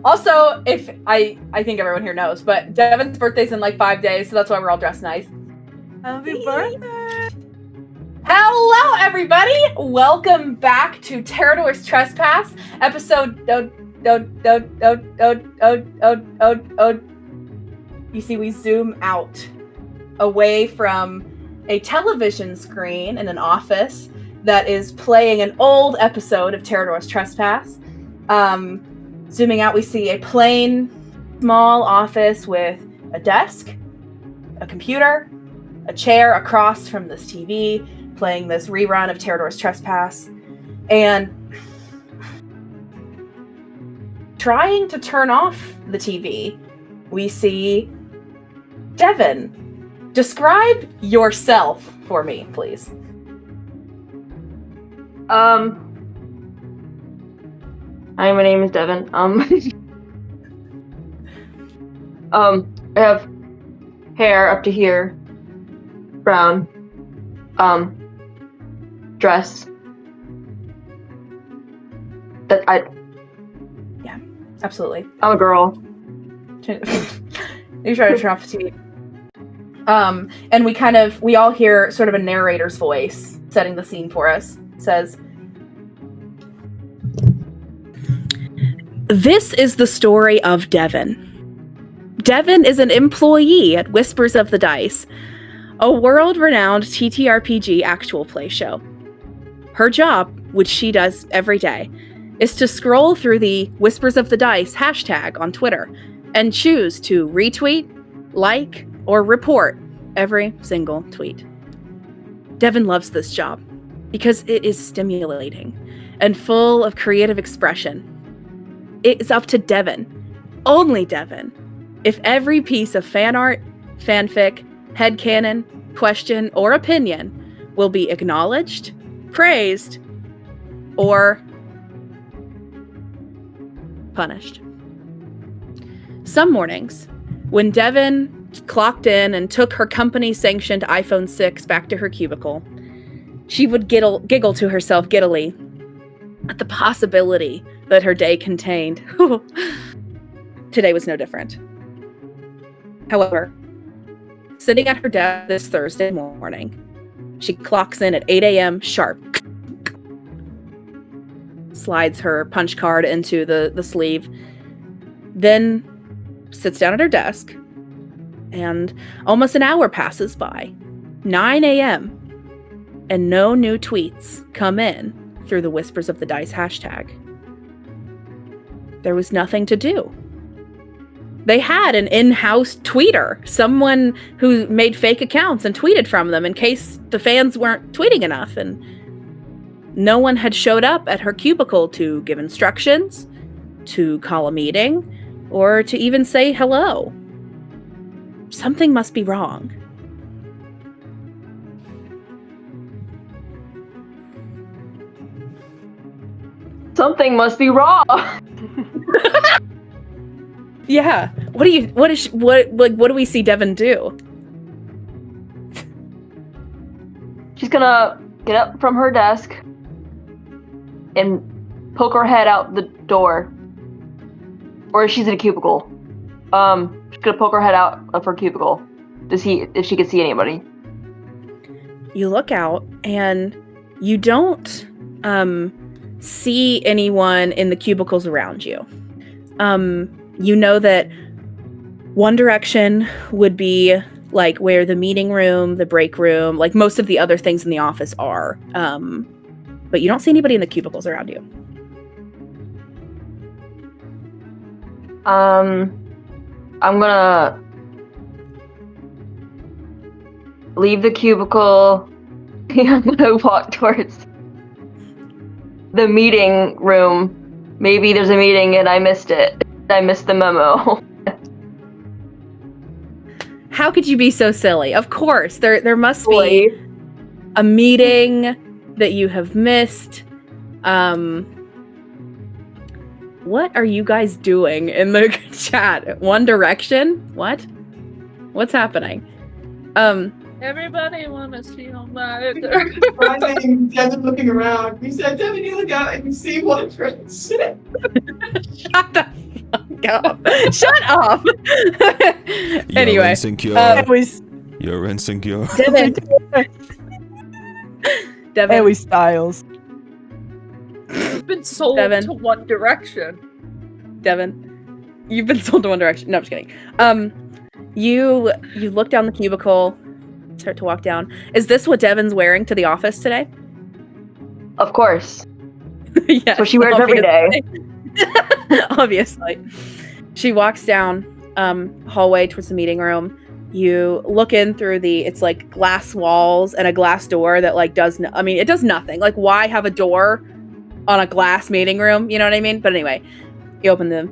Also, if I think everyone here knows, but Devon's birthday's in like 5 days, so that's why we're all dressed nice. Happy birthday! Hello, everybody! Welcome back to Territory's Trespass, episode. You see, we zoom out away from a television screen in an office that is playing an old episode of Territory's Trespass. Zooming out, we see a plain, small office with a desk, a computer, a chair across from this TV, playing this rerun of Territory's Trespass, and trying to turn off the TV, we see Devon. Describe yourself for me, please. Hi, my name is Devon. I have hair up to here, brown, dress. Yeah, absolutely. I'm a girl. You try to turn off the TV. And we all hear sort of a narrator's voice setting the scene for us. It says, "This is the story of Devon. Devon is an employee at Whispers of the Dice, a world-renowned TTRPG actual play show. Her job, which she does every day, is to scroll through the Whispers of the Dice hashtag on Twitter and choose to retweet, like, or report every single tweet. Devon loves this job because it is stimulating and full of creative expression. It is up to Devon, only Devon, if every piece of fan art, fanfic, headcanon, question, or opinion will be acknowledged, praised, or punished. Some mornings, when Devon clocked in and took her company-sanctioned iPhone 6 back to her cubicle, she would giggle to herself giddily at the possibility that her day contained. Today was no different. However, sitting at her desk this Thursday morning, she clocks in at 8 a.m. sharp, slides her punch card into the sleeve, then sits down at her desk, and almost an hour passes by, 9 a.m., and no new tweets come in through the Whispers of the Dice hashtag. There was nothing to do. They had an in-house tweeter, someone who made fake accounts and tweeted from them in case the fans weren't tweeting enough, and no one had showed up at her cubicle to give instructions, to call a meeting, or to even say hello. Something must be wrong. Something must be wrong. Yeah. What do we see Devon do? She's gonna get up from her desk and poke her head out the door. Or she's in a cubicle. She's gonna poke her head out of her cubicle to see if she can see anybody. You look out and you don't see anyone in the cubicles around you. You know that one direction would be like where the meeting room, the break room, like most of the other things in the office are. But you don't see anybody in the cubicles around you. I'm gonna leave the cubicle. I'm gonna walk towards the meeting room. Maybe there's a meeting and I missed it. I missed the memo. How could you be so silly? Of course, there must be a meeting that you have missed. What are you guys doing in the chat? One Direction? What? What's happening? Everybody wanna see on my Devon looking around. We said, Devon, you look out and you see One Direction. Shut the fuck Shut up. Anyway, You're insecure. You're insecure. Devon. Devon. Harry Styles. You've been sold Devon. to One Direction. Devon, you've been sold to One Direction. No, I'm just kidding. You look down the cubicle, start to walk down. Is this what Devon's wearing to the office today? Of course. Yes, So she wears every day. Obviously. She walks down hallway towards the meeting room. You look in through it's like glass walls and a glass door that like it does nothing. Like, why have a door on a glass meeting room? You know what I mean? But anyway, you open the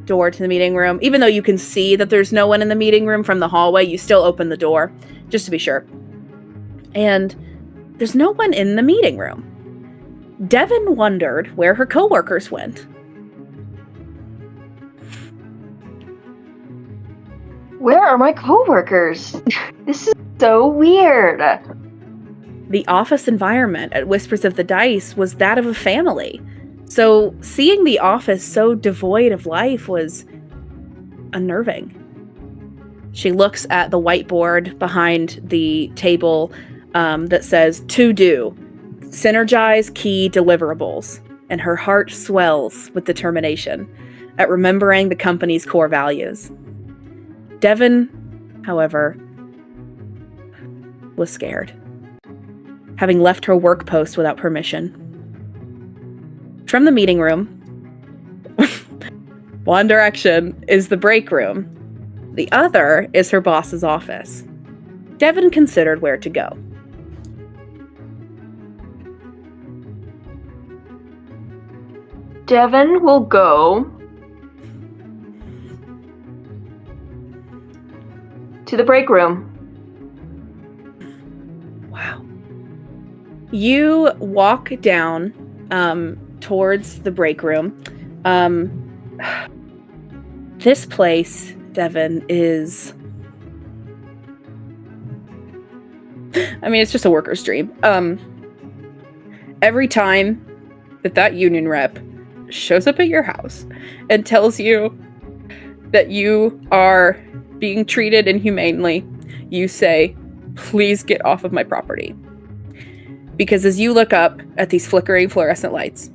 door to the meeting room. Even though you can see that there's no one in the meeting room from the hallway, you still open the door just to be sure. And there's no one in the meeting room. Devon wondered where her coworkers went. Where are my coworkers? This is so weird. The office environment at Whispers of the Dice was that of a family. So seeing the office so devoid of life was unnerving. She looks at the whiteboard behind the table that says, "To do. Synergize key deliverables." And her heart swells with determination at remembering the company's core values. Devon, however, was scared, having left her work post without permission. From the meeting room, one direction is the break room. The other is her boss's office. Devon considered where to go. Devon will go to the break room. Wow. You walk down towards the break room. This place, Devon, is... it's just a worker's dream. Every time that union rep shows up at your house and tells you that you are being treated inhumanely, you say, "Please get off of my property." Because as you look up at these flickering fluorescent lights,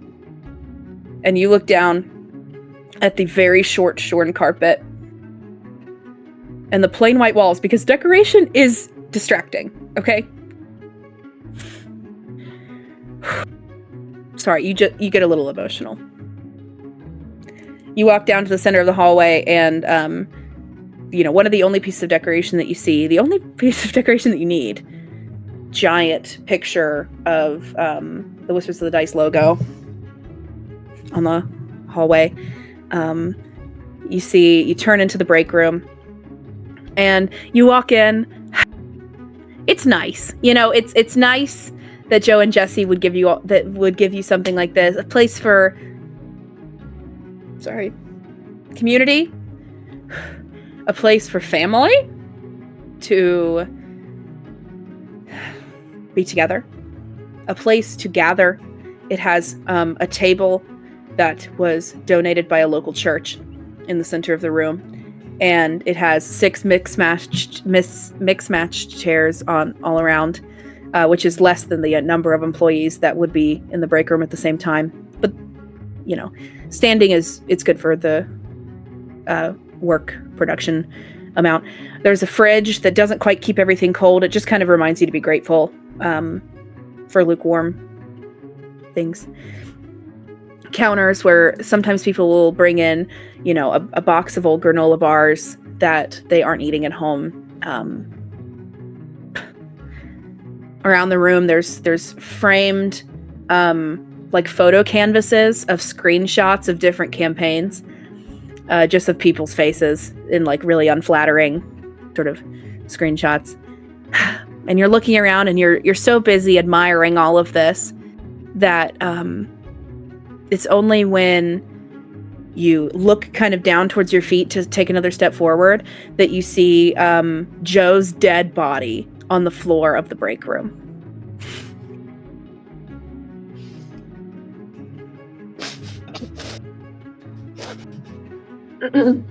and you look down at the very short shorn carpet, and the plain white walls, because decoration is distracting, okay? Sorry, you get a little emotional. You walk down to the center of the hallway, and one of the only pieces of decoration that you see, the only piece of decoration that you need, giant picture of the Whispers of the Dice logo on the hallway. You turn into the break room, and you walk in. It's nice, it's nice that Joe and Jesse would give you something like this, a place for community, a place for family to be together, a place to gather. It has a table that was donated by a local church in the center of the room, and it has 6 mix-matched chairs all around, which is less than the number of employees that would be in the break room at the same time. But standing it's good for the work production amount. There's a fridge that doesn't quite keep everything cold. It just kind of reminds you to be grateful for lukewarm things. Counters where sometimes people will bring in, a box of old granola bars that they aren't eating at home. Around the room, there's framed photo canvases of screenshots of different campaigns, just of people's faces in really unflattering sort of screenshots. And you're looking around, and you're so busy admiring all of this that it's only when you look kind of down towards your feet to take another step forward that you see Joe's dead body on the floor of the break room. Joe?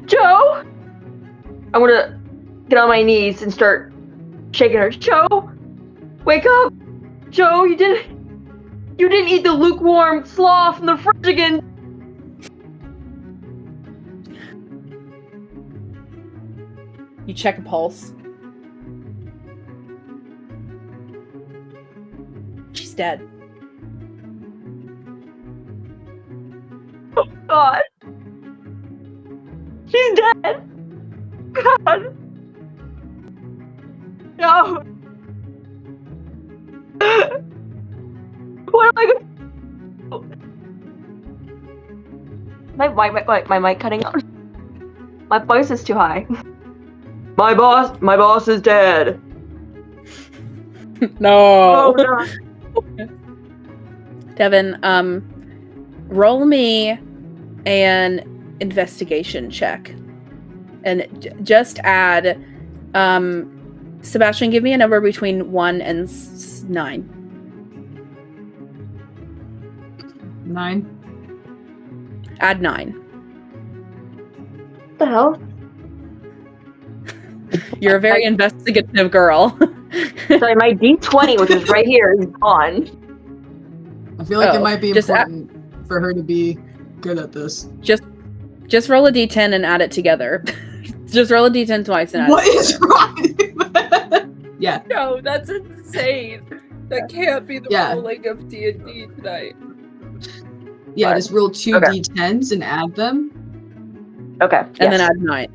Joe? I'm gonna get on my knees and start shaking her. Joe, wake up! Joe, you didn't eat the lukewarm slaw from the fridge again. You check a pulse. She's dead. Oh God. She's dead. God. No. What am I gonna do? My mic cutting out. My voice is too high. My boss is dead. No. Oh no. Devon, roll me an investigation check. And just add, Sebastian, give me a number between 1 and 9. 9. Add 9. What the hell? You're a very investigative girl. Sorry, my D20, which is right here, is gone. I feel like it might be just important for her to be good at this. Just roll a d10 and add it together. Just roll a d10 twice and add What it is wrong? Yeah. No, that's insane. That can't be the rolling of D&D tonight. Yeah, just roll 2 Okay. d10s and add them. Okay. and then add 9.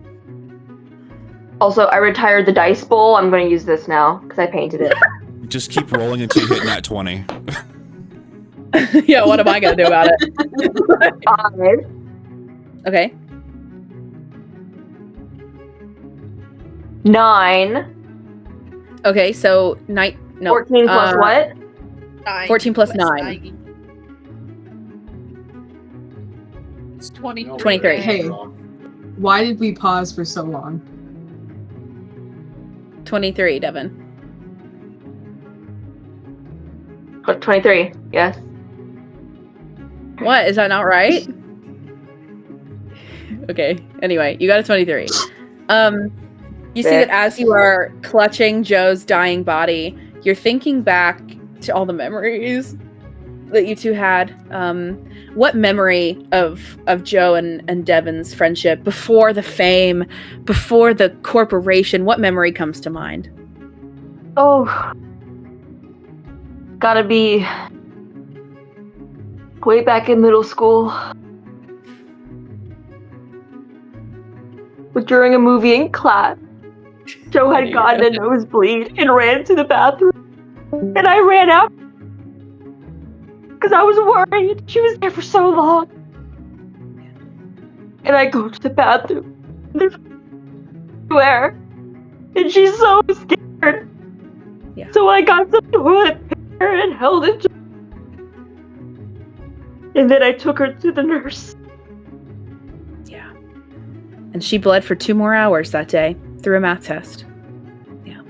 Also, I retired the dice bowl. I'm going to use this now because I painted it. Just keep rolling until you hit that 20. Yeah, what am I going to do about it? 5, Okay. 9, Okay, so 14 plus what? 14 plus 9. It's 23. 23. Hey, why did we pause for so long? 23, Devon. 23, yes. What? Is that not right? Okay. Anyway, you got a 23. You see that as you are clutching Joe's dying body, you're thinking back to all the memories that you two had. What memory of Joe and Devon's friendship before the fame, before the corporation, what memory comes to mind? Oh. Gotta be way back in middle school. During a movie in class, Joe had gotten a nosebleed and ran to the bathroom. And I ran out because I was worried. She was there for so long. And I go to the bathroom. And there's everywhere. And she's so scared. Yeah. So I got some toilet paper and held it. And then I took her to the nurse. Yeah. And she bled for 2 more hours that day through a math test. Yeah.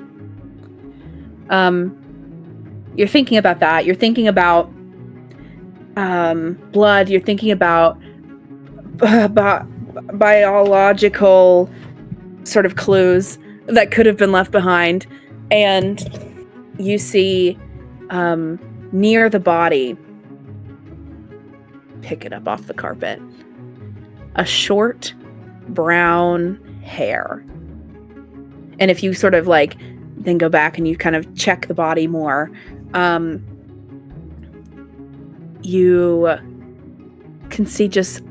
You're thinking about that. You're thinking about blood. You're thinking about biological sort of clues that could have been left behind. And you see near the body, pick it up off the carpet, a short brown hair. And if you sort of like then go back and you kind of check the body more, you can see just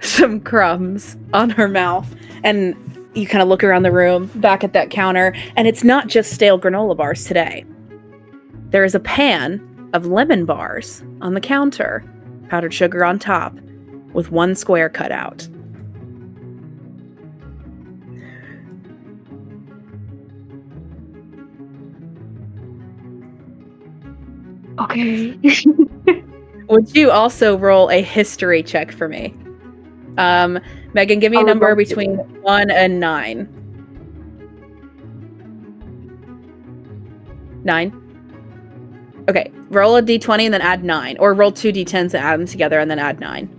some crumbs on her mouth. And you kind of look around the room, back at that counter, and it's not just stale granola bars today. There is a pan of lemon bars on the counter, powdered sugar on top, with 1 square cut out. Okay. Would you also roll a history check for me? Megan, give me a number between 1 and 9. 9? Okay, roll a d20 and then add 9. Or roll 2 d10s and add them together and then add 9.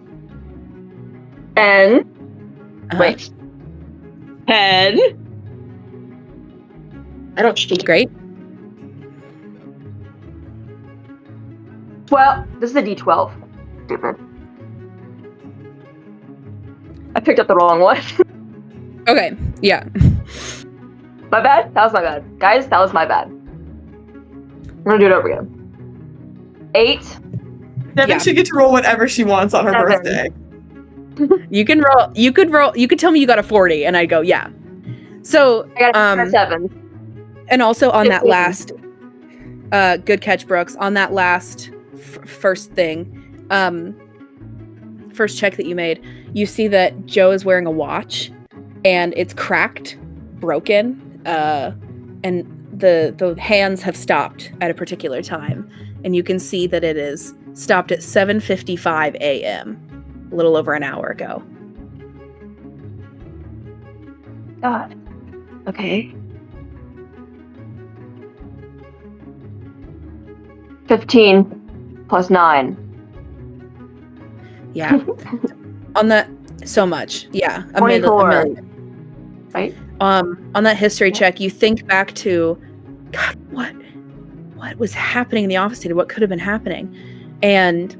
And Uh-huh. 10. I don't think. Great. Well, this is a d12. Stupid. I picked up the wrong one. Okay, yeah. My bad? That was my bad. Guys, that was my bad. I'm gonna do it over again. 8. Devin Yeah. should get to roll whatever she wants on her 7. birthday. You can roll. You could tell me you got a 40, and I'd go, yeah. So, I got a 7. and also on that 15. last, good catch, Brooks. On that last first thing, first check that you made, you see that Joe is wearing a watch, and it's cracked, broken, and the hands have stopped at a particular time, and you can see that it is stopped at 7:55 a.m. a little over an hour ago. God. Okay. 15 plus 9. Yeah. On that, so much. Yeah. A 24. million. Right? On that history check, you think back to, God, what was happening in the office today? What could have been happening? And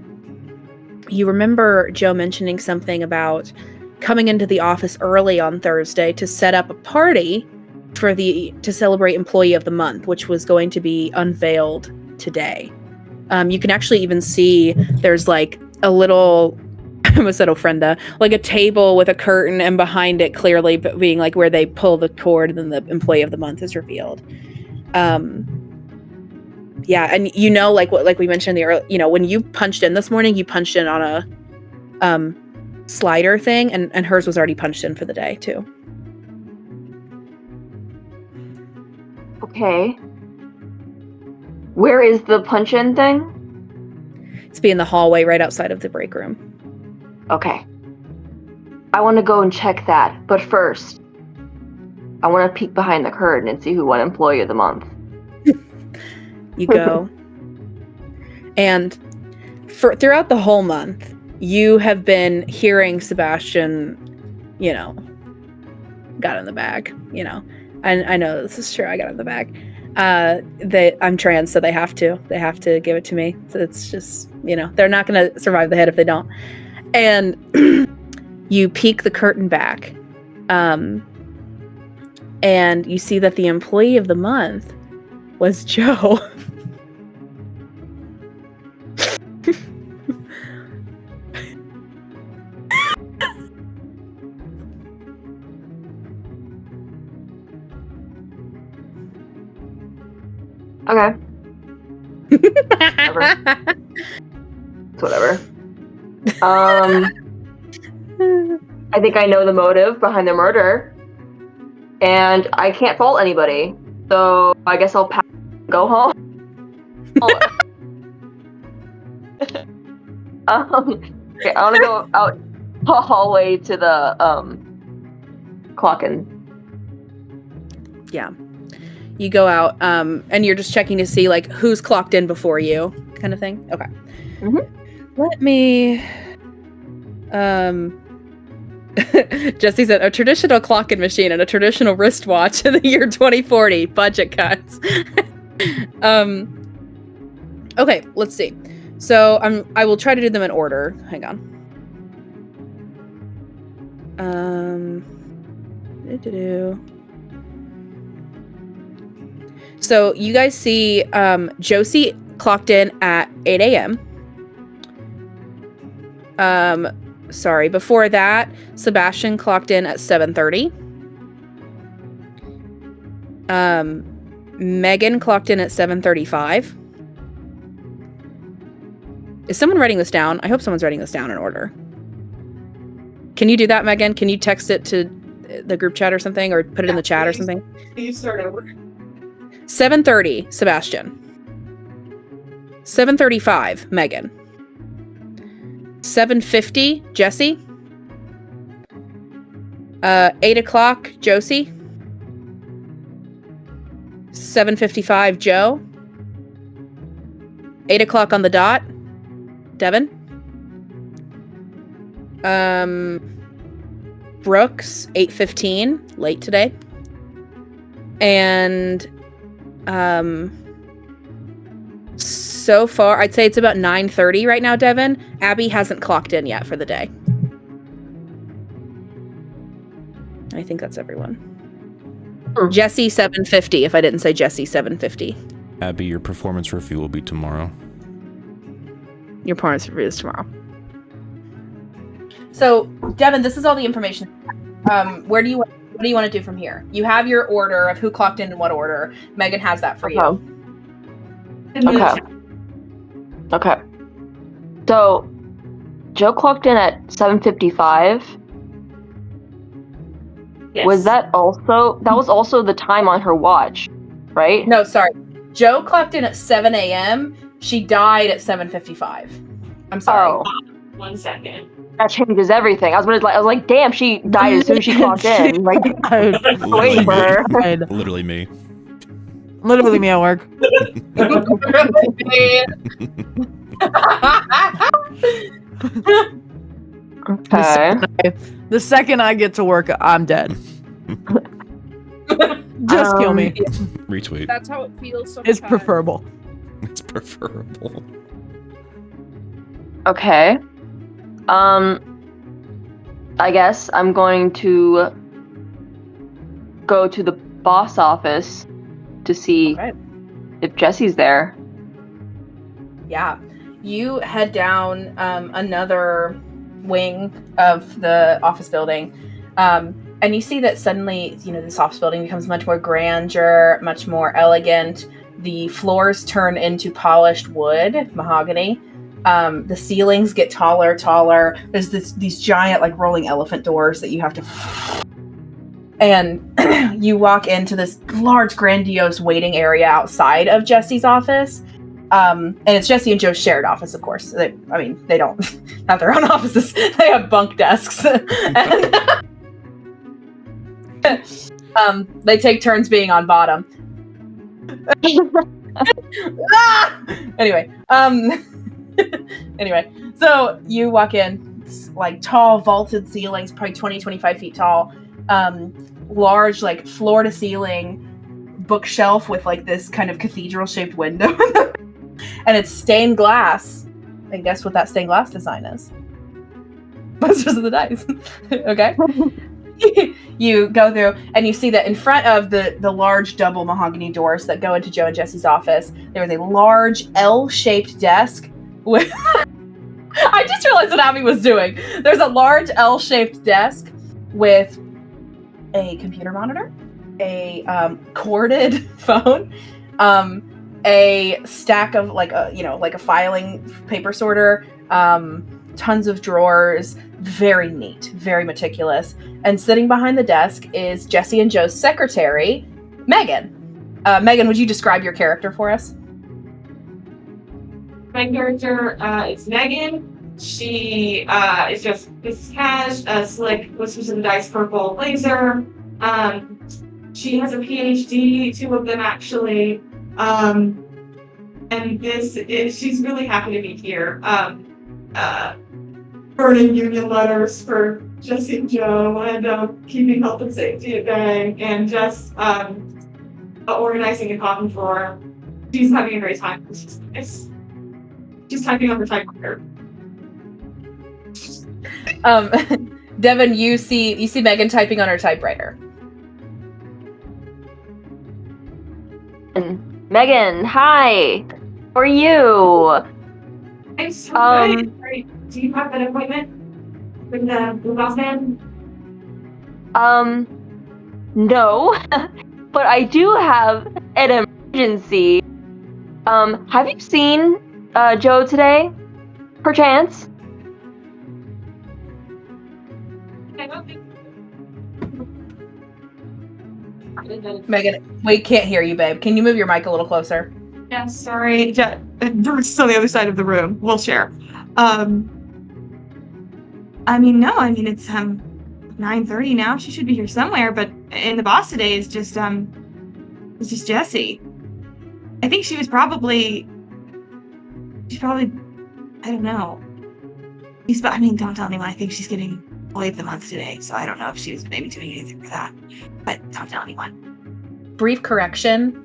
you remember Joe mentioning something about coming into the office early on Thursday to set up a party to celebrate Employee of the Month, which was going to be unveiled today. You can actually even see there's like a little, I almost said ofrenda, like a table with a curtain, and behind it clearly being like where they pull the cord and then the Employee of the Month is revealed. Yeah, and like we mentioned when you punched in this morning, you punched in on a slider thing, and hers was already punched in for the day too. Okay. Where is the punch-in thing? It's be in the hallway right outside of the break room. Okay. I want to go and check that, but first, I want to peek behind the curtain and see who won Employee of the Month. You go. And throughout the whole month, you have been hearing Sebastian, got in the bag, I know this is true. I got in the bag. I'm trans, so they have to give it to me. So it's just, they're not going to survive the hit if they don't. And you peek the curtain back, and you see that the Employee of the Month was Joe. Okay. Whatever. I think I know the motive behind the murder, and I can't fault anybody, so I guess I'll pass and go home. Okay, I want to go out the hallway to the clock-in. Yeah. You go out, and you're just checking to see like who's clocked in before you, kind of thing. Okay. Mm-hmm. Let me. Jesse said a traditional clock-in machine and a traditional wristwatch in the year 2040. Budget cuts. Okay, let's see. So I will try to do them in order. Hang on. So you guys see Josie clocked in at 8 a.m. Sorry, before that, Sebastian clocked in at 7:30. Megan clocked in at 7:35. Is someone writing this down? I hope someone's writing this down in order. Can you do that, Megan? Can you text it to the group chat or something, or put it in the chat or something? You start over. 7:30, Sebastian. 7:35, Megan. 7:50, Jesse. 8 o'clock, Josie. 7:55, Joe. 8 o'clock on the dot. Devon. Brooks, 8:15, late today. And so far, I'd say it's about 9:30 right now, Devon. Abby hasn't clocked in yet for the day. I think that's everyone. Jesse, 7:50, if I didn't say Jesse, 7:50. Abby, your performance review will be tomorrow. Your performance review is tomorrow. So, Devon, this is all the information. What do you want to do from here? You have your order of who clocked in what order. Megan has that for you. Okay. So, Joe clocked in at 7:55. Yes. Was that was also the time on her watch, right? No, sorry. Joe clocked in at 7 a.m. She died at 7:55. I'm sorry. Oh, 1 second. that changes everything. I was like, damn, she died as soon as she clocked in. Like, waiting for her. Literally me. Literally me at work. Okay. The second I get to work, I'm dead. Just kill me. Retweet. That's how it feels sometimes. It's preferable. It's preferable. Okay. I guess I'm going to go to the boss office to see if Jesse's there. Yeah. You head down another wing of the office building, and you see that suddenly, this office building becomes much more grandeur, much more elegant. The floors turn into polished wood, mahogany. The ceilings get taller. There's these giant, rolling elephant doors that you have to... And you walk into this large, grandiose waiting area outside of Jesse's office. And it's Jesse and Joe's shared office, of course. They don't have their own offices. They have bunk desks. And, they take turns being on bottom. Anyway, so you walk in, tall vaulted ceilings, probably 20-25 feet tall, large floor to ceiling bookshelf with this kind of cathedral shaped window. And it's stained glass. And guess what that stained glass design is? Monsters of the Dice. Okay. You go through and you see that in front of the large double mahogany doors that go into Joe and Jesse's office, there is a large L-shaped desk with... I just realized what Abby was doing. There's a large L-shaped desk with a computer monitor, a corded phone, a stack of a filing paper sorter, tons of drawers, very neat, very meticulous. And sitting behind the desk is Jesse and Joe's secretary, Megan. Megan, would you describe your character for us? My character is Megan. She is just this cash, slick, Whispers of the Dice purple blazer. She has a PhD, 2 of them actually. And she's really happy to be here. Burning union letters for Jesse and Joe, and keeping health and safety at bay, and just organizing a coffin drawer. She's having a great time. She's typing on her typewriter. Devon, you see Megan typing on her typewriter. Megan, hi. How are you? I'm so good. Right. Do you have an appointment with the boss man? No. But I do have an emergency. Have you seen Joe today? Perchance? I don't think. Megan, we can't hear you, babe. Can you move your mic a little closer? Yeah, sorry. It's on the other side of the room. We'll share. It's 9:30 now. She should be here somewhere, but in the boss today is just Jesse. I think she was probably She's probably, I don't know. Don't tell anyone. I think she's getting employee of the month today, so I don't know if she was maybe doing anything for that. But don't tell anyone. Brief correction.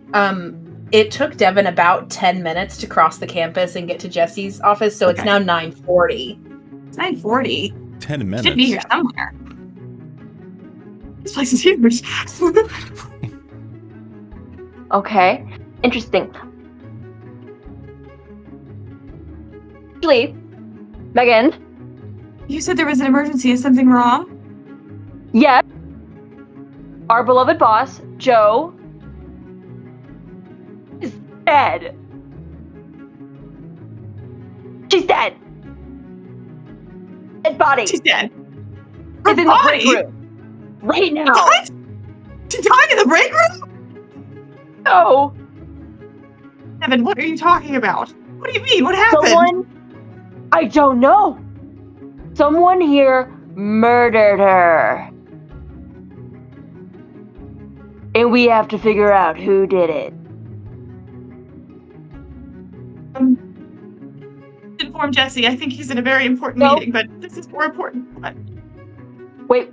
It took Devon about 10 minutes to cross the campus and get to Jesse's office, so it's now 9:40. It's 9:40. 10 minutes. Should be here somewhere. This place is huge. Okay. Interesting. Actually, Megan. You said there was an emergency. Is something wrong? Yes. Our beloved boss, Joe, is dead. She's dead. Dead body. She's dead. Her Is in the body? break room. Right now. What? She died in the break room? No. Evan, what are you talking about? What do you mean? What happened? I don't know. Someone here murdered her. And we have to figure out who did it. Inform Jesse. I think he's in a very important meeting, but this is more important. Wait.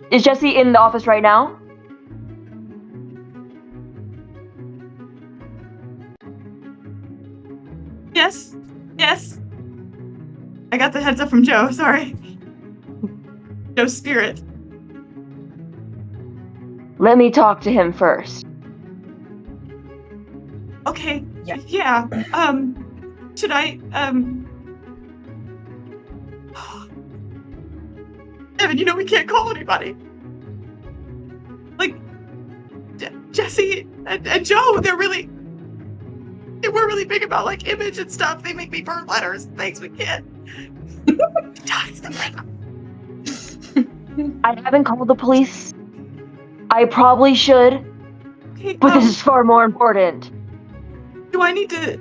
Is Jesse in the office right now? Yes. Yes. I got the heads up from Joe. Sorry. Joe's spirit. Let me talk to him first. Okay. Yeah. Yeah. Should I, Evan, you know we can't call anybody. Like, Jesse and Joe, they were really big about, like, image and stuff. They make me burn letters and things. We can't. I haven't called the police. I probably should, Okay, but this is far more important. Do I need to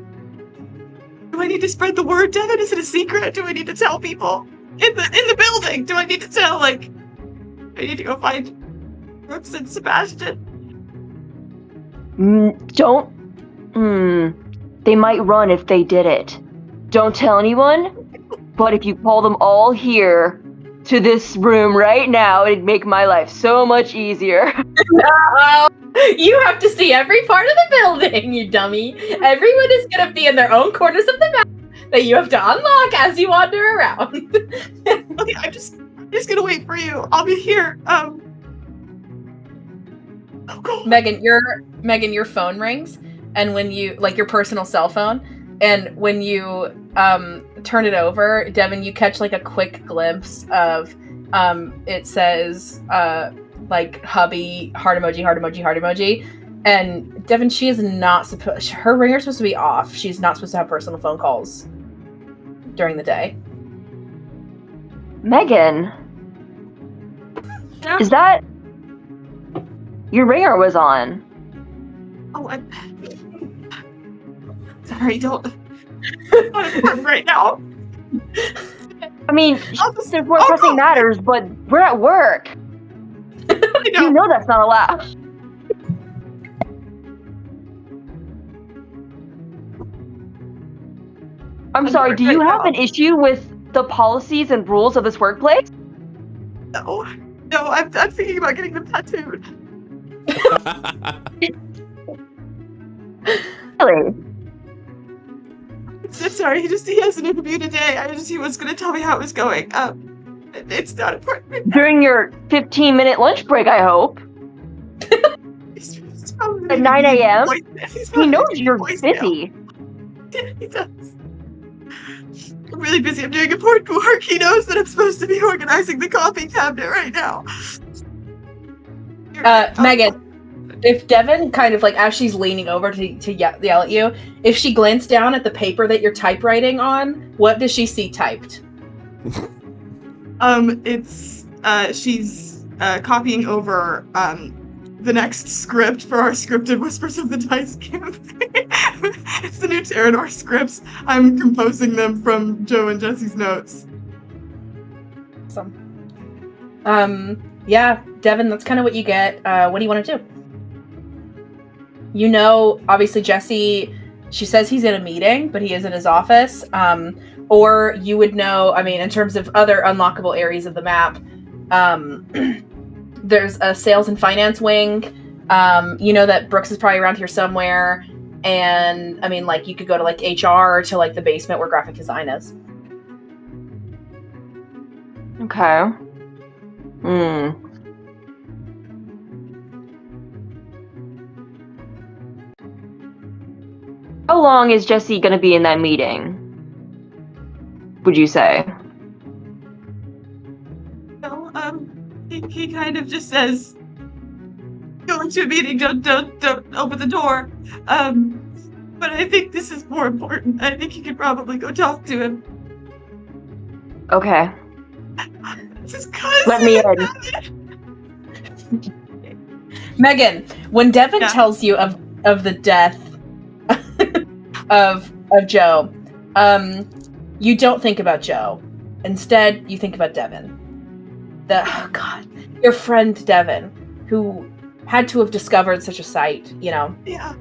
spread the word, Devon? Is it a secret? Do I need to tell people in the building? Do I need to tell, like, I need to go find Brooks and Sebastian? They might run if they did it. Don't tell anyone, but if you call them all here to this room right now, it'd make my life so much easier. No! You have to see every part of the building, you dummy. Everyone is going to be in their own corners of the map that you have to unlock as you wander around. Okay, I'm just gonna wait for you. I'll be here. Oh, cool. Megan, your phone rings, and when you, like, your personal cell phone, and when you turn it over, Devon, you catch, like, a quick glimpse of it says like hubby, heart emoji, heart emoji, heart emoji. And Devon, she is not supposed, her ringer's supposed to be off. She's not supposed to have personal phone calls during the day. Megan, Yeah. is that your ringer was on? Oh, I'm sorry. Don't. Not important right now. I mean, there's more pressing matters, but we're at work. I You know that's not allowed. I'm sorry, do you have an issue with the policies and rules of this workplace? No, I'm thinking about getting them tattooed. Really? I'm sorry. He has an interview today. He was going to tell me how it was going. It's not important. During your 15-minute lunch break, I hope. He's probably At 9 a.m.? He knows you're voicemail. busy. He does. I'm really busy. I'm doing important work. He knows that I'm supposed to be organizing the coffee cabinet right now. Megan, if Devon kind of, like, as she's leaning over to yell at you, if she glanced down at the paper that you're typewriting on, what does she see typed? She's copying over the next script for our scripted Whispers of the Dice campaign. It's the new Terranor scripts. I'm composing them from Joe and Jesse's notes. Awesome. Yeah, Devon, that's kind of what you get. What do you want to do? You know, obviously Jessie, She says he's in a meeting, but he is in his office. Or you would know, I mean, in terms of other unlockable areas of the map, there's a sales and finance wing. You know that Brooks is probably around here somewhere. And I mean, like, you could go to like HR, to like the basement where graphic design is. Okay. How long is Jesse gonna be in that meeting? Would you say? No, he kind of just says, "Go into a meeting. Don't open the door." But I think this is more important. I think you could probably go talk to him. Okay. It's his cousin. Let me in. Megan, when Devon tells you of the death of Joe, you don't think about Joe. Instead, you think about Devon. Your friend Devon, who had to have discovered such a site, you know. Yeah.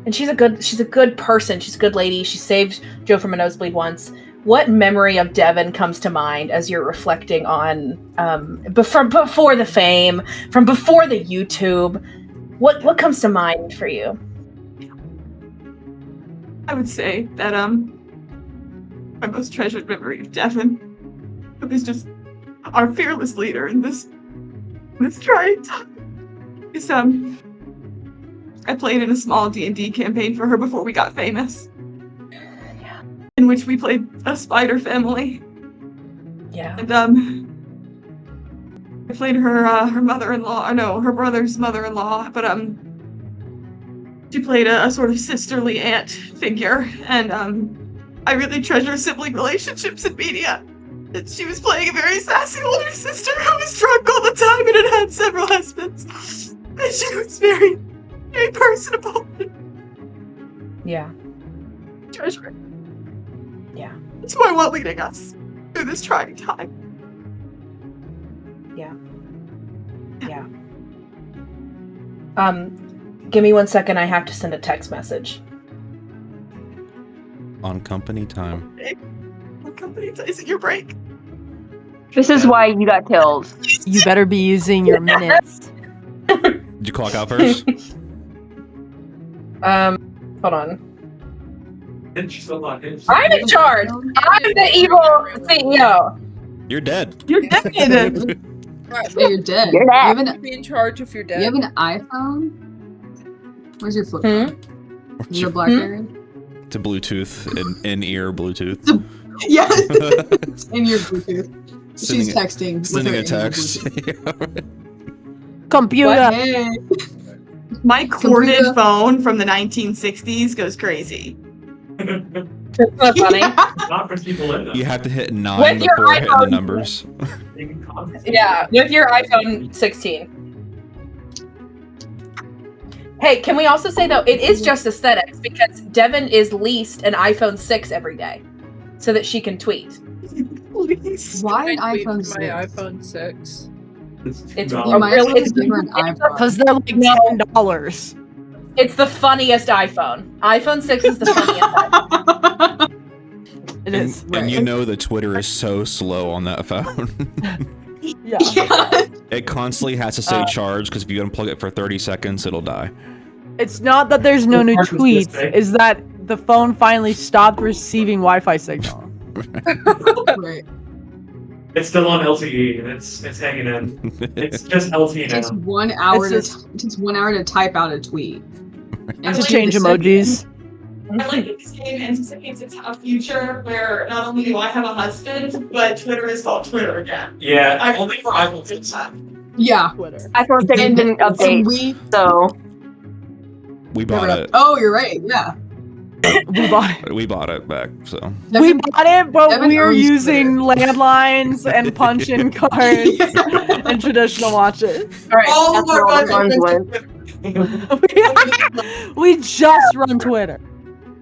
And she's a good person. She's a good lady. She saved Joe from a nosebleed once. What memory of Devon comes to mind as you're reflecting on from before the fame, from before the YouTube? What comes to mind for you? I would say that my most treasured memory of Devon was just our fearless leader in this trying time. Is I played in a small D&D campaign for her before we got famous. Yeah. In which we played a spider family. Yeah. And I played her mother-in-law, no, her brother's mother-in-law, but she played a sort of sisterly aunt figure, and I really treasure sibling relationships in media. And she was playing a very sassy older sister who was drunk all the time and had had several husbands. And she was very, very personable. Yeah. Treasure it. Yeah. That's who I want leading us through this trying time. Yeah. Yeah. Give me 1 second. I have to send a text message. On company time. What company is it your break? This is why you got killed. You better be using your minutes. Did you clock out first? Hold on. I'm in charge. I'm the evil CEO. You're dead. You're dead. So you're dead. You're dead. You have Be in charge if you're dead. you have an iPhone? Where's your flip phone? Your BlackBerry? To Bluetooth, in-ear Bluetooth. Yeah, it's in your Bluetooth. Sending She's a- texting. with Sending her a in your text. Bluetooth. Computer. Hey. My corded Computer. phone from the 1960s goes crazy. That's not funny. Not for people in them. You have to hit 9 With your before hitting the iPhone. numbers. They can comment. Yeah, with your iPhone 16. Hey, can we also say, though, it is just aesthetics, because Devon is leased an iPhone 6 every day so that she can tweet. Please. Why an I tweet iPhone from my 6? iPhone 6. It's No. You might as well really- give her an iPhone. Because they're like No. $10. It's the funniest iPhone. iPhone 6 is the funniest iPhone. It is. And you know the Twitter is so slow on that phone. Yeah. Yeah. It constantly has to say charge, because if you unplug it for 30 seconds, it'll die. It's not that there's no new Marcus tweets, just say- is that the phone finally stopped receiving Wi-Fi signal. Right. It's still on LTE and it's hanging in. It's just LTE It takes now. 1 hour It's to it takes 1 hour to type out a tweet. And To like change the emojis. I like that this game anticipates a future where not only do I have a husband, but Twitter is called Twitter again. Yeah, I only for iPhone 6. second- Yeah. Twitter. iPhone 6 And- didn't And update, we so We bought it. Oh, you're right. Yeah. We bought it. We bought it back, so. We bought it, but Devin we're owns using Twitter. landlines and punch-in cards and traditional watches. All right. All that's of our what budget ones went with. We just run Twitter.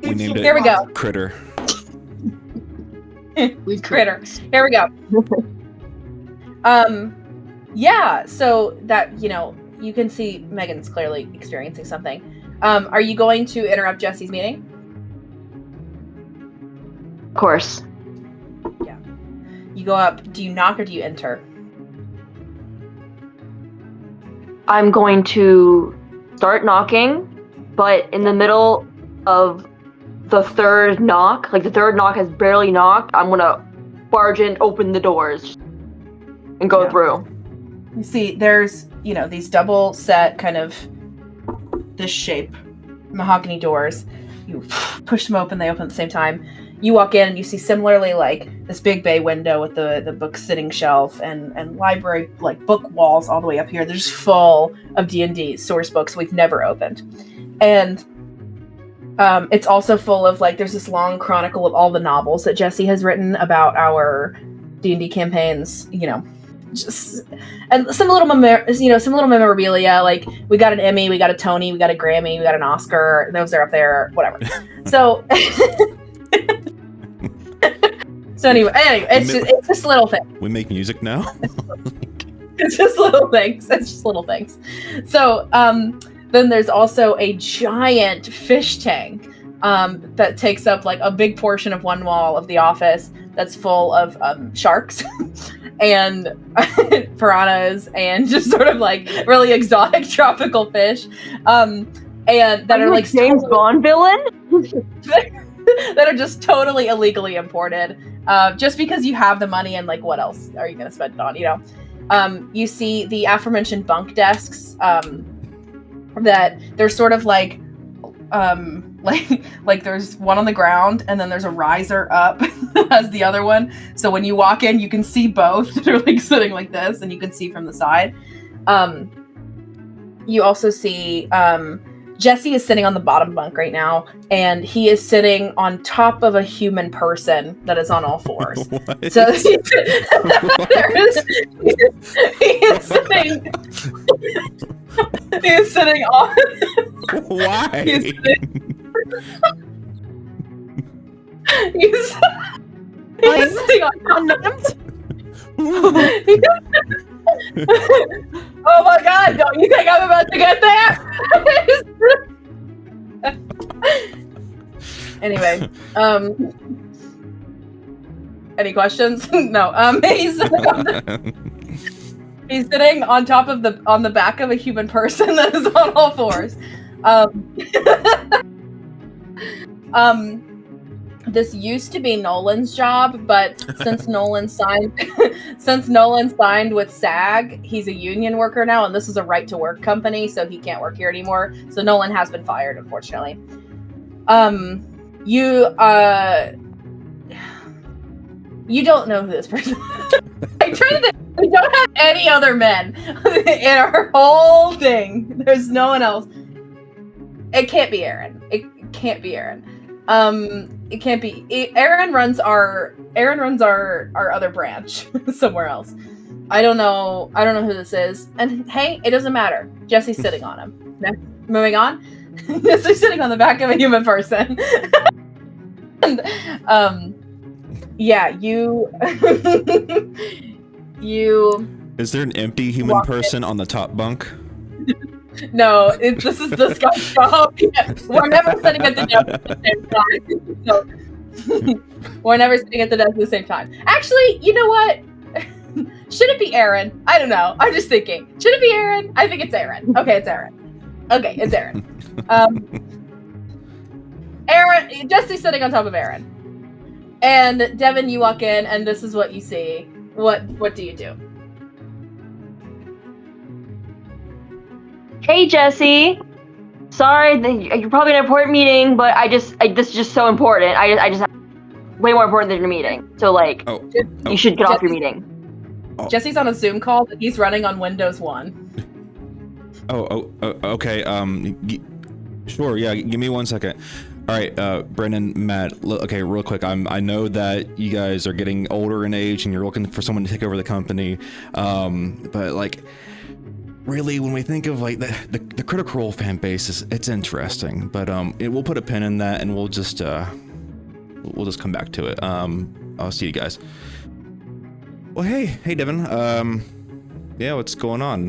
We named it Here we go. Critter. We've Critter. Here we go. Yeah, so that, you know, you can see Megan's clearly experiencing something. Are you going to interrupt Jesse's meeting? Of course. Yeah. You go up. Do you knock or do you enter? I'm going to start knocking, but in the middle of the third knock, like the third knock has barely knocked, I'm gonna barge in, open the doors, and go through. You see, there's, these double set kind of this shape mahogany doors. You push them open, they open at the same time. You walk in and you see similarly like this big bay window with the book sitting shelf and library like book walls all the way up here. They're just full of D&D source books we've never opened. And it's also full of like, there's this long chronicle of all the novels that Jesse has written about our D&D campaigns, just, and some little memorabilia. Like we got an Emmy, we got a Tony, we got a Grammy, we got an Oscar. Those are up there, whatever. So, anyway, it's just little things. We make music now. It's just little things. It's just little things. So, then there's also a giant fish tank that takes up like a big portion of one wall of the office that's full of sharks and piranhas and just sort of like really exotic tropical fish. And that are like James Bond villain? that are just totally illegally imported. Just because you have the money and like what else are you going to spend it on, You see the aforementioned bunk desks that they're sort of like there's one on the ground and then there's a riser up as the other one. So when you walk in, you can see both. They're like sitting like this and you can see from the side. You also see Jesse is sitting on the bottom bunk right now, and he is sitting on top of a human person that is on all fours. What? So he is sitting on. Why? He's sitting on. Oh my god, don't you think I'm about to get there? Anyway, any questions? No, he's sitting on top of on the back of a human person that is on all fours. This used to be Nolan's job, but since Nolan signed with SAG, he's a union worker now, and this is a right-to-work company, so he can't work here anymore. So Nolan has been fired, unfortunately. You don't know who this person is. I'm trying to think. We don't have any other men in our whole thing. There's no one else. It can't be Aaron. It can't be Aaron. It can't be. Aaron runs our other branch somewhere else. I don't know who this is. And hey, it doesn't matter. Jesse's sitting on him. Next, moving on. Jesse's sitting on the back of a human person. And, yeah, you. Is there an empty human person on the top bunk? No, this is this guy's job. We're never sitting at the desk at the same time. So, we're never sitting at the desk at the same time. Actually, you know what? Should it be Aaron? I don't know. I'm just thinking. Should it be Aaron? I think it's Aaron. Okay, it's Aaron. Okay, it's Aaron. Aaron, Jesse's sitting on top of Aaron. And Devon, you walk in, and this is what you see. What do you do? Hey, Jesse. Sorry, you're probably in an important meeting, but this is just so important. I just way more important than your meeting. So like, you should get off your meeting. Jesse's on a Zoom call that he's running on Windows 1. Okay. Sure. Yeah. Give me 1 second. All right, Brennan, Matt. Okay, real quick. I know that you guys are getting older in age and you're looking for someone to take over the company. But like, really, when we think of like the Critical Role fan base, it's interesting. But we'll put a pin in that and we'll just come back to it. I'll see you guys. Well, hey, Devon. Yeah, what's going on?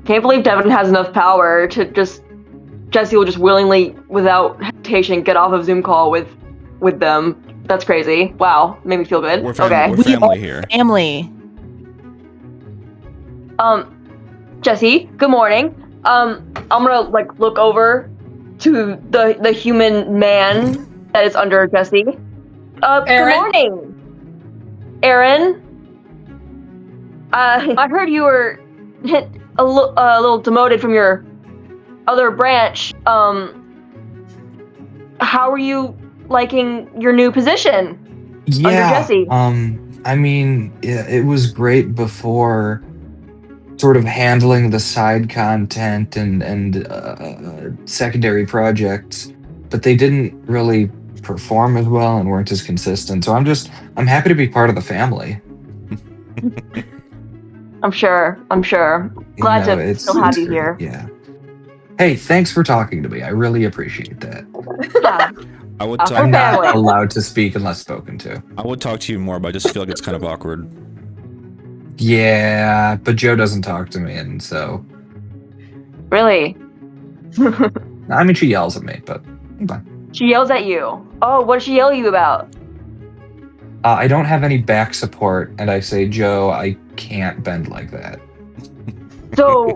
can't believe Devon has enough power to just Jesse will just willingly, without hesitation, get off of Zoom call with them. That's crazy. Wow, made me feel good. We're Okay. We're family here. Family. Jesse, good morning. I'm gonna like look over to the human man that is under Jesse. Good morning, Aaron. I heard you were a little demoted from your other branch. How are you liking your new position under Jesse? I mean, it was great before sort of handling the side content and secondary projects, but they didn't really perform as well and weren't as consistent. So I'm happy to be part of the family. I'm sure. Glad to still have you here. Yeah. Hey, thanks for talking to me. I really appreciate that. Yeah. I'm not allowed to speak unless spoken to. I would talk to you more, but I just feel like it's kind of awkward. Yeah, but Joe doesn't talk to me, and so. Really? I mean, she yells at me, but. She yells at you. Oh, what does she yell at you about? I don't have any back support, and I say, Joe, I can't bend like that. So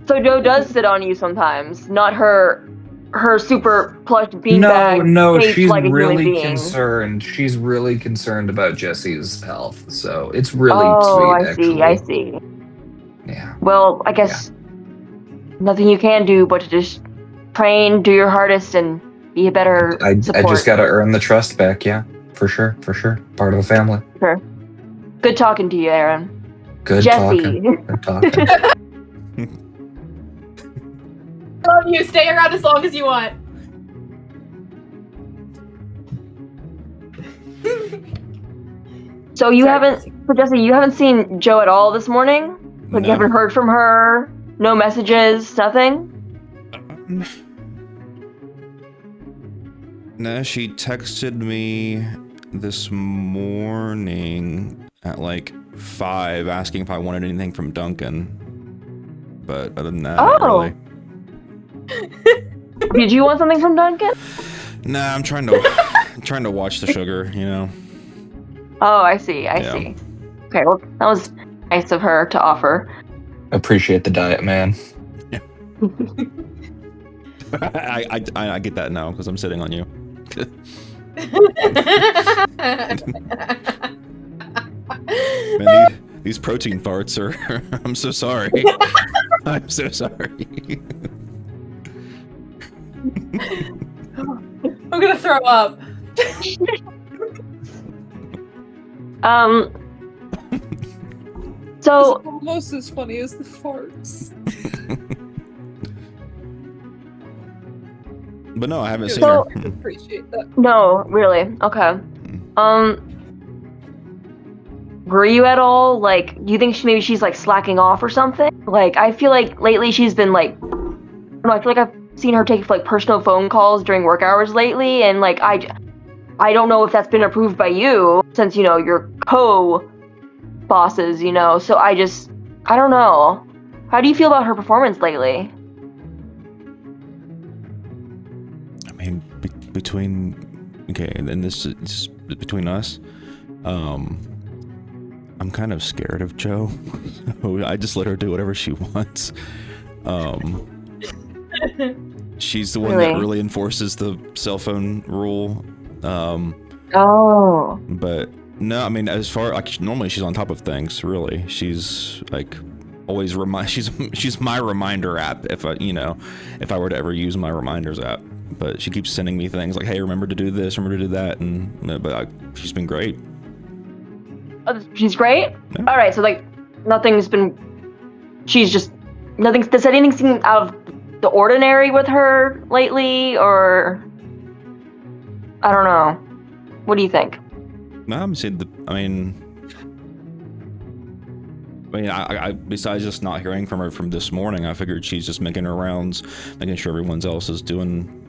Joe does sit on you sometimes, not her super plush beanbag. No, she's like really concerned. She's really concerned about Jesse's health, so it's really sweet. I see. Yeah. Well, I guess nothing you can do but to just train, do your hardest, and be a better support. I just gotta earn the trust back, yeah. For sure. Part of the family. Sure. Good talking to you, Aaron. Good Jesse. talking. Love you. Stay around as long as you want. So Jesse, you haven't seen Joe at all this morning? Like, you haven't heard from her? No messages? Nothing? No, she texted me this morning at like 5 asking if I wanted anything from Duncan. But other than that, not really. Did you want something from Duncan? Nah, I'm trying to watch the sugar, you know. Oh, I see. Okay, well, that was nice of her to offer. Appreciate the diet, man. Yeah. I get that now because I'm sitting on you. Man, these protein farts are. I'm so sorry. I'm so sorry. I'm gonna throw up. So it's almost as funny as the farts. But no, I haven't seen her. I appreciate that. No, really. Okay. Were you at all like? Do you think maybe she's like slacking off or something? Like, I feel like lately she's been like. I feel like I've seen her take like personal phone calls during work hours lately, and like I don't know if that's been approved by you since you're co-bosses, So I don't know. How do you feel about her performance lately? I mean, and this is between us. I'm kind of scared of Joe. I just let her do whatever she wants. She's the one that really enforces the cell phone rule. But no, I mean, as far normally she's on top of things. Really, she's like always she's my reminder app. If I were to ever use my reminders app, but she keeps sending me things like, "Hey, remember to do this, remember to do that," she's been great. She's great. Yeah. All right, so like nothing's been. Does anything seem out of the ordinary with her lately, or I don't know. What do you think? No, I'm saying I besides just not hearing from her from this morning, I figured she's just making her rounds, making sure everyone else is doing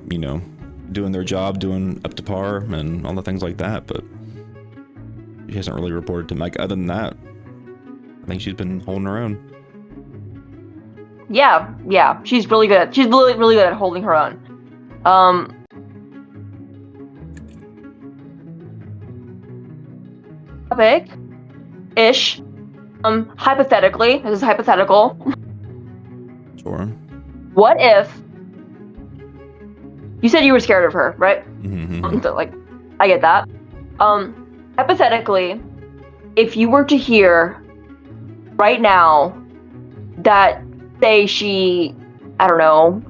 their job, doing up to par, and all the things like that. But she hasn't really reported to Mike. Other than that, I think she's been holding her own. Yeah. She's really good. She's really, really good at holding her own. Topic ish. Hypothetically, this is hypothetical. Sure. What if you said you were scared of her, right? Mm-hmm. So, like, I get that. Hypothetically, if you were to hear right now that say she, I don't know,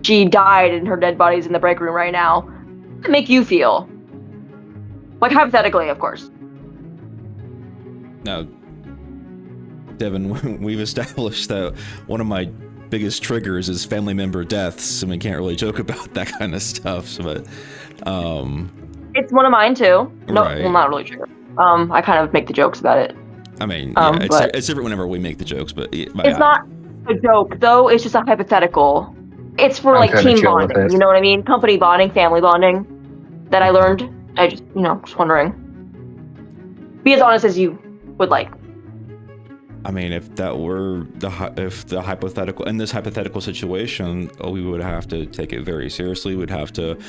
she died and her dead body's in the break room right now, how would it make you feel? Like, hypothetically, of course. Now, Devon, we've established that one of my biggest triggers is family member deaths, and we can't really joke about that kind of stuff. But it's one of mine too. No, right. well, not really true. I kind of make the jokes about it. I mean, it's different whenever we make the jokes, but it's not a joke though. It's just a hypothetical. It's for like team bonding. You know what I mean? Company bonding, family bonding. That I learned. I just, just wondering. Be as honest as you would like. I mean, if that were the hypothetical, in this hypothetical situation, we would have to take it very seriously. We'd have to,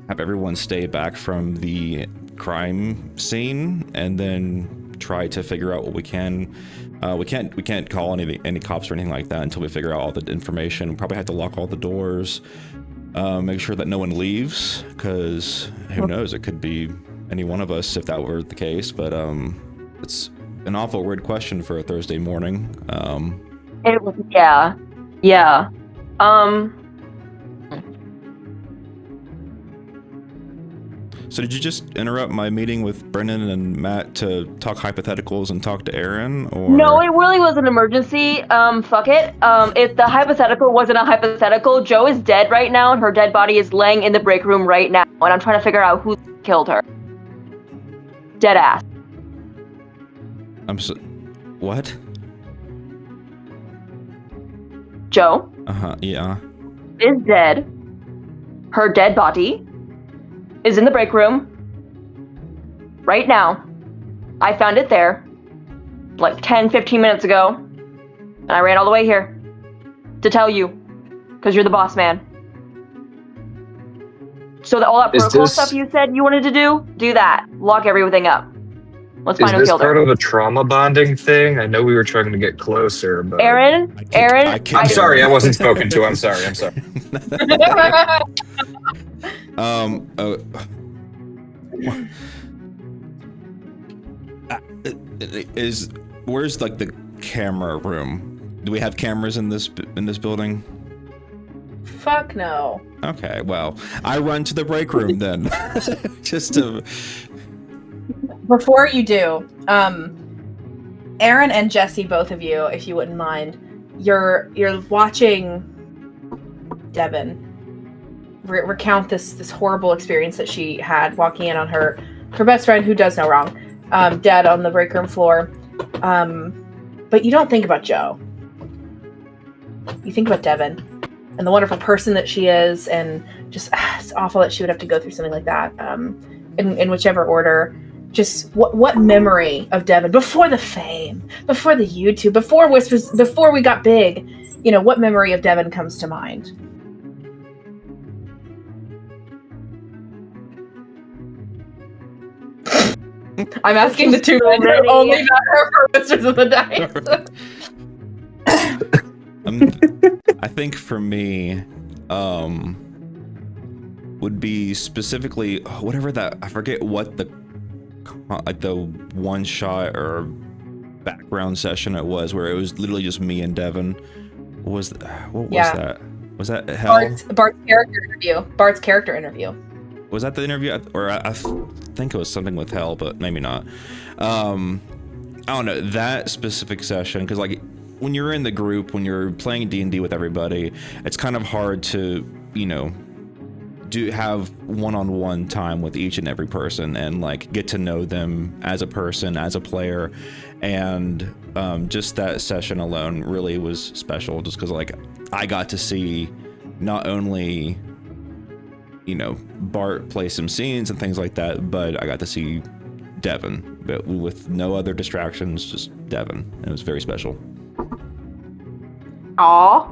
have everyone stay back from the crime scene and then try to figure out what we can. We can't call any cops or anything like that until we figure out all the information. We probably have to lock all the doors, make sure that no one leaves, because who knows, it could be any one of us if that were the case. But it's an awful weird question for a Thursday morning. It was, yeah. So did you just interrupt my meeting with Brennan and Matt to talk hypotheticals and talk to Aaron, or? No, it really was an emergency. Fuck it. If the hypothetical wasn't a hypothetical, Jo is dead right now, and her dead body is laying in the break room right now, and I'm trying to figure out who killed her. Dead ass. What? Jo. Yeah. Is dead. Her dead body is in the break room right now. I found it there like 10-15 minutes ago, and I ran all the way here to tell you, because you're the boss man. So all that protocol stuff you said you wanted to do that. Lock everything up. Let's find who killed her. Is this part of a trauma bonding thing? I know we were trying to get closer, but... Aaron, I'm sorry, I wasn't spoken to. I'm sorry. Where's like the camera room? Do we have cameras in this building? Fuck no. Okay, well, I run to the break room then. Just to... Before you do, Aaron and Jesse, both of you, if you wouldn't mind, you're watching Devon recount this horrible experience that she had walking in on her best friend, who does no wrong, dead on the break room floor. But you don't think about Jo. You think about Devon and the wonderful person that she is, and just it's awful that she would have to go through something like that. In whichever order. Just what memory of Devon before the fame, before the YouTube, before Whispers, before we got big, what memory of Devon comes to mind? I'm asking the two men who only met her for Whispers of the Dice. I think for me, would be specifically whatever that, I forget what the one shot or background session it was, where it was literally just me and Devon. What was that? Was that hell? Bart's character interview. Was that the interview? Or I think it was something with hell, but maybe not. I don't know, that specific session, because like when you're in the group, when you're playing D&D with everybody, it's kind of hard to, have one-on-one time with each and every person and like get to know them as a person, as a player. And just that session alone really was special, just because like I got to see not only Bart play some scenes and things like that, but I got to see Devon, but with no other distractions, just Devon. It was very special. Aw.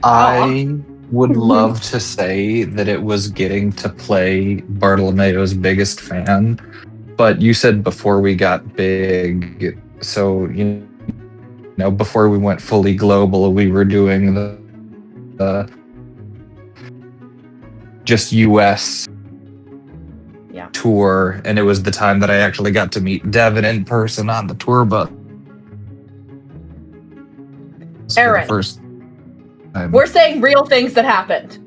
I would love to say that it was getting to play Bartolomeo's biggest fan, but you said before we got big, so you know, before we went fully global, we were doing the just US tour, and it was the time that I actually got to meet Devon in person on the tour bus. Aaron, First time. we're saying real things that happened.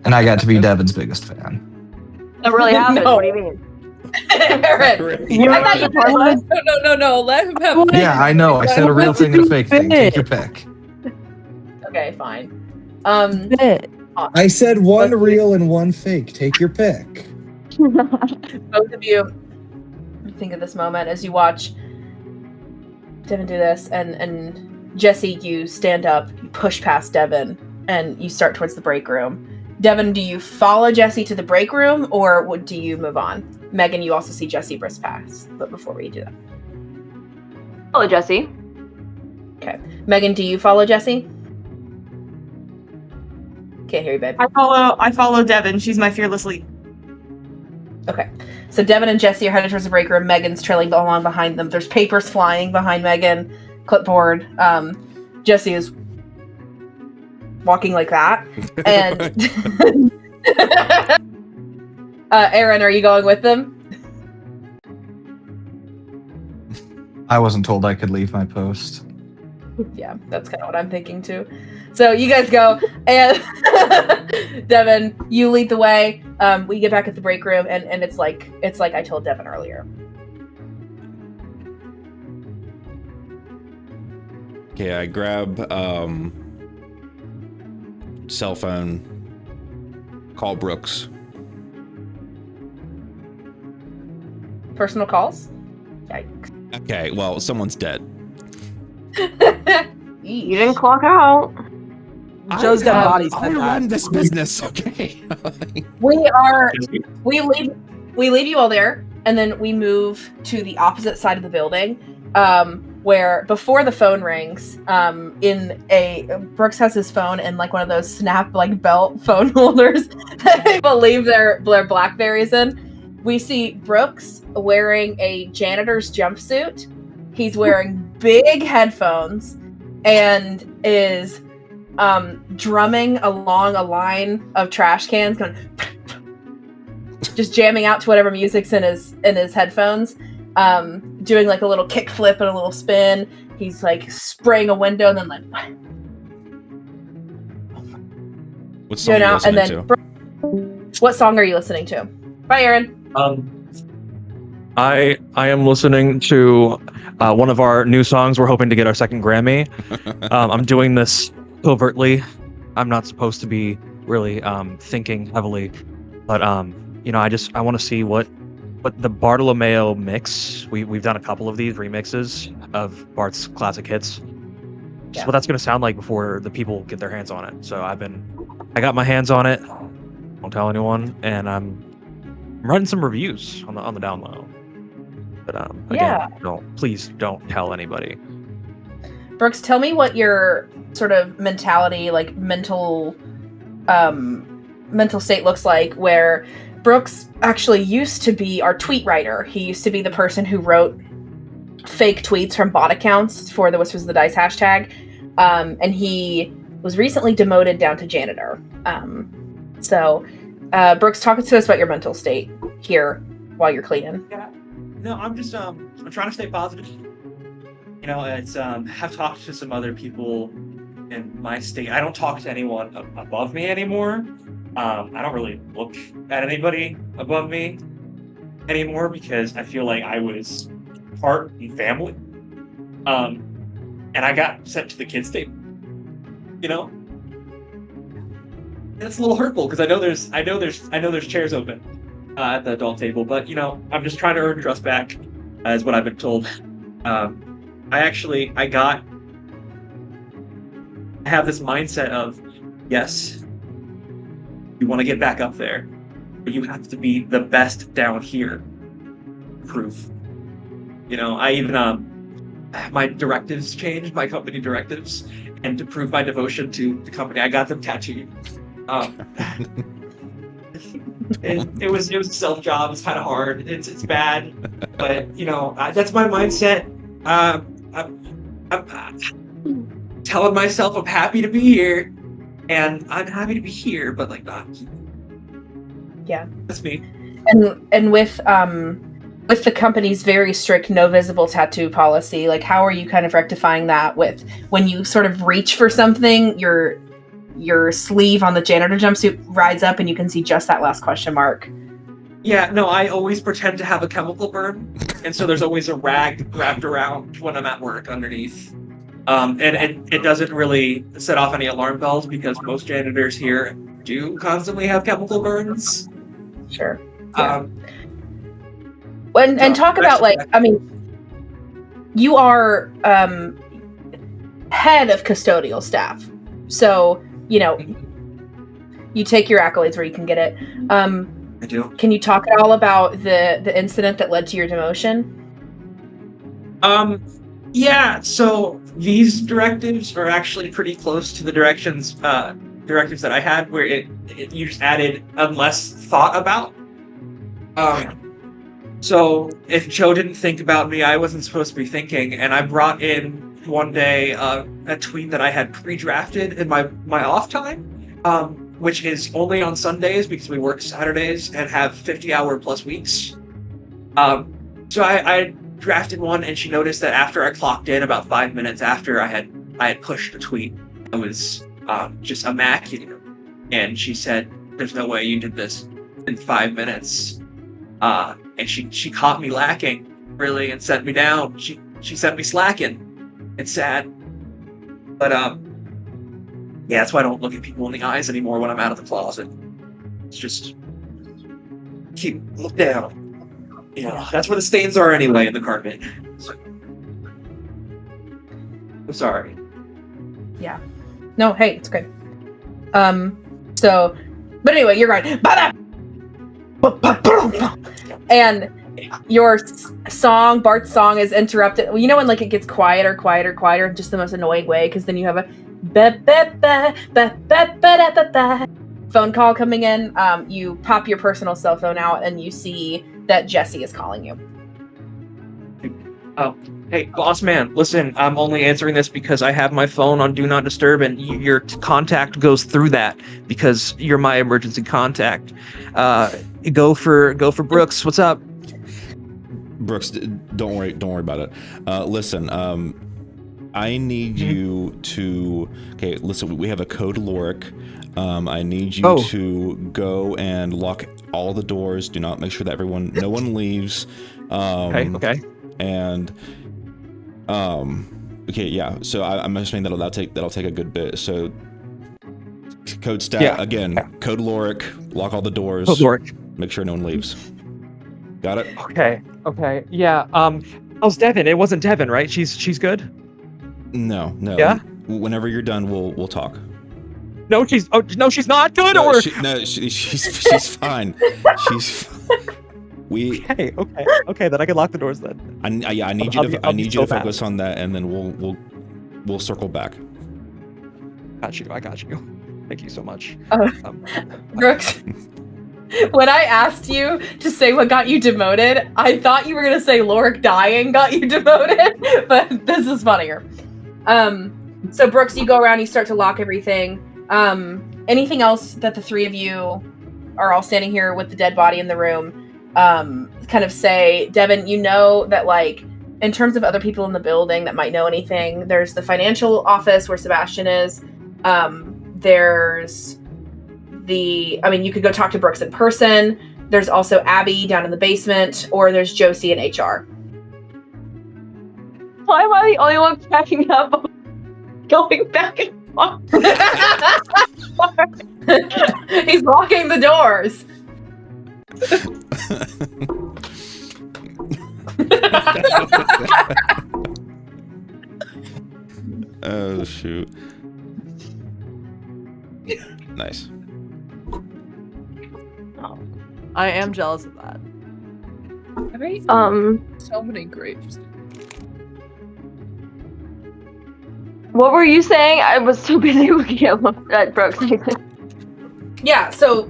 And I got to be Devon's biggest fan. That really happened. No. What do you mean? Aaron, You I thought you were No. Let him have. Yeah, I know. I said a real thing and a fake thing. Take your pick. Okay, fine. I said one real and one fake. Take your pick. Both of you think of this moment as you watch Devon do this, and Jesse, you stand up, you push past Devon, and you start towards the break room. Devon, do you follow Jesse to the break room, or do you move on? Megan, you also see Jesse brisk past, but before we do that. Hello, Jesse. Okay. Megan, do you follow Jesse? Can't hear you, babe. I follow Devon. She's my fearless lead. Okay. So Devon and Jesse are headed towards the break room. Megan's trailing along behind them. There's papers flying behind Megan, clipboard. Jesse is walking like that. And Aaron, are you going with them? I wasn't told I could leave my post. Yeah, that's kind of what I'm thinking too. So you guys go, and Devon, you lead the way. We get back at the break room, and it's like I told Devon earlier. Okay, I grab cell phone, call Brooks. Personal calls? Yikes. Okay, well, someone's dead. You didn't clock out. Joe's dead body I said that. run this business, okay? We leave you all there, and then we move to the opposite side of the building, where before the phone rings, Brooks has his phone in like one of those snap like belt phone holders that people leave their Blackberries in. We see Brooks wearing a janitor's jumpsuit. He's wearing big headphones and is drumming along a line of trash cans, going just jamming out to whatever music's in his headphones, doing like a little kick flip and a little spin. He's like spraying a window and then like What song are you listening to? What song are you listening to? Bye, Aaron. I am listening to one of our new songs. We're hoping to get our second Grammy. I'm doing this covertly. I'm not supposed to be really thinking heavily, but I want to see what the Bartolomeo mix. We've done a couple of these remixes of Bart's classic hits. Just what that's gonna sound like before the people get their hands on it. So I got my hands on it. Don't tell anyone, and I'm writing some reviews on the down low. But again, please don't tell anybody. Brooks, tell me what your sort of mentality, like mental state looks like, where Brooks actually used to be our tweet writer. He used to be the person who wrote fake tweets from bot accounts for the Whispers of the Dice hashtag. And he was recently demoted down to janitor. Brooks, talk to us about your mental state here while you're cleaning. Yeah. No, I'm just I'm trying to stay positive. You know, it's have talked to some other people in my state. I don't talk to anyone above me anymore. I don't really look at anybody above me anymore because I feel like I was part and family. And I got sent to the kids' table. You know? That's a little hurtful because I know there's chairs open at the adult table, but I'm just trying to earn trust back, is what I've been told. I have this mindset of, yes, you want to get back up there, but you have to be the best down here. proof. You know, I even my directives changed, my company directives, and to prove my devotion to the company, I got them tattooed. It was a self job. It's kind of hard. It's bad, but you know that's my mindset. I'm telling myself I'm happy to be here, and I'm happy to be here, but like not. Yeah, that's me. And with the company's very strict no visible tattoo policy, like how are you kind of rectifying that with when you sort of reach for something, your sleeve on the janitor jumpsuit rides up and you can see just that last question mark? Yeah, no, I always pretend to have a chemical burn, and so there's always a rag wrapped around when I'm at work underneath. And it doesn't really set off any alarm bells because most janitors here do constantly have chemical burns. Sure. Yeah. And talk about, like, I mean, you are head of custodial staff, so you know you take your accolades where you can get it. I do. Can you talk at all about the incident that led to your demotion? Yeah. So these directives are actually pretty close to the directives that I had, where you just added unless thought about. So if Joe didn't think about me, I wasn't supposed to be thinking, and I brought in one day a tweet that I had pre-drafted in my off time, which is only on Sundays because we work Saturdays and have 50-hour plus weeks. So I drafted one, and she noticed that after I clocked in, about 5 minutes after I had pushed a tweet, I was just immaculate, and she said, "There's no way you did this in 5 minutes." And she caught me lacking, really, and sent me down. She sent me slacking. It's sad, but yeah, that's why I don't look at people in the eyes anymore when I'm out of the closet. It's just look down. You know, that's where the stains are anyway in the carpet. So, I'm sorry. Yeah. No, hey, it's great. So, but anyway, you're right. And your song, Bart's song, is interrupted. You know when like it gets quieter, just the most annoying way, because then you have a phone call coming in. You pop your personal cell phone out and you see that Jesse is calling you. Hey, boss man, listen, I'm only answering this because I have my phone on Do Not Disturb, and your contact goes through that because you're my emergency contact. Go for Brooks. What's up? Brooks, don't worry about it. Listen, I need you to. Okay, listen. We have a code Lorik. I need you to go and lock all the doors. Do not make sure that no one leaves. Okay. And okay, yeah. So I'm assuming that'll take a good bit. So code stat again. Yeah. Code Lorik. Lock all the doors. Code Lorik. Make sure no one leaves. Got it? Okay. Yeah. How's Devon? It wasn't Devon, right? She's good? No. Yeah? Whenever you're done, we'll talk. No, she's not good. No, she's fine. She's fine. Okay, then I can lock the doors then. I need you to focus on that, and then we'll circle back. I got you. Thank you so much. Brooks, when I asked you to say what got you demoted, I thought you were gonna say Lorik dying got you demoted, but this is funnier. So Brooks, you go around, you start to lock everything. Anything else that the three of you are all standing here with the dead body in the room? Kind of say, Devon, you know that, like, in terms of other people in the building that might know anything, there's the financial office where Sebastian is. There's you could go talk to Brooks in person. There's also Abby down in the basement, or there's Josie in HR. Why am I the only one cracking up going back and forth? He's locking the doors. Oh shoot. Nice. I am jealous of that. I mean, so many grapes. What were you saying? I was too busy looking at Brooks. Yeah, so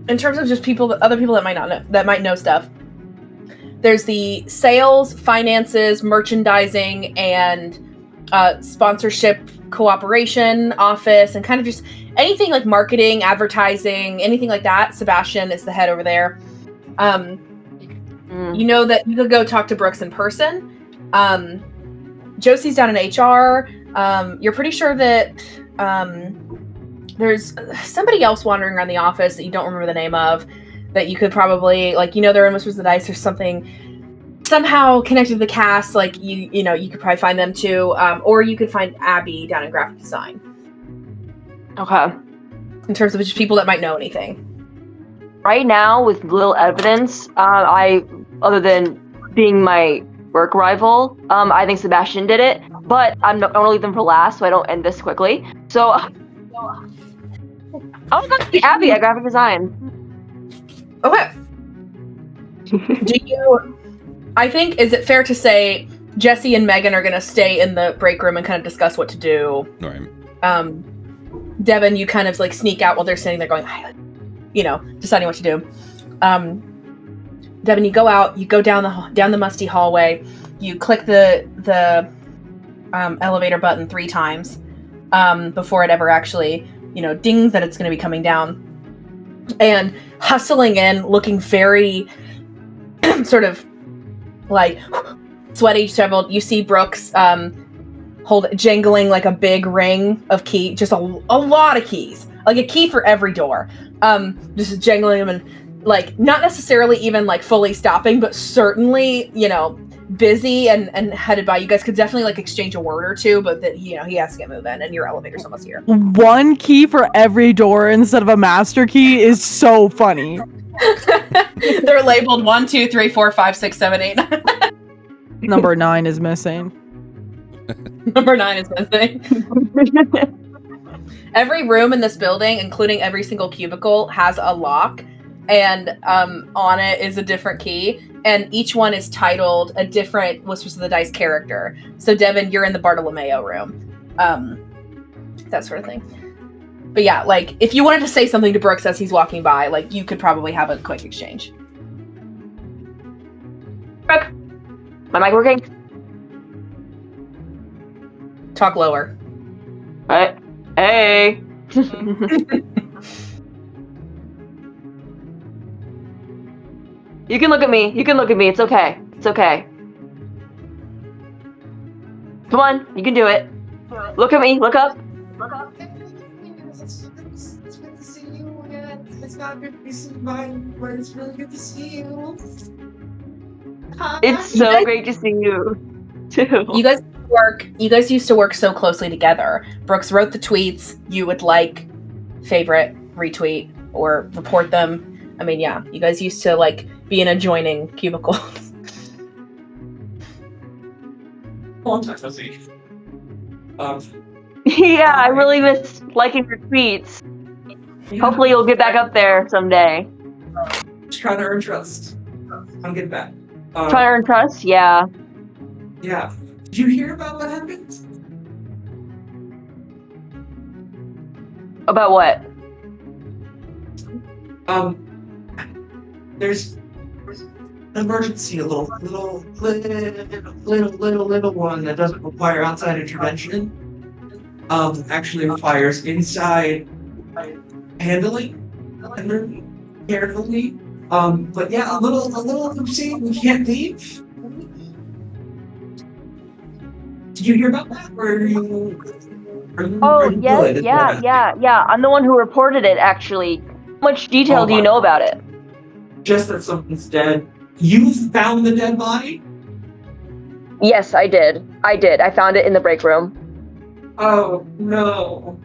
in terms of just other people that might know stuff, there's the sales, finances, merchandising, and sponsorship cooperation office, and kind of just anything like marketing, advertising, anything like that. Sebastian is the head over there. You know that you could go talk to Brooks in person. Josie's down in HR. You're pretty sure that there's somebody else wandering around the office that you don't remember the name of, that you could probably, like, they're in Whispers of the Dice. There's something somehow connected to the cast, like you could probably find them too, or you could find Abby down in graphic design. Okay. In terms of just people that might know anything. Right now, with little evidence, other than being my work rival, I think Sebastian did it, but I'm gonna leave them for last so I don't end this quickly. So, I want to go see Abby at graphic design. Okay. I think, is it fair to say Jesse and Megan are going to stay in the break room and kind of discuss what to do? Right. Devon, you kind of like sneak out while they're sitting there going, deciding what to do. Devon, you go out, you go down the musty hallway, you click the elevator button 3 times before it ever actually, dings that it's going to be coming down. And hustling in, looking very sort of like sweaty, disheveled, you see Brooks jangling like a big ring of key, just a lot of keys, like a key for every door, just jangling them, and like not necessarily even like fully stopping, but certainly busy and headed by. You guys could definitely like exchange a word or two, but that he has to get moving, and your elevator's almost here. 1 key for every door instead of a master key is so funny. They're labeled 1, 2, 3, 4, 5, 6, 7, 8. Number 9 is missing. Number 9 is missing. Every room in this building, including every single cubicle, has a lock, and on it is a different key, and each one is titled a different Whispers of the Dice character. So Devon, you're in the Bartolomeo room. That sort of thing. But yeah, like, if you wanted to say something to Brooks as he's walking by, like, you could probably have a quick exchange. Brooke, my mic working? Talk lower. Alright. Hey! You can look at me. It's okay. It's okay. Come on, you can do it. Look at me. Look up. It's good to see you again. It's not good to be seen by you, but it's really good to see you. Hi. It's so great to see you, too. You guys used to work so closely together. Brooks wrote the tweets. You would like, favorite, retweet, or report them. I mean, yeah, you guys used to like be in adjoining cubicles. Long time no see. Yeah, I really miss liking your tweets. Yeah. Hopefully you'll get back up there someday. Just trying to earn trust. I'm getting back. Trying to earn trust? Yeah. Yeah. Did you hear about what happened? About what? There's an emergency, a little one that doesn't require outside intervention. Actually requires inside handling carefully. But yeah, a little oopsie. We can't leave. Did you hear about that? Or are you good? Yeah. I'm the one who reported it, actually. How much detail do you know about it? Just that someone's dead. You found the dead body? Yes, I did. I found it in the break room. Oh, no.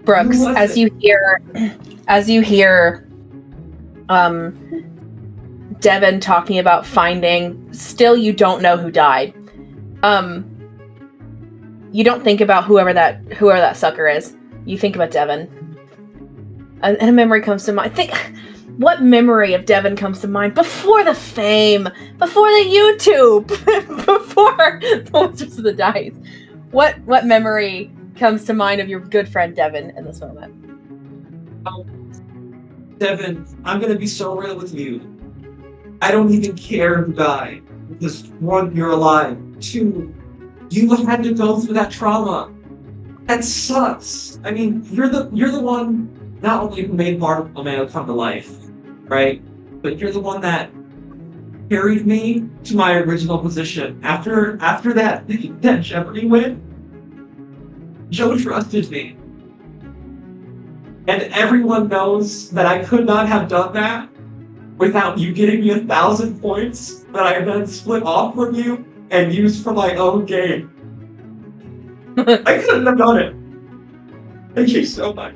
Brooks, as you hear Devon talking about finding, still you don't know who died. You don't think about whoever that sucker is. You think about Devon. And a memory comes to mind. what memory of Devon comes to mind before the fame, before the YouTube, before the Wizards of the Dice? What memory comes to mind of your good friend Devon in this moment? Devon, I'm gonna be so real with you. I don't even care who died. Because 1, you're alive. 2, you had to go through that trauma. That sucks. I mean, you're the one not only who made Omega come to life, right? But you're the one that carried me to my original position. After that Jeopardy win, Joe trusted me. And everyone knows that I could not have done that without you getting me 1,000 points that I then split off from you and used for my own game. I couldn't have done it. Thank you so much.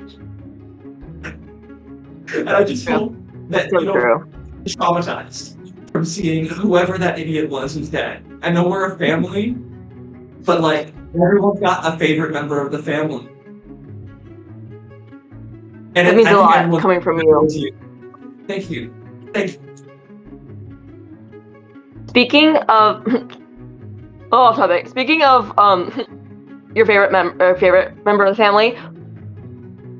And I just hope that you don't be traumatized from seeing whoever that idiot was who's dead. I know we're a family, but like everyone's got a favorite member of the family. And it means a lot coming from you. Thank you. Thank you. Speaking of off topic. Speaking of your favorite member of the family,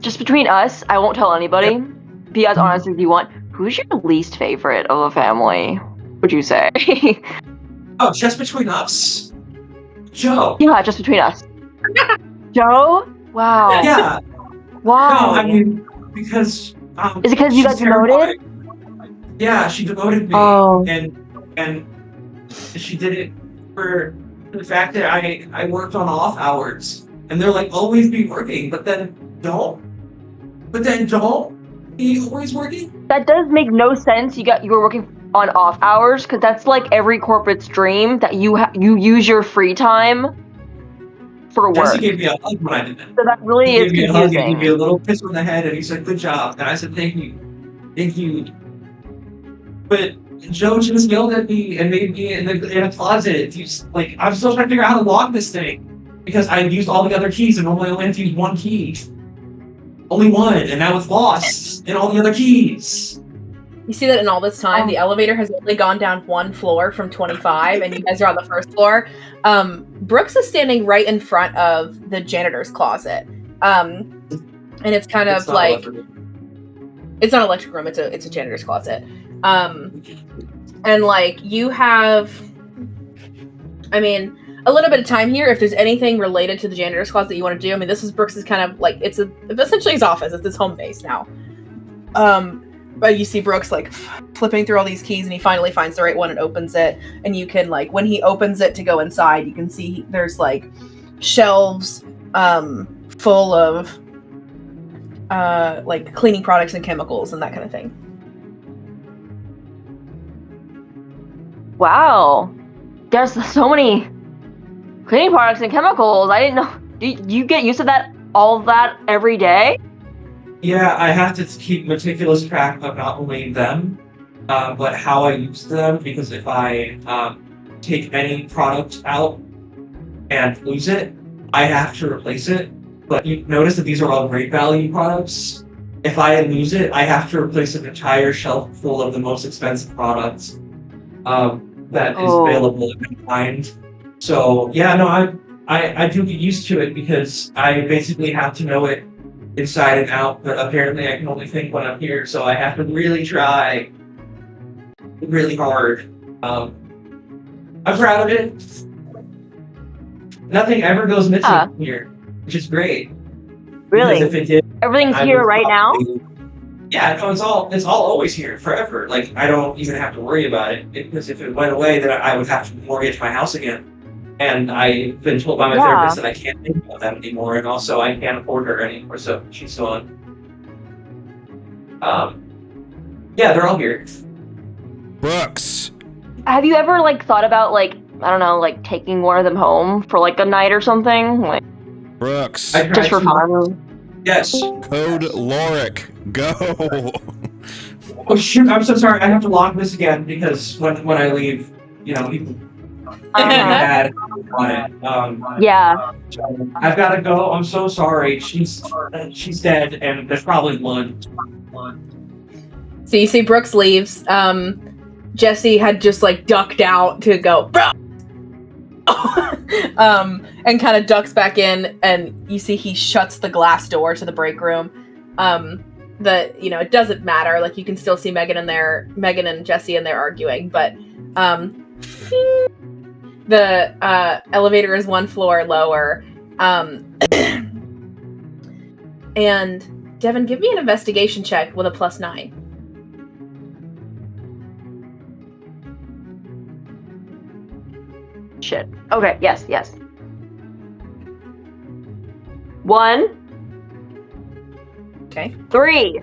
just between us, I won't tell anybody. Yep. Be as honest as you want. Who's your least favorite of the family, would you say? Oh, just between us? Joe. Yeah, just between us. Joe? Wow. Yeah. Wow. No, I mean, because... is it because you got demoted? Yeah, she demoted me. Oh. And she did it for the fact that I worked on off hours. And they're like, always be working, but then don't be always working? That does make no sense. You were working on off hours, because that's like every corporate's dream, that you use your free time for work. Jesse gave me a hug when I did that. So that really is confusing. He gave me a little kiss on the head, and he said, "Good job." And I said, "Thank you." But Joe just yelled at me and made me in a closet. He's like, I'm still trying to figure out how to lock this thing because I used all the other keys and normally I only have to use one key. Only one, and now it's lost in all the other keys. You see that in all this time, the elevator has only gone down 1 floor from 25, and you guys are on the first floor. Brooks is standing right in front of the janitor's closet. And it's kind of like... It's not an electric room, it's a janitor's closet. And like, you have... I mean... a little bit of time here. If there's anything related to the janitor's closet that you want to do, I mean, this is Brooks's kind of like, it's essentially his office. It's his home base now. But you see Brooks like flipping through all these keys, and he finally finds the right one and opens it. And you can like, when he opens it to go inside, you can see there's like shelves full of like cleaning products and chemicals and that kind of thing. Wow, there's so many cleaning products and chemicals. I didn't know. Do you get used to all that every day? Yeah, I have to keep meticulous track of not only them, but how I use them, because if I take any product out and lose it, I have to replace it. But you notice that these are all great value products. If I lose it, I have to replace an entire shelf full of the most expensive products that is available in my mind. So yeah, no, I do get used to it because I basically have to know it inside and out, but apparently I can only think when I'm here, so I have to really try really hard. I'm proud of it. Nothing ever goes missing here, which is great. Really? Because if it did, everything's here right now? Yeah, no, it's all always here forever. Like, I don't even have to worry about it, because if it went away, then I would have to mortgage my house again. And I've been told by my therapist that I can't think about that anymore, and also I can't afford her anymore, so she's gone. Yeah, they're all here. Brooks! Have you ever, like, thought about, like, I don't know, like, taking one of them home for, like, a night or something? Like, Brooks! just for fun? Yes. Code Lorik, go! Oh shoot, I'm so sorry, I have to log this again, because when I leave, you know, people... bad on it. Yeah. I've got to go. I'm so sorry. She's dead, and there's probably one. So you see Brooks leaves. Jesse had just like ducked out to go, bro, and kind of ducks back in, and you see he shuts the glass door to the break room. It doesn't matter. Like you can still see Megan and Jesse in there arguing, but the elevator is one floor lower. And Devon, give me an investigation check with a +9. Shit. Okay, yes. 1. Okay. 3.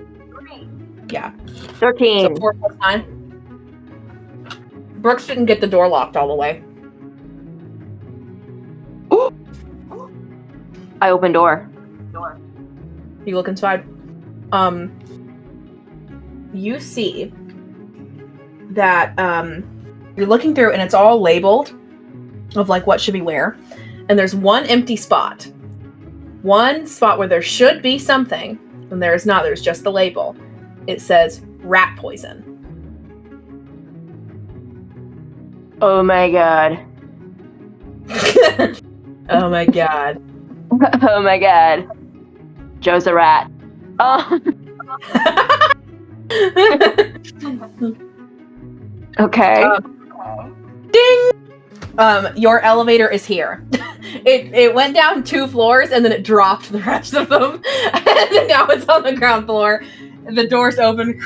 Yeah. 13. So 4 + 9. Brooks didn't get the door locked all the way. I open door. You look inside. You see that you're looking through and it's all labeled of like what should be where. And there's one empty spot. One spot where there should be something, and there is not. There's just the label. It says rat poison. Oh my god. Oh my god. Oh my god. Joe's a rat. Oh. Okay. Ding! Your elevator is here. It went down 2 floors and then it dropped the rest of them. And now it's on the ground floor. The door's open.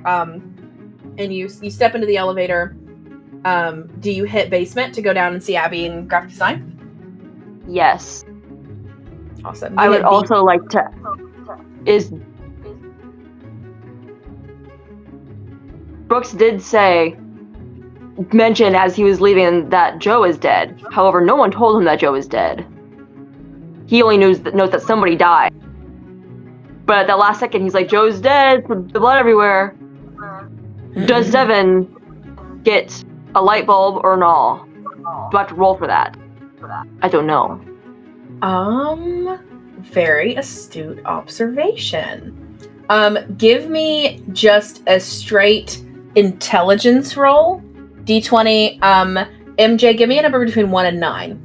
And you step into the elevator. Do you hit basement to go down and see Abby and graphic design? Yes. Awesome. I would also like to... Brooks did mention as he was leaving that Joe is dead. However, no one told him that Joe is dead. He only knows that somebody died. But at that last second, he's like, Joe's dead, the blood everywhere. Does Devon get a light bulb or no? Do I have to roll for that? I don't know. Very astute observation. Give me just a straight intelligence roll. D20. MJ, give me a number between 1 and 9.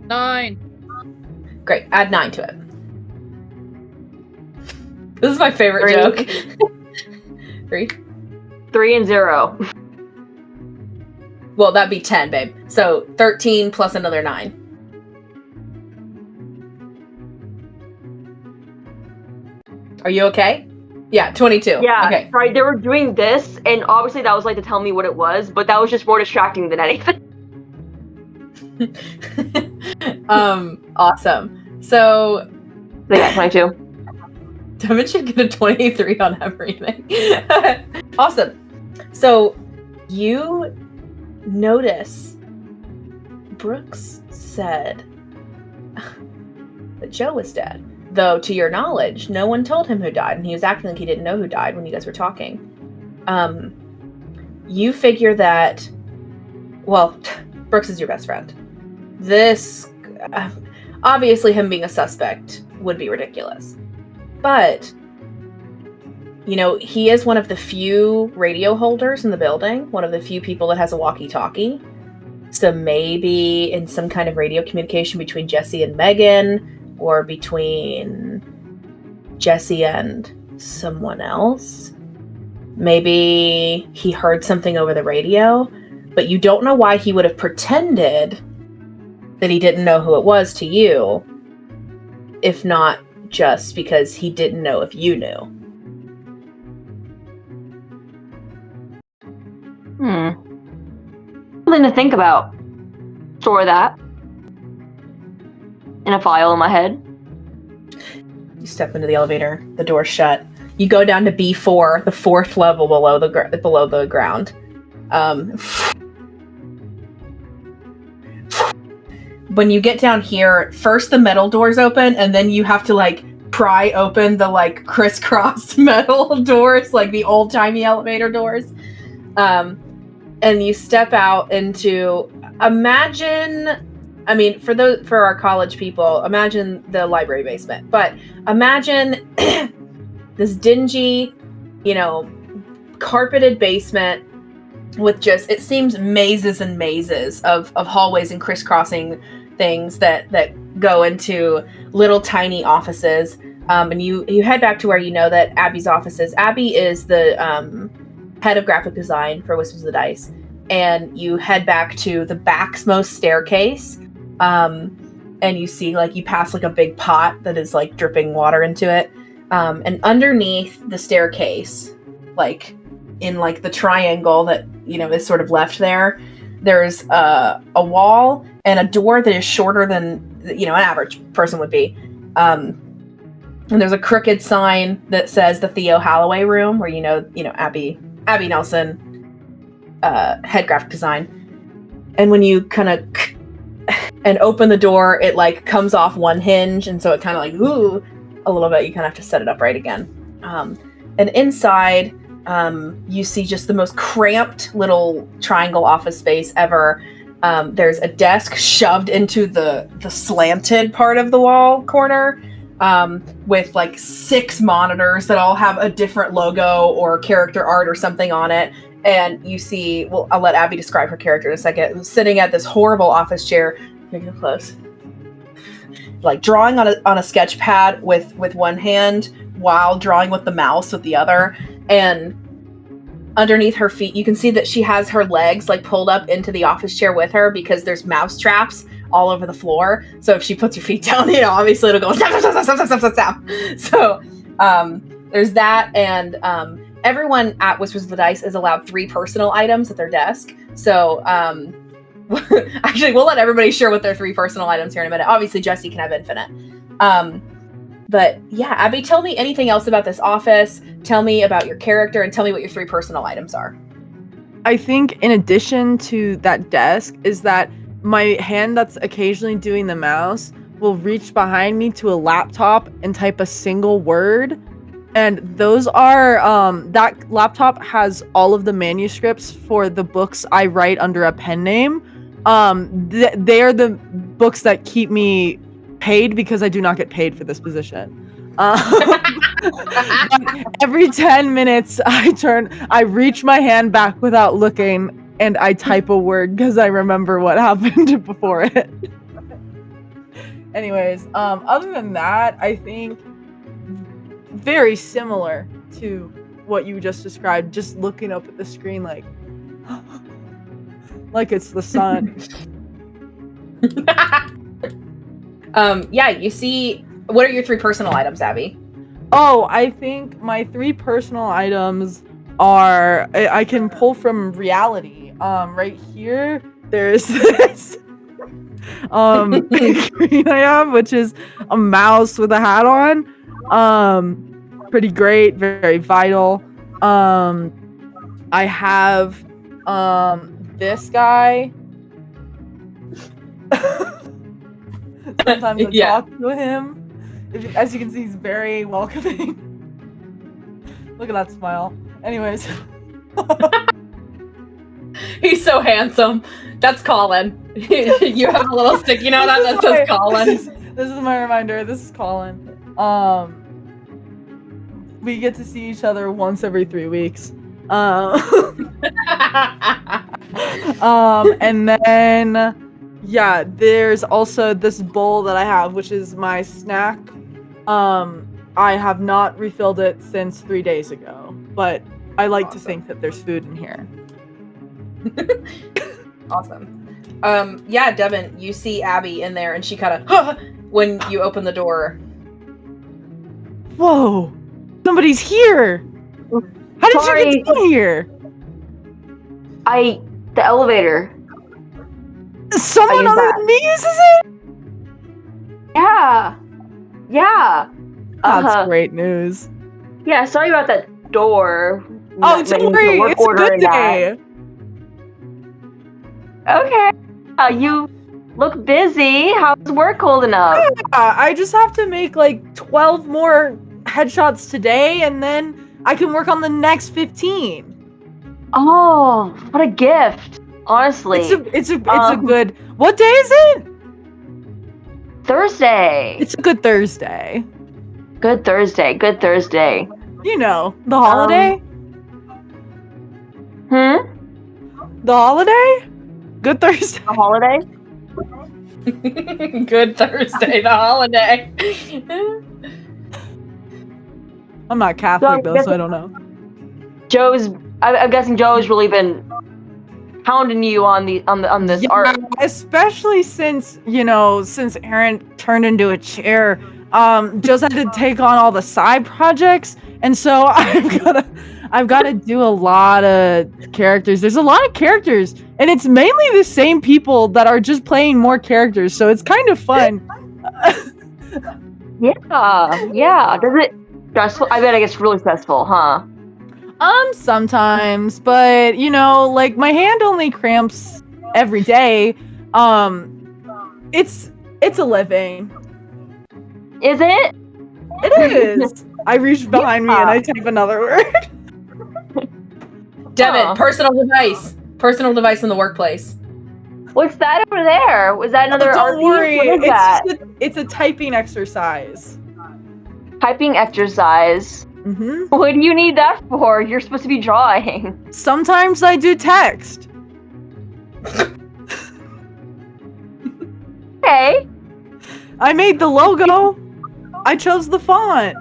9. Great. Add 9 to it. This is my favorite 3. joke. 3. 3 and 0. Well, that'd be 10, babe. So 13 plus another 9. Are you okay? Yeah, 22. Yeah, okay. right. They were doing this, and obviously that was like to tell me what it was, but that was just more distracting than anything. Awesome. So, yeah, 22. Devon should get a 23 on everything. Awesome. So, you notice Brooks said that Joe was dead. Though, to your knowledge, no one told him who died, and he was acting like he didn't know who died when you guys were talking. You figure that, well, Brooks is your best friend. This, obviously him being a suspect would be ridiculous. But, he is one of the few radio holders in the building, one of the few people that has a walkie-talkie. So maybe in some kind of radio communication between Jesse and Megan, or between Jesse and someone else. Maybe he heard something over the radio, but you don't know why he would have pretended that he didn't know who it was to you, if not just because he didn't know if you knew. Something to think about. Store that in a file in my head. You step into the elevator, the door's shut. You go down to B4, the 4th level below the ground. When you get down here, first the metal doors open, and then you have to pry open the crisscrossed metal doors, like the old-timey elevator doors. And you step out into, imagine I mean, for our college people, imagine the library basement, but imagine this dingy, carpeted basement with just, it seems mazes and mazes of hallways and crisscrossing things that go into little tiny offices. And you head back to where you know that Abby's office is. Abby is the head of graphic design for Whispers of the Dice. And you head back to the backmost staircase. And you see, you pass, a big pot that is, dripping water into it. And underneath the staircase, in, the triangle that, is sort of left there, there's a wall and a door that is shorter than, an average person would be. And there's a crooked sign that says the Theo Holloway room, where Abby Nelson, head graphic design. And when you kind of and open the door, it comes off one hinge, and so it kind of ooh a little bit. You kind of have to set it up right again. And inside, you see just the most cramped little triangle office space ever. There's a desk shoved into the slanted part of the wall corner, with 6 monitors that all have a different logo or character art or something on it. And you see, well, I'll let Abby describe her character in a second, sitting at this horrible office chair. Here, get close. Drawing on a sketch pad with one hand while drawing with the mouse with the other. And underneath her feet, you can see that she has her legs pulled up into the office chair with her, because there's mouse traps all over the floor. So if she puts her feet down, obviously it'll go snap, snap, snap, snap, snap, snap, snap. So there's that. And everyone at Whispers of the Dice is allowed 3 personal items at their desk. So actually, we'll let everybody share what their 3 personal items here in a minute. Obviously, Jesse can have infinite. But yeah, Abby, tell me anything else about this office. Tell me about your character, and tell me what your 3 personal items are. I think in addition to that desk is that my hand that's occasionally doing the mouse will reach behind me to a laptop and type a single word. And those are, that laptop has all of the manuscripts for the books I write under a pen name. They are the books that keep me paid, because I do not get paid for this position. Every 10 minutes, I reach my hand back without looking, and I type a word because I remember what happened before it. Anyways, other than that, I think very similar to what you just described, just looking up at the screen like it's the sun. Yeah, you see, what are your 3 personal items, Abby? Oh, I think my 3 personal items are, I can pull from reality. Right here, there's this screen I have, which is a mouse with a hat on. Pretty great, very vital. I have this guy. Sometimes I talk to him. As you can see, he's very welcoming. Look at that smile. Anyways. He's so handsome. That's Colin. You have a little sticky note on that says Colin. This is my reminder. This is Colin. We get to see each other once every 3 weeks. And then, yeah, there's also this bowl that I have, which is my snack. I have not refilled it since 3 days ago, but I like to think that there's food in here. Awesome. Yeah, Devon, you see Abby in there, and she kind of when you open the door. Whoa! Somebody's here! How did you get in here? The elevator. Someone other than me uses it? Yeah. Yeah. That's great news. Yeah, sorry about that door. Oh, don't worry. It's a good day. Okay. You look busy. How's work holding up? Yeah, I just have to make 12 more headshots today, and then I can work on the next 15. Oh, what a gift! Honestly, it's a good. What day is it? Thursday. It's a good Thursday. Good Thursday. Good Thursday. You know, the holiday? The holiday? Good Thursday. The holiday? Good Thursday, the holiday. I'm not Catholic though, so I don't know. I'm guessing Joe's really been hounding you on this art. Especially since Aaron turned into a chair. Joe's had to take on all the side projects, and so I've got to do a lot of characters. There's a lot of characters, and it's mainly the same people that are just playing more characters, so it's kind of fun. Yeah. Does it stressful? I bet it gets really stressful, huh? Sometimes, but like my hand only cramps every day. It's a living. Is it? It is. I reach behind me and I type another word. Devon, personal device. Personal device in the workplace. What's that over there? Was that another Don't RP? worry. What is that? It's a typing exercise. Typing exercise. Mm-hmm. What do you need that for? You're supposed to be drawing. Sometimes I do text. Okay. I made the logo. I chose the font.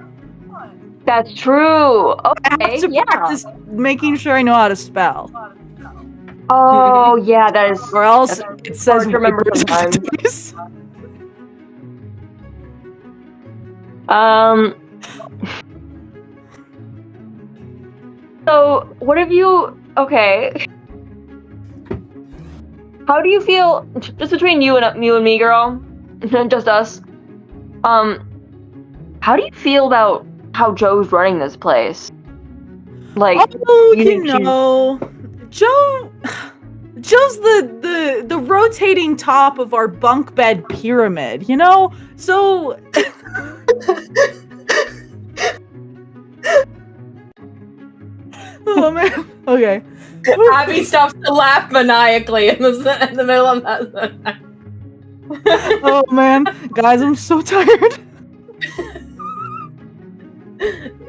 That's true. Okay, I have to practice making sure I know how to spell. Oh, yeah, that is. Or else it says hard to remember sometimes. So, what have you? Okay. How do you feel? Just between you and me, girl, just us. How do you feel about how Joe's running this place? Like, Joe's the rotating top of our bunk bed pyramid, So oh man. Okay. Abby stops to laugh maniacally in the middle of that. Oh man, guys, I'm so tired.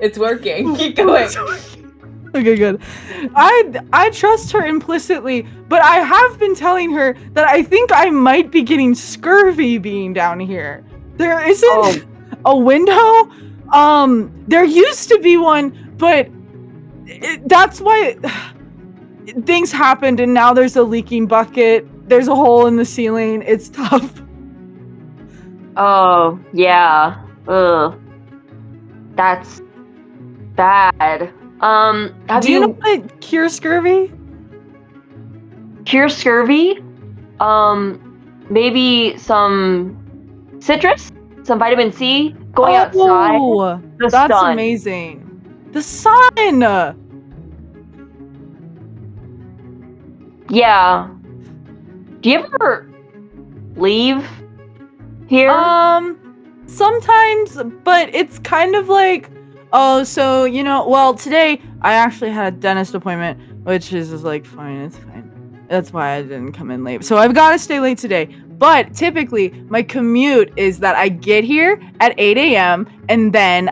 It's working. Keep going. Okay, good. I trust her implicitly, but I have been telling her that I think I might be getting scurvy being down here. There isn't a window. There used to be one, but that's why things happened, and now there's a leaking bucket. There's a hole in the ceiling. It's tough. Oh, yeah. Ugh. That's bad. Do you know what cure scurvy? Cure scurvy? Maybe some citrus? Some vitamin C? Going outside? The That's sun. amazing. The sun! Yeah. Do you ever leave here? Sometimes, but it's kind of like, today I actually had a dentist appointment, which is just like, fine, it's fine. That's why I didn't come in late. So I've got to stay late today. But typically, my commute is that I get here at 8 a.m. and then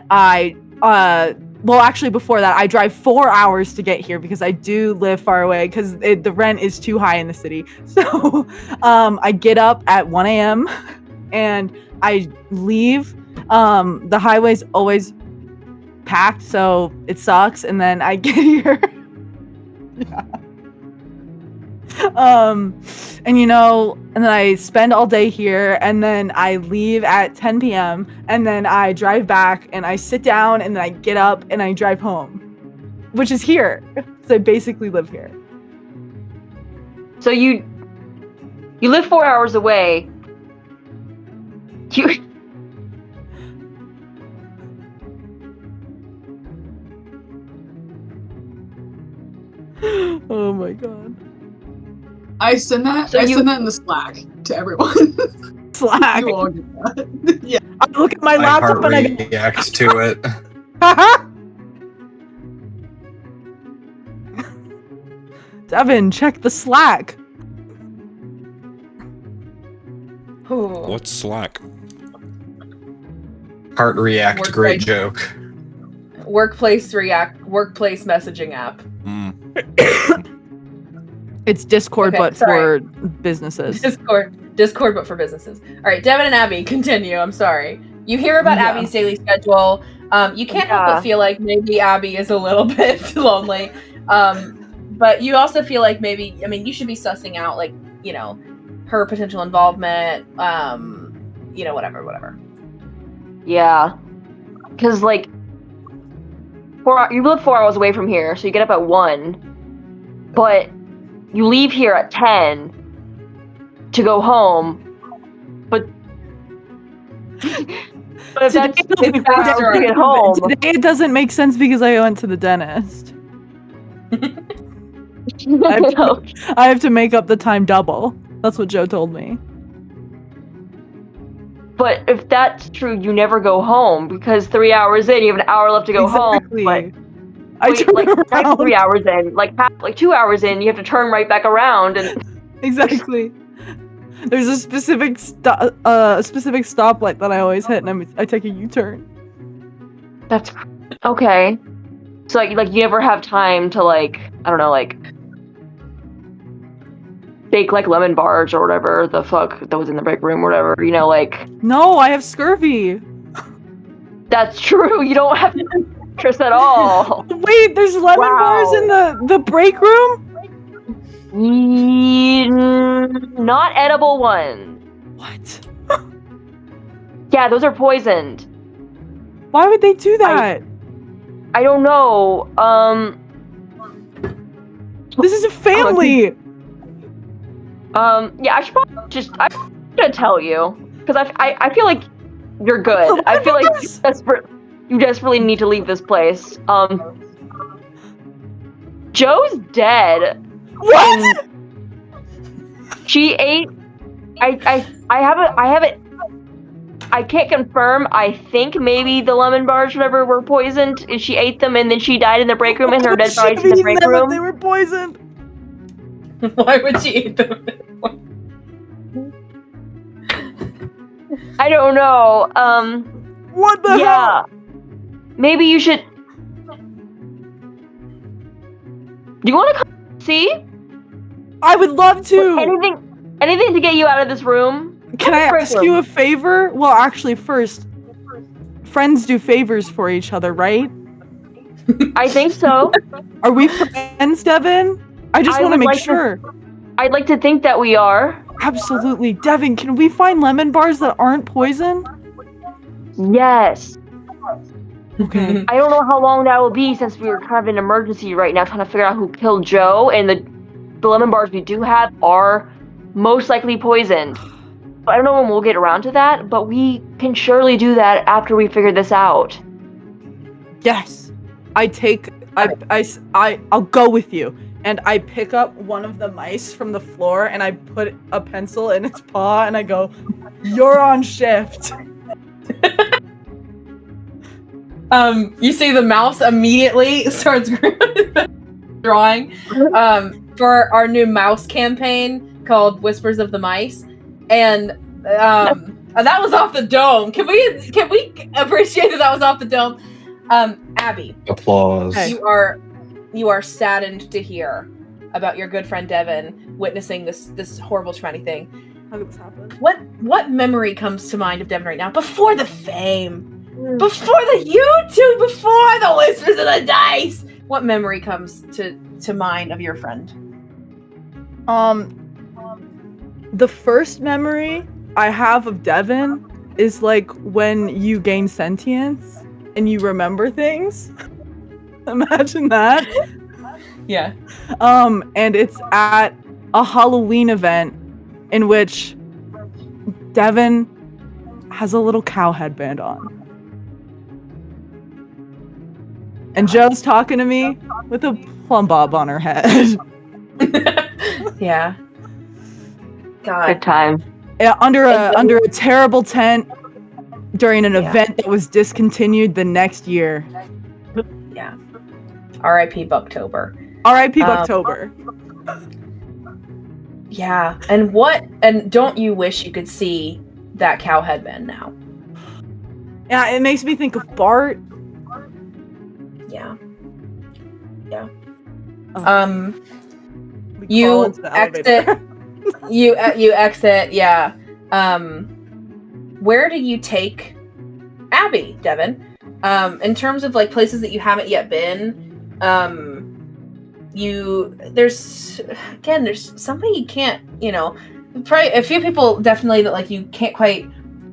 before that, I drive 4 hours to get here because I do live far away because the rent is too high in the city. So I get up at 1 a.m. and I leave. The highway's always packed, so it sucks. And then I get here. Yeah. And then I spend all day here, and then I leave at 10 p.m. and then I drive back and I sit down and then I get up and I drive home, which is here. So I basically live here. So you live 4 hours away. Oh my god. I send that. So I send that in the Slack to everyone. Slack. You all get that. Yeah. I look at my laptop and I react to it. Devon, check the Slack. What's Slack? Heart react, great joke. Workplace messaging app. It's Discord, Okay, but sorry. for businesses. Discord, but for businesses. All right, Devon and Abby, continue. I'm sorry. You hear about Yeah. Abby's daily schedule. You can't help but feel like maybe Abby is a little bit lonely. But you also feel like maybe, I mean, you should be sussing out, like, you know, her potential involvement. You know, whatever. Yeah. Because, like, you live 4 hours away from here, so you get up at 1. But you leave here at 10 to go home. But if that's faster to get home. Today it doesn't make sense because I went to the dentist. I have to make up the time double. That's what Joe told me. But if that's true, you never go home because 3 hours in, you have an hour left to go home. But I turn around. 3 hours in, like 2 hours in, you have to turn right back around and. Exactly. There's a specific stoplight that I always hit, and I take a U-turn. That's okay. So like you never have time to like, I don't know, like bake like lemon bars or whatever the fuck that was in the break room or whatever, you know, like. No, I have scurvy. That's true. You don't have interest at all. Wait, there's lemon bars in the break room? Not edible ones. What? Yeah, those are poisoned. Why would they do that? I don't know. This is a family. Yeah, I'm gonna tell you because I feel like you're good. I feel like you desperately need to leave this place. Joe's dead. What? She ate. I haven't. I can't confirm. I think maybe the lemon bars, whatever, were poisoned. And she ate them, and then she died in the break room, and her dead body's in the break room. They were poisoned. Why would she eat them? I don't know. What the hell? Maybe you should. Do you want to come see? I would love to. Anything to get you out of this room. Can I ask you a favor? Well, actually, first, friends do favors for each other, right? I think so. Are we friends, Devon? I just want to make sure. I'd like to think that we are. Absolutely. Devon, can we find lemon bars that aren't poisoned? Yes. Okay. I don't know how long that will be since we were kind of in emergency right now trying to figure out who killed Joe, and the lemon bars we do have are most likely poisoned. But I don't know when we'll get around to that, but we can surely do that after we figure this out. Yes. I'll go with you. And I pick up one of the mice from the floor and I put a pencil in its paw and I go, "You're on shift." You see the mouse immediately starts drawing for our new mouse campaign called Whispers of the Mice, and that was off the dome. Can we appreciate that was off the dome? Abby, applause. You are saddened to hear about your good friend Devon witnessing this horrible traumatic thing. How did this happen? What memory comes to mind of Devon right now before the fame? Before the YouTube, before the Whispers of the Dice, what memory comes to mind of your friend? The first memory I have of Devon is like when you gain sentience and you remember things. Imagine that. Yeah. And it's at a Halloween event in which Devon has a little cow headband on. And Joe's talking to me with a plumb bob on her head. Yeah. God. Good time. Yeah, under a terrible tent during an event that was discontinued the next year. Yeah. R.I.P. Bucktober. R.I.P. Bucktober. Yeah. And don't you wish you could see that cow headband now? Yeah, it makes me think of Bart. Yeah. Oh. We crawl You into the exit. elevator. you exit. Yeah. Where do you take Abby, Devon? In terms of like places that you haven't yet been, there's something you can't, probably a few people definitely that like you can't quite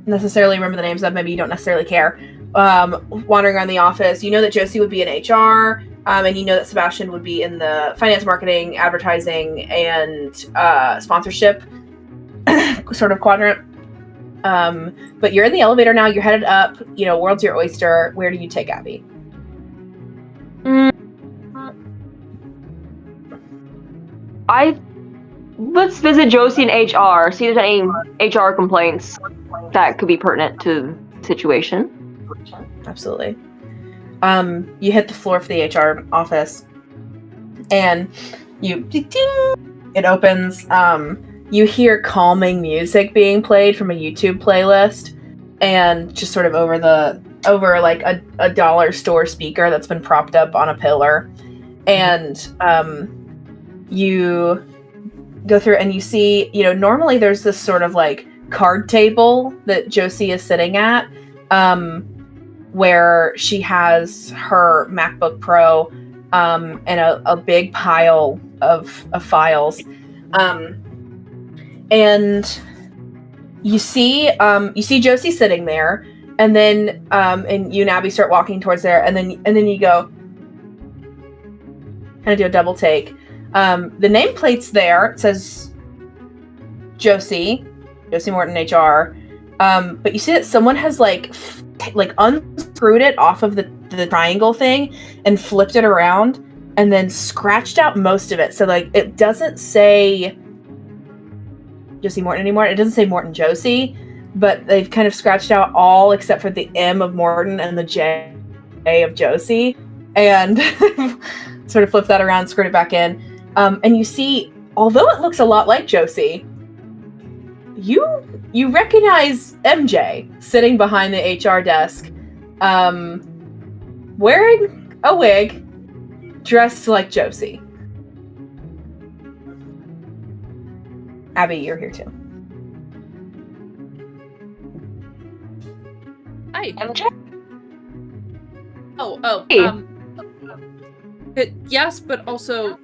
necessarily remember the names of. Maybe you don't necessarily care. Wandering around the office, you know that Josie would be in HR, and you know that Sebastian would be in the finance, marketing, advertising, and sponsorship sort of quadrant. But you're in the elevator now. You're headed up. World's your oyster. Where do you take Abby? Let's visit Josie in HR. See if there's any HR complaints that could be pertinent to the situation. Absolutely. You hit the floor for the HR office, and it opens. You hear calming music being played from a YouTube playlist, and just sort of over like a dollar store speaker that's been propped up on a pillar, and you go through and you see, normally there's this sort of like card table that Josie is sitting at, where she has her MacBook Pro, and a big pile of files. And you see Josie sitting there, and then and you and Abby start walking towards there, and then you go kind of do a double take. The nameplate's there. It says Josie Morton HR. But you see that someone has like unscrewed it off of the triangle thing and flipped it around and then scratched out most of it. So like it doesn't say Josie Morton anymore. It doesn't say Morton Josie, but they've kind of scratched out all except for the M of Morton and the J of Josie, and sort of flipped that around, screwed it back in. And you see, although it looks a lot like Josie, you recognize MJ sitting behind the HR desk, wearing a wig, dressed like Josie. Abby, you're here too. Hi. MJ? Oh, yes, but also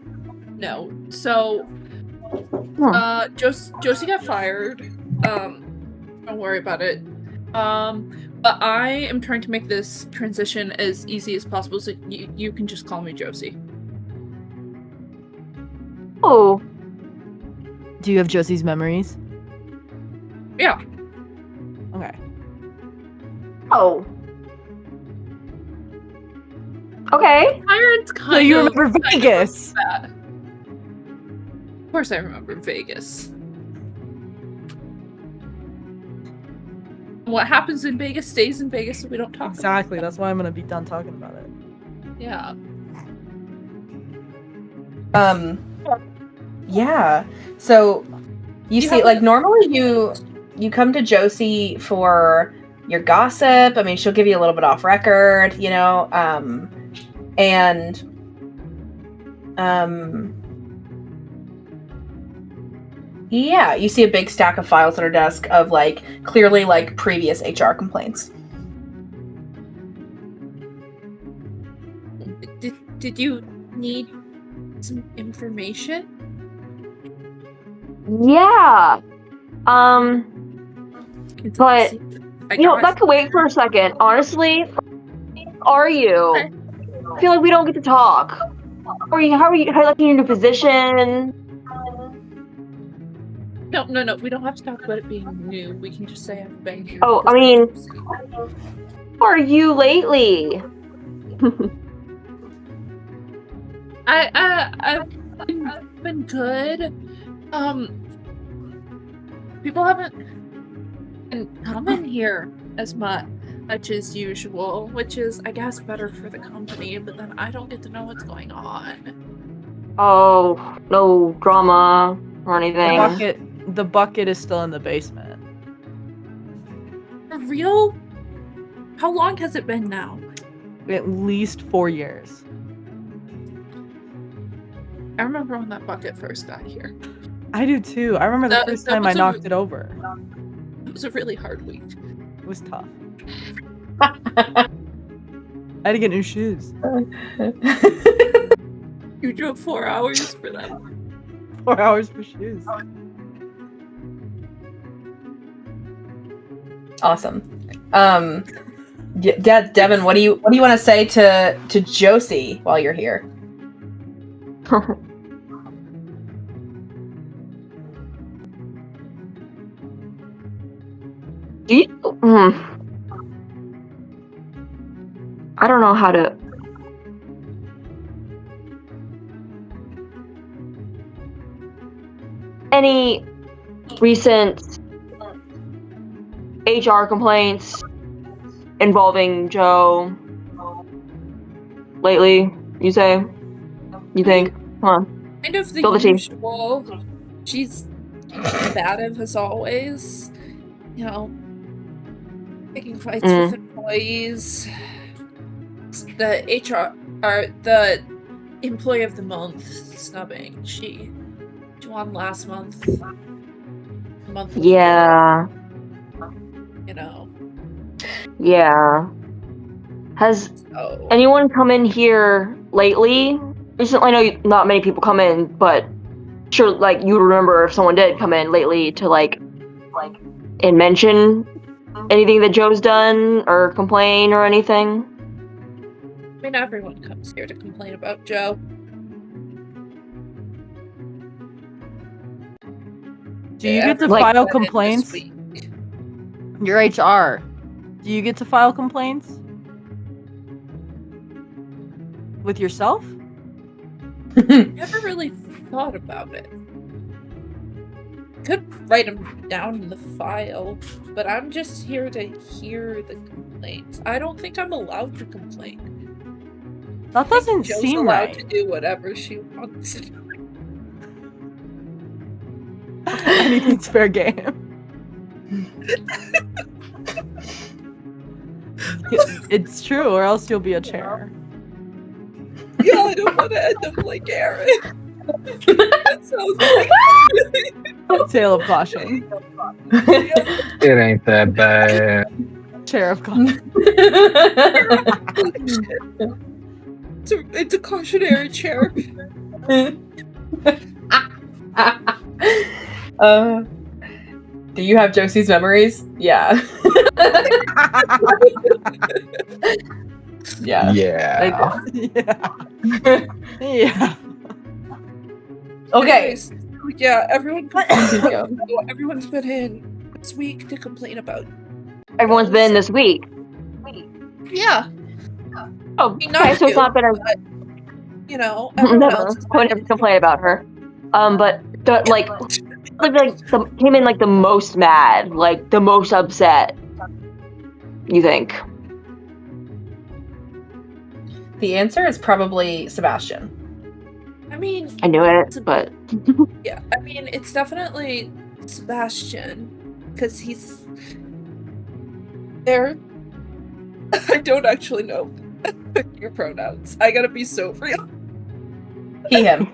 no. So, Josie got fired. Don't worry about it. But I am trying to make this transition as easy as possible, so you can just call me Josie. Oh. Do you have Josie's memories? Yeah. Okay. Oh. Okay. Pirates kind So you remember Vegas? Of course I remember Vegas. What happens in Vegas stays in Vegas, so we don't talk Exactly. That's why I'm gonna be done talking about it. Yeah. Yeah. So you see, like normally you come to Josie for your gossip. I mean, she'll give you a little bit off record, yeah, you see a big stack of files on her desk of like clearly like previous HR complaints. Did you need some information? Yeah. But that could wait for a second. Honestly, are you? Okay. I feel like we don't get to talk. How are you liking your new position? No. We don't have to talk about it being new. We can just say I've been here. Oh, I mean, how are you lately? I've been good. People haven't been coming here as much as usual, which is, I guess, better for the company, but then I don't get to know what's going on. Oh, no drama or anything. The bucket is still in the basement. For real? How long has it been now? At least 4 years. I remember when that bucket first got here. I do too. I remember the That- first that time I was a- knocked it over. It was a really hard week. It was tough. I had to get new shoes. You drove 4 hours for that. 4 hours for shoes. Awesome. Devon, what do you want to say to Josie while you're here? I don't know how to. Any recent HR complaints involving Joe lately? You say? You think? Come on. Kind of the Spill the tea. usual. She's combative as always. You know, picking fights with employees. The HR, or the employee of the month snubbing. She won last month. The month before, Yeah. you know. Yeah. Has So anyone come in here lately? Recently, I know not many people come in, but sure, like you remember if someone did come in lately to like and mention anything that Joe's done or complain or anything. I mean, everyone comes here to complain about Joe. Do you get to Like- file This complaints? week. Your HR. Do you get to file complaints? With yourself? Never really thought about it. Could write them down in the file, but I'm just here to hear the complaints. I don't think I'm allowed to complain. That doesn't Joe's seem allowed right. to do whatever she wants to do. Anything's fair game. It's true, or else you'll be a chair. Yeah, I don't want to end up like Aaron. That sounds like Tale of caution. It ain't that bad. Chair of caution. it's a cautionary chair. Do you have Josie's memories? Yeah. Yeah. Yeah. Yeah. Yeah. Okay. Anyways, yeah, everyone's been in this week to complain about. Everyone's been this week. Yeah. Oh, I mean, okay, not so it's you, not been a but, you know, everyone never. else. I would never complain about her. But the, came in like the most mad, like the most upset. You think? The answer is probably Sebastian. I mean, I knew it, but yeah, I mean, it's definitely Sebastian, because he's there. I don't actually know your pronouns. I gotta be so real. He, him.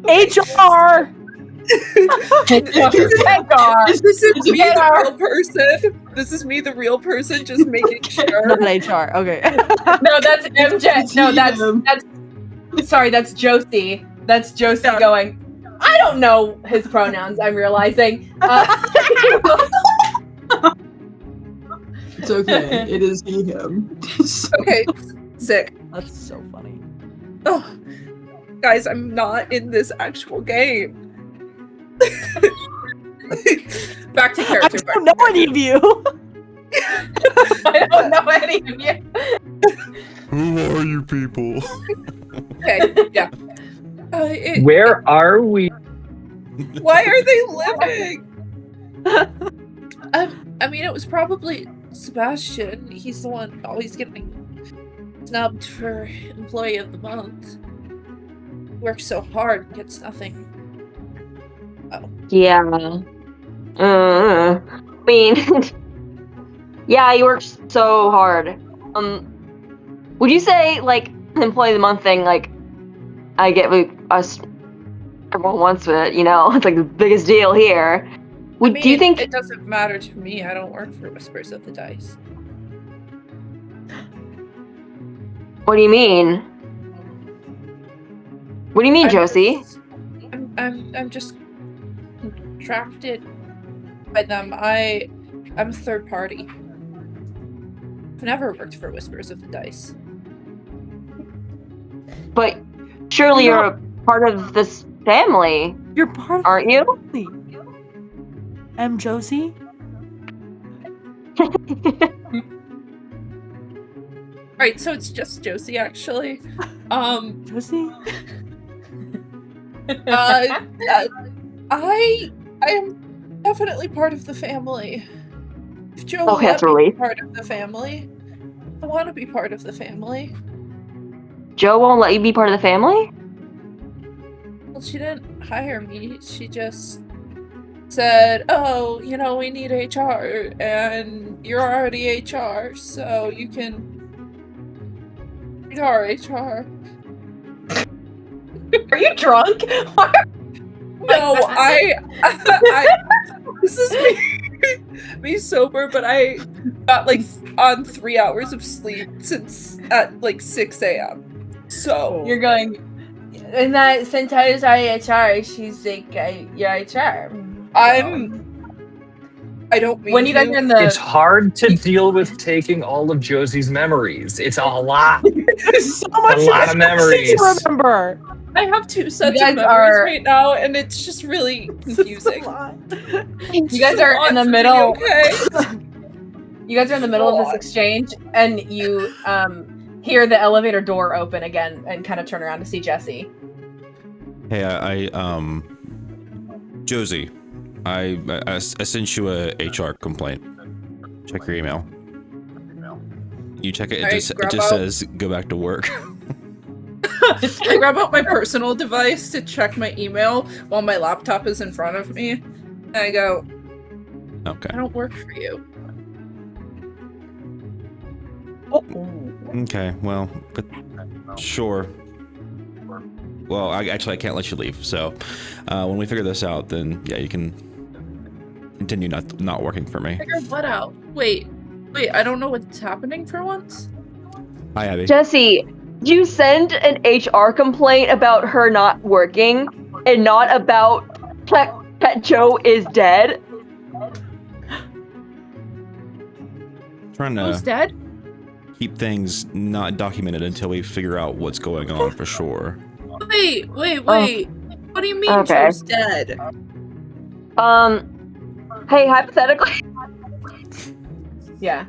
HR! Is this me, the real person? This is me, the real person, just making sure. Not HR. Okay. No, that's MJ. No, that's. Sorry, that's Josie. That's Josie going. I don't know his pronouns. I'm realizing. It's okay. It is he, him. Okay, sick. That's so funny. Oh, guys, I'm not in this actual game. Back to I character. don't know any of you. I don't know any of you. Who are you people? Okay, yeah. Where are we? Why are they living? I mean, it was probably Sebastian. He's the one always getting snubbed for Employee of the Month. Works so hard, gets nothing. Oh. yeah. I mean, Yeah, you work so hard. Would you say, like, employee of the month thing, like, I get us, everyone wants it, you know? It's like the biggest deal here. Do you think... it doesn't matter to me. I don't work for Whispers of the Dice. What do you mean? What do you mean, Josie? I'm just contracted by them. I'm a third party. I've never worked for Whispers of the Dice. But surely you're a part of this family. You're part of aren't you? Josie? Right, so it's just Josie actually. Josie? I am definitely part of the family. If Joe Okay, that's let me be relief. part of the family, I want to be part of the family. Joe won't let you be part of the family? Well, she didn't hire me. She just said, "Oh, you know, we need HR, and you're already HR, so you can be our HR." Are you drunk? No, I this is me sober, but I got like on 3 hours of sleep since at like 6 a.m. So You're going, and that since I was HR, she's like, you're HR. I don't mean When you guys to. are in the... It's hard to deal with taking all of Josie's memories. It's a lot. So much A lot of memories. to remember. I have 2 sets guys of memories are- right now, and it's just really confusing. You guys are in the middle. Okay. You guys are in the middle of this exchange, and you hear the elevator door open again, and kind of turn around to see Jesse. Hey, Josie, I sent you a HR complaint. Check your email. You check it. It Alright, just grab out- says go back to work. I grab out my personal device to check my email while my laptop is in front of me, and I go, Okay. "I don't work for you." Okay. Well, but sure. Well, I can't let you leave. So, when we figure this out, then yeah, you can continue not working for me. Figure what out? Wait, I don't know what's happening for once. Hi, Abby. Jesse, you send an HR complaint about her not working and not about Pet Joe is dead? Trying Who's to dead? keep things not documented until we figure out what's going on for sure. Wait. What do you mean Okay. Joe's dead? Hey, hypothetically, Yeah.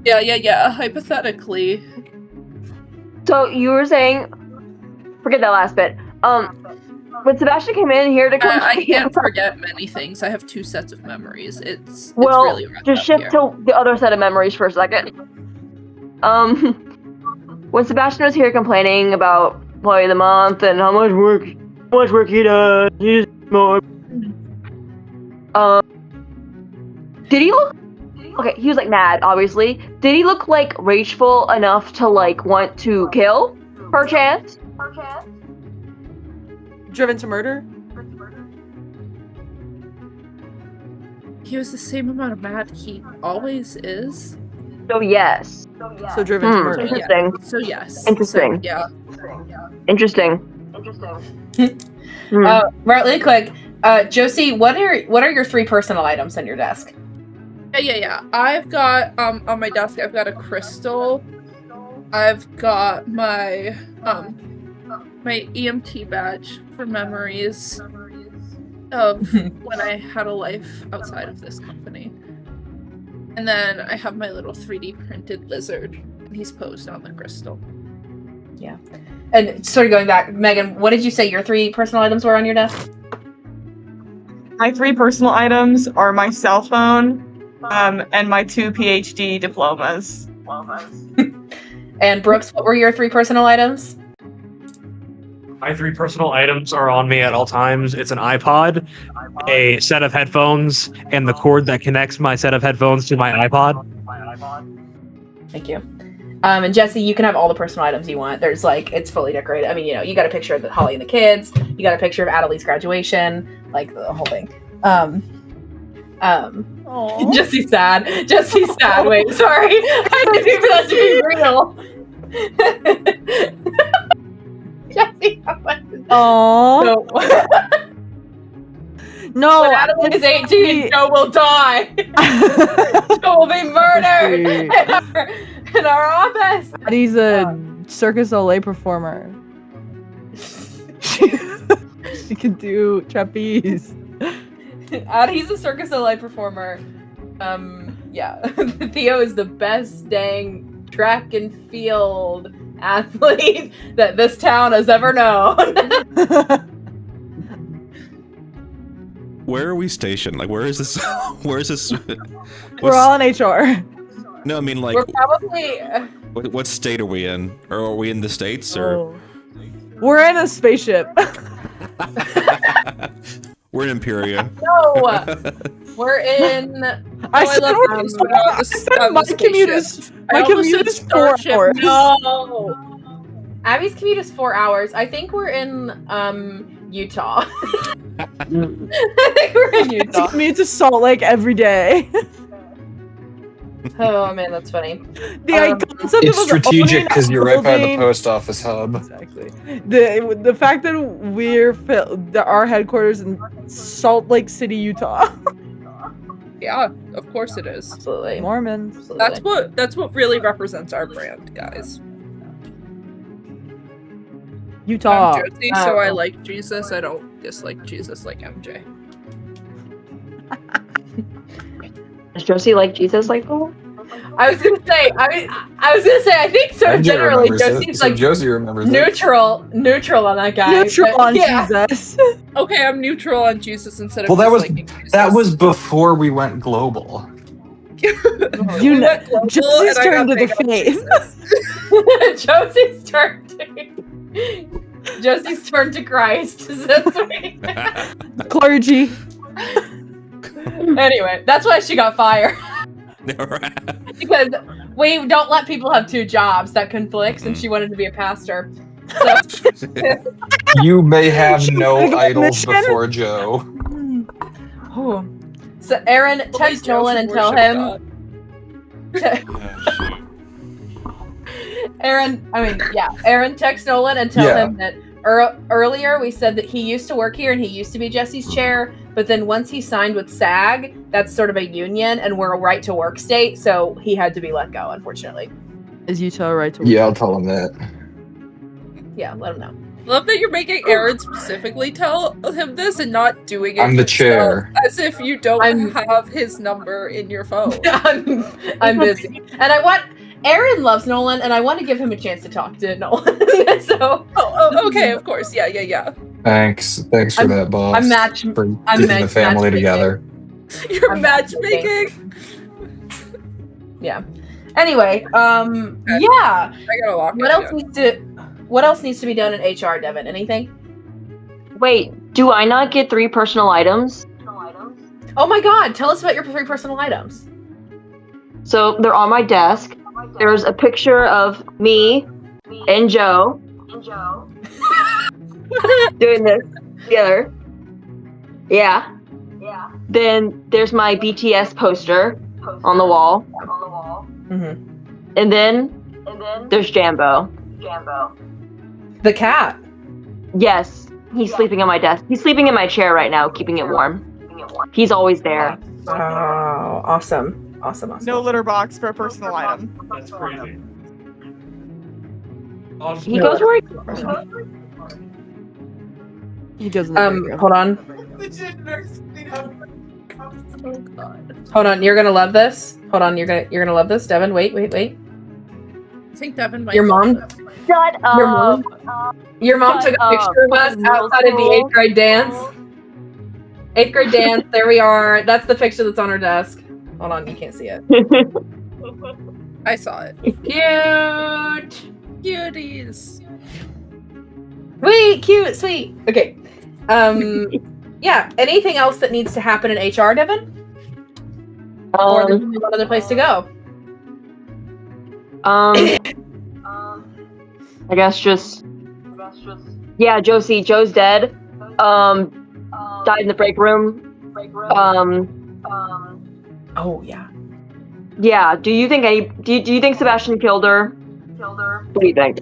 Yeah. Hypothetically. so you were saying, forget that last bit. When Sebastian came in here to I complain can't about- forget many things. I have 2 sets of memories. It's Well, really rough just up shift here. to the other set of memories for a second. When Sebastian was here complaining about employee of the month and how much work he does, he's more. Did he look? Okay, he was like mad, obviously. Did he look like rageful enough to like want to kill, perchance? Driven to murder? He was the same amount of mad he always is. So yes. So driven to murder. Interesting. So yes. Interesting. So, yeah. Interesting. Really quick, Josie, what are your 3 personal items on your desk? Yeah. I've got on my desk. I've got a crystal. I've got my my EMT badge for memories of when I had a life outside of this company. And then I have my little 3D printed lizard, and he's posed on the crystal. Yeah. And sort of going back, Megan, what did you say your 3 personal items were on your desk? My 3 personal items are my cell phone, and my 2 PhD diplomas. And Brooks, what were your 3 personal items? My 3 personal items are on me at all times. It's an iPod, a set of headphones, and the cord that connects my set of headphones to my iPod. Thank you. And Jesse, you can have all the personal items you want. There's like, it's fully decorated. I mean, you got a picture of Holly and the kids. You got a picture of Adelie's graduation, like the whole thing. Jesse's sad. Jesse's sad. Wait, sorry. I didn't mean for that to be real. Jesse, Oh no! When Adelie is 18, Joe will die. Joe will be murdered in our office. He's a Circus Olay performer. She can do trapeze. He's a Circus Olay performer. Yeah. Theo is the best dang track and field athlete that this town has ever known. Where are we stationed? Like, where is this? Where is this? We're all in HR. No, I mean, like, We're probably. what state are we in? Or are we in the States? Or We're in a spaceship. we're in Imperia. No, we're in. I said my commute is 4 hours. No, Abby's commute is 4 hours. I think we're in Utah. I think we're in Utah. I commute to Salt Lake every day. Oh man, that's funny. Concept It's of us strategic owning a because you're right by the building- post office hub. Exactly. The fact that our headquarters in Salt Lake City, Utah. Yeah, of course it is. Absolutely. Mormons. That's what really represents our brand, guys. Utah. I'm Josie, so I like Jesus. I don't dislike Jesus like MJ. Does Josie like Jesus like that? I was gonna say. I think so. MJ Generally, remembers it, Josie's so like Josie remembers it. neutral on that guy. Neutral but on yeah. Jesus. Okay, I'm neutral on Jesus instead of Well, disliking Jesus. that was before we went global. You We know, went global Josie's and I turn to got the big on face. Josie's turn to Josie's turn to Christ. Clergy. Anyway, that's why she got fired. Because we don't let people have 2 jobs. That conflicts, and she wanted to be a pastor. So You may have no She got idols mission. before Joe. Oh. So Aaron, text Nolan and tell him. Aaron, text Nolan and tell him that earlier we said that he used to work here and he used to be Jesse's chair, but then once he signed with SAG, that's sort of a union and we're a right to work state, so he had to be let go, unfortunately. Is Utah right to work? Yeah, I'll tell him that. Yeah, let him know. Love that you're making Aaron specifically tell him this and not doing it I'm the yourself, chair. as if you don't have his number in your phone. I'm busy. And Aaron loves Nolan, and I want to give him a chance to talk to Nolan. So. Okay, of course. Yeah. Thanks for that, boss. I'm keeping the family together. You're matchmaking. Yeah. Anyway, yeah. I gotta lock What else needs to be done in HR, Devon? Anything? Wait, do I not get 3 personal items? Oh my God! Tell us about your 3 personal items. So they're on my desk. There's a picture of me and Joe doing this together. Yeah. Then there's my BTS poster on the wall. Mm-hmm. And then there's Jambo. The cat. Yes, he's sleeping on my desk. He's sleeping in my chair right now, keeping it warm. He's always there. Oh, awesome. No litter box for a personal item. That's crazy. He goes where He doesn't. Hold on. Hold on. You're gonna love this. Hold on. You're gonna love this, Devon. Wait. I think Devon might. Your mom. Shut up. Your mom took a picture of us outside of the 8th grade dance. 8th grade dance. There we are. That's the picture that's on her desk. Hold on, you can't see it. I saw it. Cute. Cuties. Wait, cute, sweet. Okay. Yeah. Anything else that needs to happen in HR, Devon? Or there's only one other place to go? I guess just. Yeah, Josie. Joe's dead. Died in the break room. Oh yeah. Yeah. Do you think do you think Sebastian killed her? What do you think?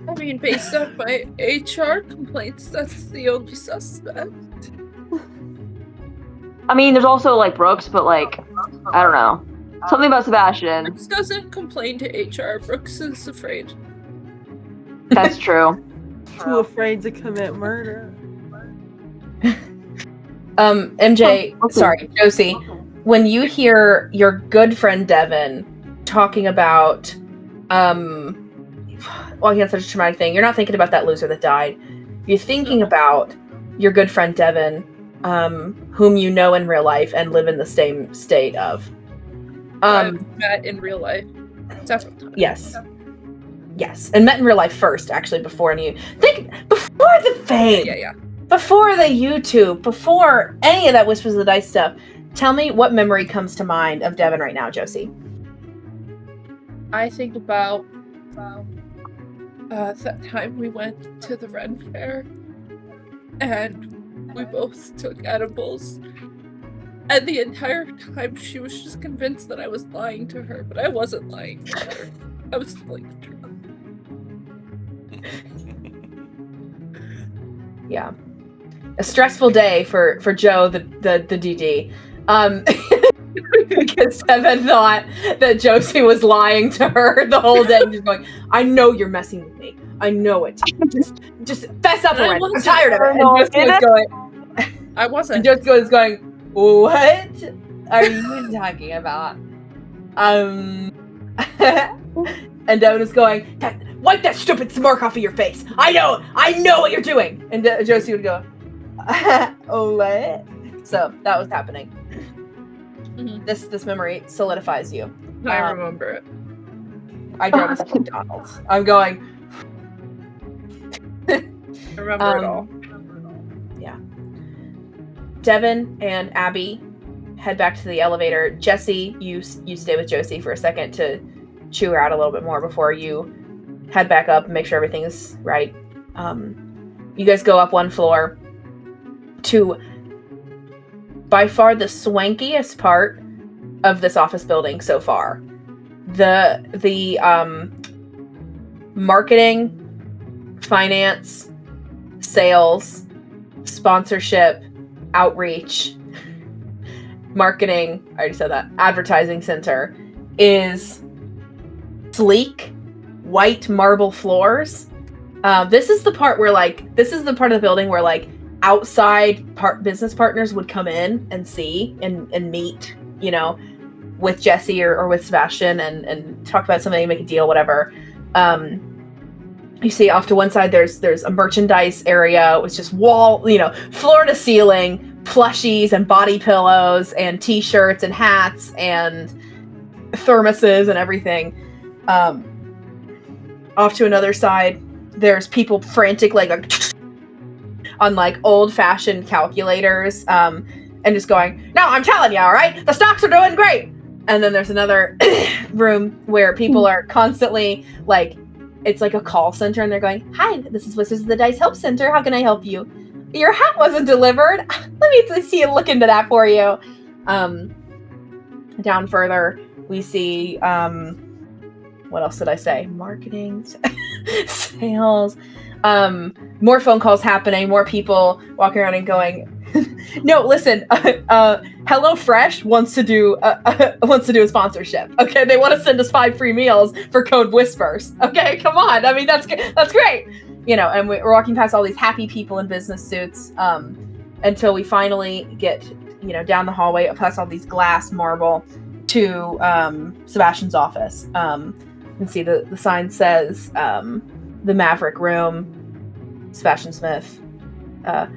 I mean, based on my HR complaints, that's the only suspect. I mean, there's also like Brooks, but like, I don't know. Something about Sebastian. Brooks doesn't complain to HR. Brooks is afraid. That's true. Too afraid to commit murder. MJ, sorry, Josie, when you hear your good friend Devon talking about, well, he had such a traumatic thing, you're not thinking about that loser that died. You're thinking about your good friend Devon, whom you know in real life and live in the same state of. I've met in real life. Definitely. Yes. Yes, and met in real life first, actually, before any before the fame, Yeah. before the YouTube, before any of that Whispers of the Dice stuff. Tell me what memory comes to mind of Devon right now, Josie. I think about that time we went to the Ren Fair, and we both took edibles. And the entire time she was just convinced that I was lying to her, but I wasn't lying to her. I was telling the truth. Yeah. A stressful day for Joe, the DD. Because Devon thought that Josie was lying to her the whole day. Just going, I know you're messing with me. I know it. Just fess up already. I'm tired of it. And Josie was going, I wasn't. And Josie was going, what are you talking about? And Devon is going, wipe that stupid smirk off of your face. I know what you're doing. And Josie would go, what? So that was happening. Mm-hmm. This memory solidifies you. I remember it. I drove us to McDonald's. I'm going. I remember it all. Yeah. Devon and Abby head back to the elevator. Jesse, you stay with Josie for a second to chew her out a little bit more before you head back up and make sure everything's right. You guys go up one floor to by far the swankiest part of this office building so far. The marketing, finance, sales, sponsorship, outreach, marketing, I already said that, advertising center is sleek, white marble floors. This is the part of the building where outside business partners would come in and see and meet, with Jesse or with Sebastian and talk about something, make a deal, whatever. You see off to one side there's a merchandise area with just floor to ceiling plushies and body pillows and t-shirts and hats and thermoses and everything. Off to another side there's people frantic on old-fashioned calculators and just going, no, I'm telling you, all right, the stocks are doing great. And then there's another room where people are constantly it's like a call center, and they're going, hi, this is Whispers of the Dice Help Center. How can I help you? Your hat wasn't delivered. Let me see look into that for you. Down further, we see, what else did I say? Marketing, sales, more phone calls happening, more people walking around and going, no, listen, HelloFresh wants to do a sponsorship. Okay, they want to send us 5 free meals for code Whispers. Okay, come on. I mean, that's great. And we're walking past all these happy people in business suits until we finally get, down the hallway, past all these glass marble to Sebastian's office. You can see the sign says the Maverick Room, Sebastian Smith.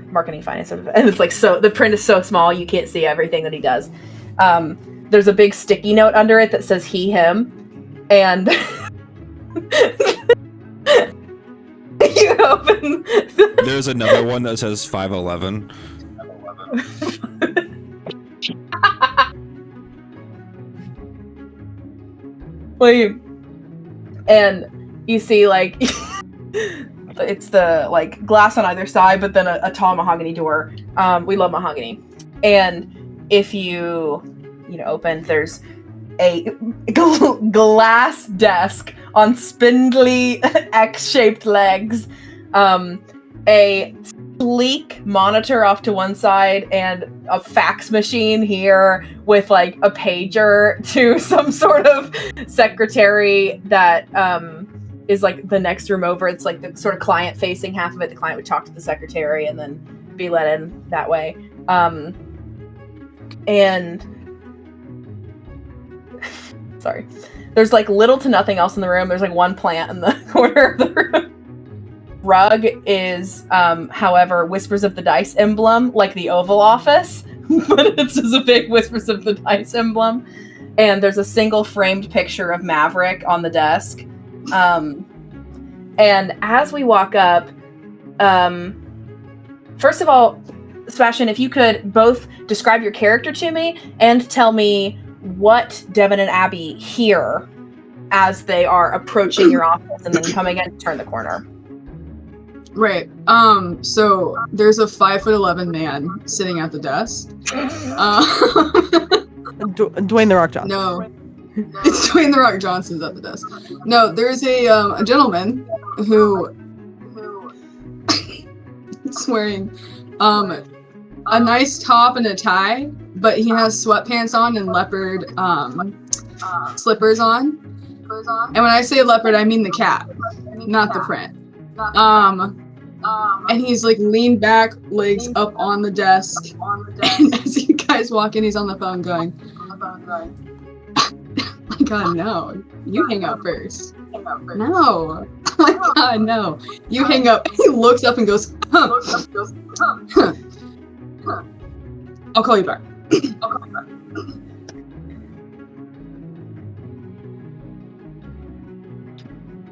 Marketing, finance, and it's the print is so small you can't see everything that he does. There's a big sticky note under it that says he, him, and you there's another one that says 511. And you see like it's the like glass on either side, but then a tall mahogany door. We love mahogany. And if you open, there's a glass desk on spindly X-shaped legs, a sleek monitor off to one side, and a fax machine here with like a pager to some sort of secretary that is like the next room over. It's like the sort of client facing half of it. The client would talk to the secretary and then be let in that way. And sorry, there's like little to nothing else in the room. There's like one plant in the corner of the room. Rug is, however, Whispers of the Dice emblem, like the Oval Office, but it's just a big Whispers of the Dice emblem. And there's a single framed picture of Maverick on the desk. And as we walk up, first of all, Sebastian, if you could both describe your character to me and tell me what Devon and Abby hear as they are approaching your office and then coming in to turn the corner. Right. So there's a 5'11" man sitting at the desk. Dwayne the Rock Johnson. No, it's Dwayne the Rock Johnson's at the desk. No, there's a gentleman who is wearing a nice top and a tie, but he has sweatpants on and leopard slippers on. And when I say leopard, I mean the cat, not the print. And he's like leaned back, legs up on the desk. And as you guys walk in, he's on the phone going, my God, no. You hang up first. No. Oh my God, no. You hang up. He looks up and goes, I'll call you back.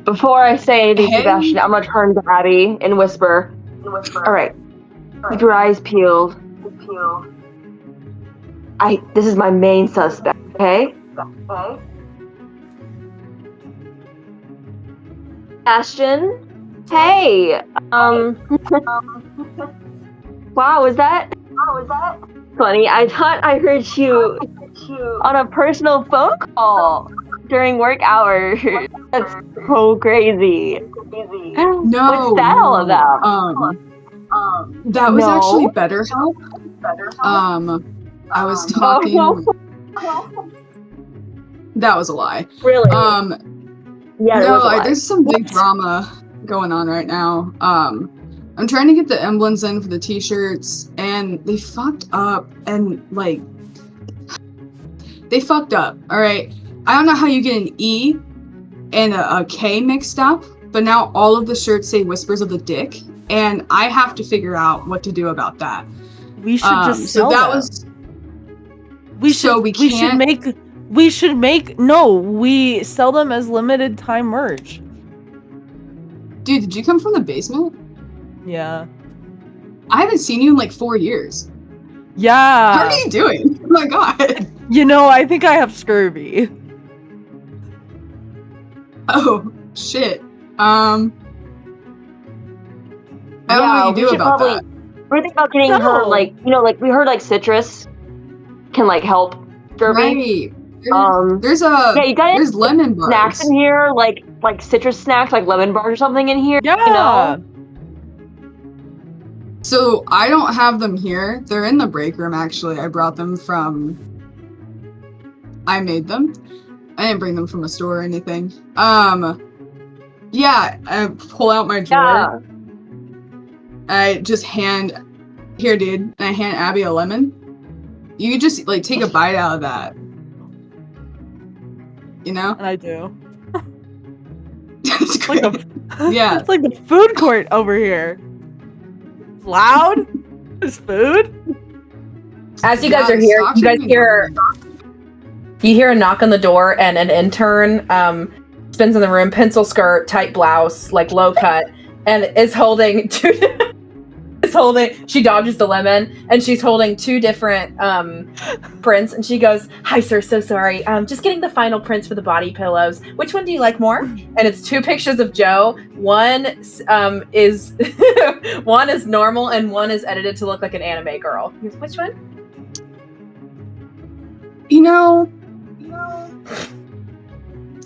Before I say anything, Sebastian, I'm gonna turn to Abby and whisper. All right, keep your eyes peeled. This is my main suspect, okay? Sebastian, hey. Wow, was that funny? I thought I heard you on a personal phone call during work hours. That's so crazy. No. What's that all about? That was actually BetterHelp. I was talking. That was a lie. Really? Yeah. No, there's some big drama going on right now. I'm trying to get the emblems in for the t-shirts, and they fucked up. All right. I don't know how you get an E and a K mixed up, but now all of the shirts say Whispers of the Dick, and I have to figure out what to do about that. We should just sell them. We sell them as limited time merch. Dude, did you come from the basement? Yeah. I haven't seen you in like 4 years. Yeah. How are you doing? Oh my God. I think I have scurvy. Oh, shit. I don't know what you do about that. We're thinking about getting her, we heard, citrus can, help scurvy. Right. There's lemon bars. Snacks in here, like citrus snacks, like lemon bars or something in here. Yeah. So I don't have them here. They're in the break room, actually. I brought them I made them. I didn't bring them from a store or anything. Yeah, I pull out my drawer. Yeah. I just here, dude. And I hand Abby a lemon. You just, take a bite out of that. You know? And I do. It's great. Yeah. It's like the food court over here. It's loud. There's food. As you guys are here, you hear a knock on the door, and an intern spins in the room, pencil skirt, tight blouse, low cut, and is holding two she dodges the lemon, and she's holding two different prints, and she goes, "Hi, sir, so sorry. Just getting the final prints for the body pillows. Which one do you like more?" And it's two pictures of Joe. One is one is normal, and one is edited to look like an anime girl. He goes, "Which one?"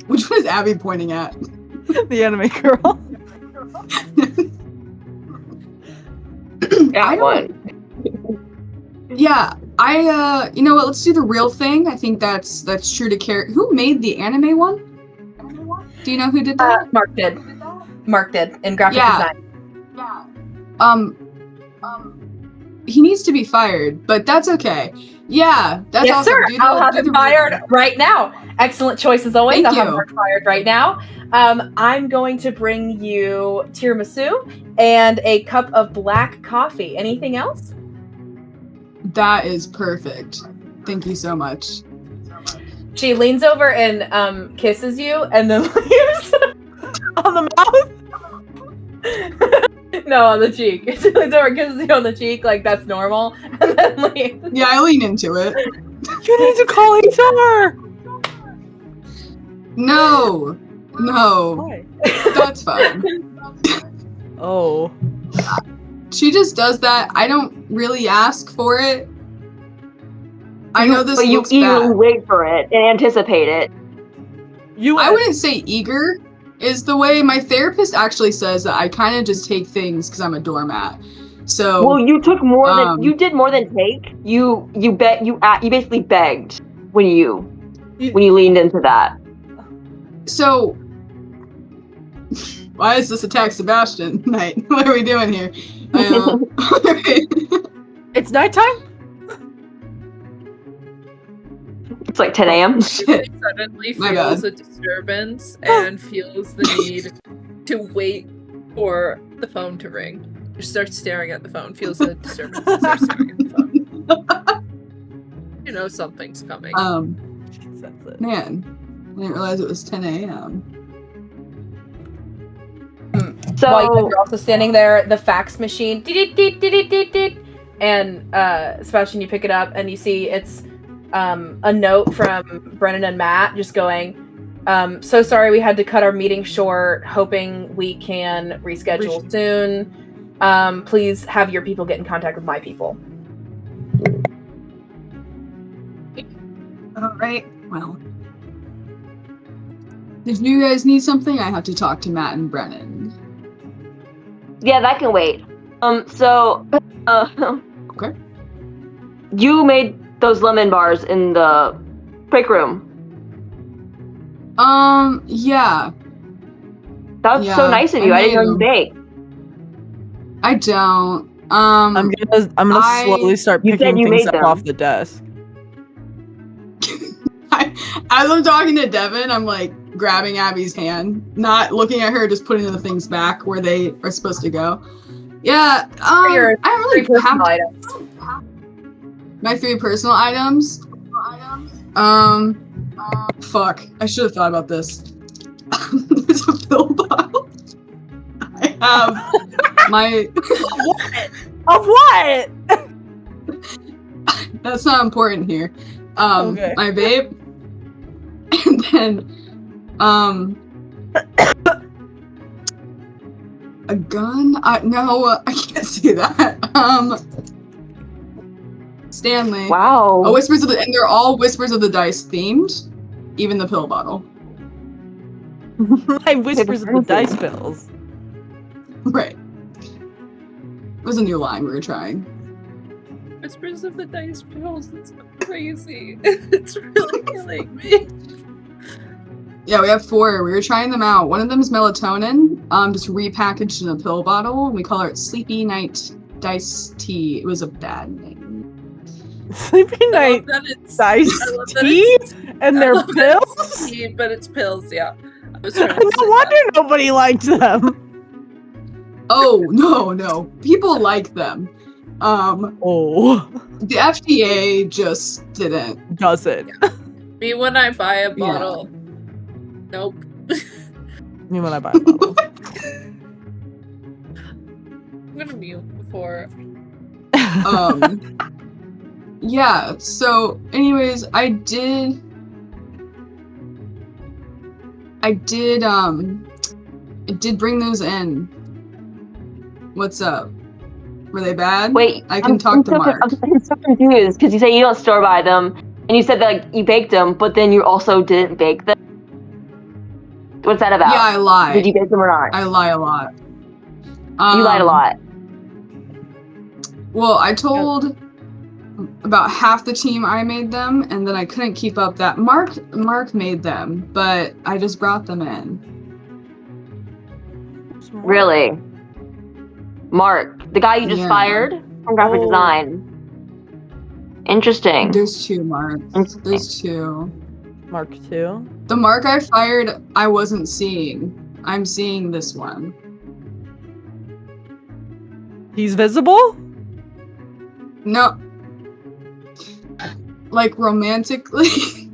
Which one is Abby pointing at? The anime girl. That one. Yeah, you know what? Let's do the real thing. I think that's true to character. Who made the anime one? Do you know who did that? Mark did. Mark did in graphic design. He needs to be fired, but that's okay. Yeah, that's Yes, awesome. sir. I'll have do him the- fired right now. Excellent choice as always. Thank I'll have you. Mark fired right now. I'm going to bring you tiramisu and a cup of black coffee. Anything else? That is perfect. Thank you so much. She leans over and kisses you, and then leaves. On the mouth? No, on the cheek. She leans over and kisses you on the cheek, like that's normal, and then leaves. Yeah, I lean into it. You need to call HR. No, Why? that's fine. Oh. She just does that. I don't really ask for it. I know this But you looks eagerly bad. wait for it and anticipate it. I wouldn't say eager is the way. My therapist actually says that I kind of just take things because I'm a doormat. So Well, you took more than you did more than take. You basically begged when you leaned into that. So why is this attack Sebastian night? What are we doing here? It's nighttime? It's like 10 a.m. Shit. Suddenly My feels bad. a disturbance and feels the need to wait for the phone to ring. Just starts staring at the phone, feels a disturbance, and starts staring at the phone. You know something's coming. Man, I didn't realize it was 10 a.m. So While you guys are also standing there, the fax machine, and Sebastian, you pick it up and you see it's a note from Brennan and Matt just going, so sorry we had to cut our meeting short, hoping we can reschedule soon. Please have your people get in contact with my people. All right. Well, if you guys need something, I have to talk to Matt and Brennan. yeah, that can wait. Okay. You made those lemon bars in the break room. Yeah. That's so nice of you. I didn't know you baked. I don't. I'm gonna slowly start You said picking you things made up them. off the desk. As I'm talking to Devon, I'm like grabbing Abby's hand, not looking at her, just putting the things back where they are supposed to go. Yeah. Your I don't really personal have items. my 3 personal items. Fuck. I should have thought about this. There's a pill bottle. I have my. Of what? That's not important here. Okay. My vape, and then a gun. No, I can't say that. Stanley. Wow. And they're all Whispers of the Dice themed, even the pill bottle. My whispers of the dice pills. Right. It was a new line we were trying. Whispers of the Dice Pills, it's crazy. It's really killing me. Yeah, we have 4. We were trying them out. One of them is melatonin, just repackaged in a pill bottle. And we call it Sleepy Night Dice Tea. It was a bad name. Sleepy night dice tea? And they're pills? Tea, but it's pills, yeah. I was trying to No wonder nobody liked them. Oh, no. People like them. The FDA just didn't. Doesn't. Me when I buy a bottle. Nope. Me when I buy a bottle. gonna mute before. Yeah, so anyways, I did bring those in. What's up? Were they bad? Wait, I can talk to Mark. I'm so confused because you say you don't store buy them, and you said that like, you baked them, but then you also didn't bake them. What's that about? Yeah, I lie. Did you bake them or not? I lie a lot. You lied a lot. Well, I told about half the team I made them, and then I couldn't keep up that Mark made them, but I just brought them in. Really? Mark, the guy you just fired from graphic design. Interesting. There's two Marks. There's two. Mark 2? The Mark I fired, I wasn't seeing. I'm seeing this one. He's visible? No. Like romantically.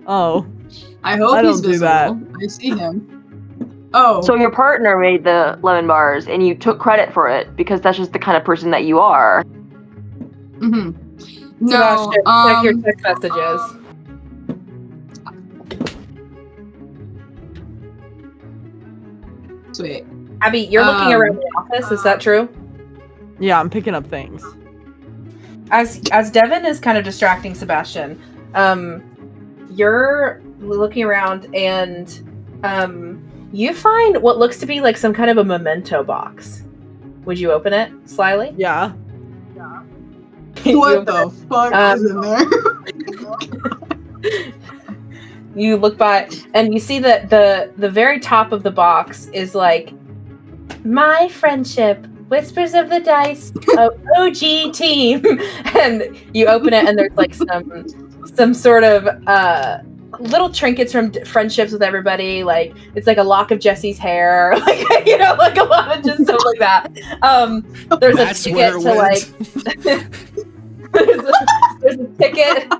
Oh. I hope I he's don't do visible. that. I see him. Oh. So your partner made the lemon bars and you took credit for it because that's just the kind of person that you are. Mm-hmm. No. Sebastian, check your text messages. Sweet. Abby, you're looking around the office, is that true? Yeah, I'm picking up things. As Devon is kind of distracting Sebastian, you're looking around and you find what looks to be like some kind of a memento box. Would you open it slyly? Yeah. What the fuck is in there? You look by and you see that the very top of the box is like, my friendship, Whispers of the Dice, OG team. And you open it and there's like some sort of little trinkets from friendships with everybody. Like it's like a lock of Jesse's hair, like like a lot of just stuff like that. There's a ticket to like there's a ticket.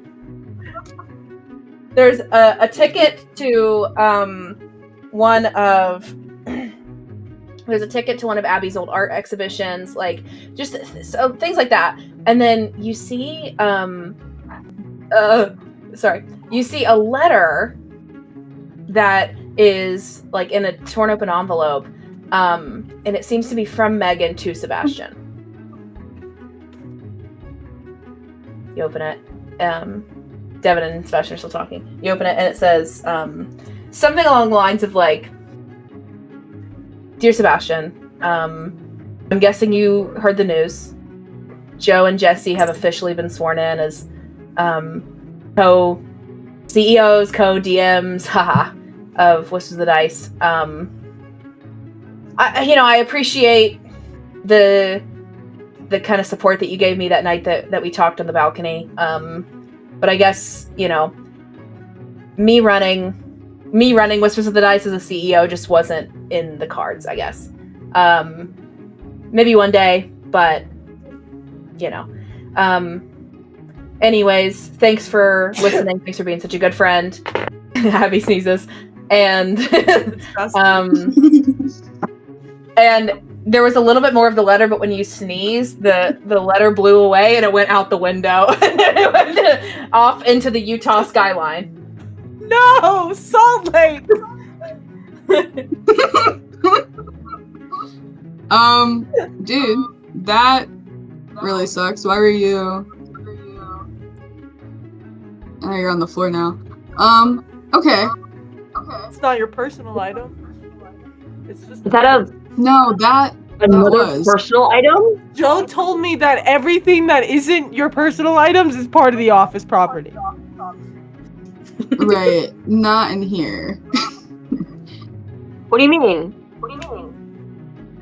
There's a ticket to one of Abby's old art exhibitions, like just things like that. And then you see you see a letter that is like in a torn open envelope, and it seems to be from Megan to Sebastian. You open it. Devon and Sebastian are still talking. You open it and it says something along the lines of like, "Dear Sebastian, I'm guessing you heard the news. Joe and Jesse have officially been sworn in as co-CEOs, co-DMs, of Whispers of the Dice. I appreciate the kind of support that you gave me that night that we talked on the balcony. But I guess, me running Whispers of the Dice as a CEO just wasn't in the cards, I guess. Maybe one day, but, anyways, thanks for listening. Thanks for being such a good friend. Abby sneezes. And, and there was a little bit more of the letter, but when you sneezed, the letter blew away and it went out the window. It went off into the Utah skyline. No! Salt Lake! Dude, that really sucks. Why were you... Oh, you're on the floor now. Okay. It's not your personal item. It's just... Is that No, that was personal item? Joe told me that everything that isn't your personal items is part of the office property. Right, not in here. What do you mean?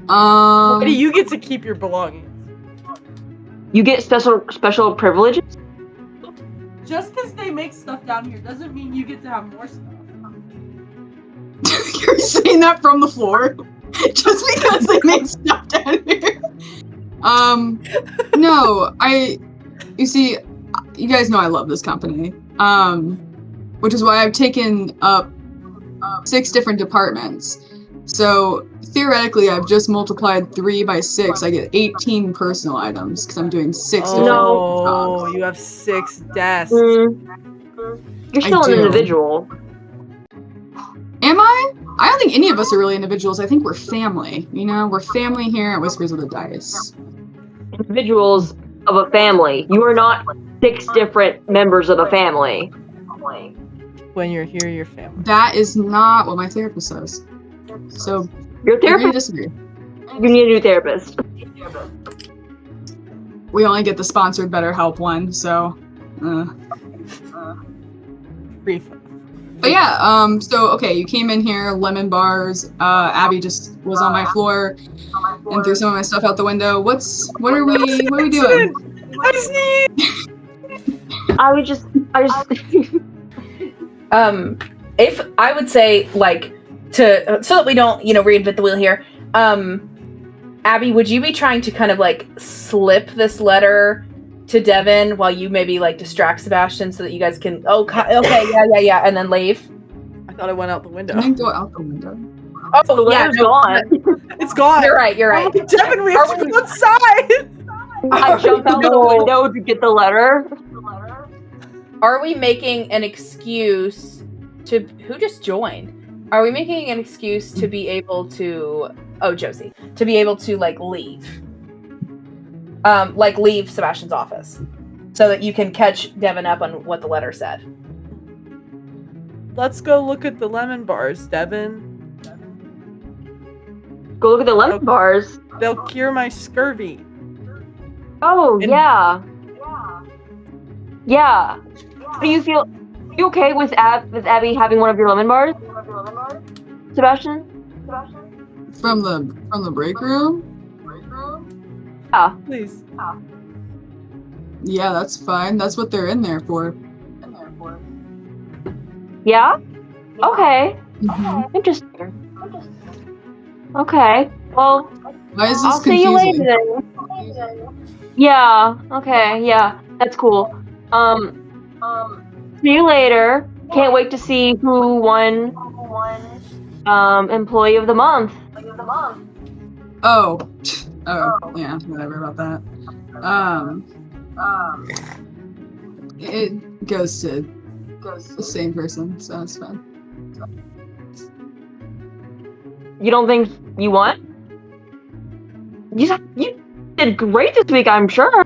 Buddy, you get to keep your belongings. You get special privileges? Just because they make stuff down here doesn't mean you get to have more stuff. You're saying that from the floor? Just because they make stuff down here? No, you see, you guys know I love this company. Which is why I've taken up 6 different departments. So theoretically, I've just multiplied 3 by 6. I get 18 personal items because I'm doing 6 different Oh, jobs. you have 6 desks. You're still an do. individual. Am I? I don't think any of us are really individuals. I think we're family. You know, we're family here at Whispers of the Dice. Individuals of a family. You are not 6 different members of a family. When you're here, you're family. That is not what my therapist says. So, Your agree to therapist. disagree. You need a new therapist. We only get the sponsored BetterHelp one, so. Brief. But yeah, so okay, you came in here, lemon bars. Abby just was on my floor and threw some of my stuff out the window. What are we doing? I sneezed. I just If I would say like to so that we don't reinvent the wheel here. Abby, would you be trying to kind of like slip this letter to Devon while you maybe like distract Sebastian so that you guys can yeah and then leave? I thought I went out the window. I didn't go out the window. Oh yeah, letter's gone. It's gone. You're right. Oh, Devon, we have to go outside. I jumped out the window to get the letter. Are we making an excuse to who just joined? Are we making an excuse to be able to Josie, to be able to like leave? Leave Sebastian's office so that you can catch Devon up on what the letter said. Let's go look at the lemon bars, Devon. Go look at the lemon bars. They'll cure my scurvy. Oh, yeah. Yeah. Do you feel you okay with Abby having one of your lemon bars? Sebastian? From the break room? Yeah. Please. Yeah, that's fine. That's what they're in there for. Yeah? Okay. Mm-hmm. Interesting. Okay. Well, Why is this I'll see you confusing? later then. Yeah. Okay. Yeah. That's cool. See you later. Can't wait to see who won Employee of the Month. Oh, yeah, whatever about that. It goes to the same person, so that's fine. You don't think you won? You did great this week, I'm sure.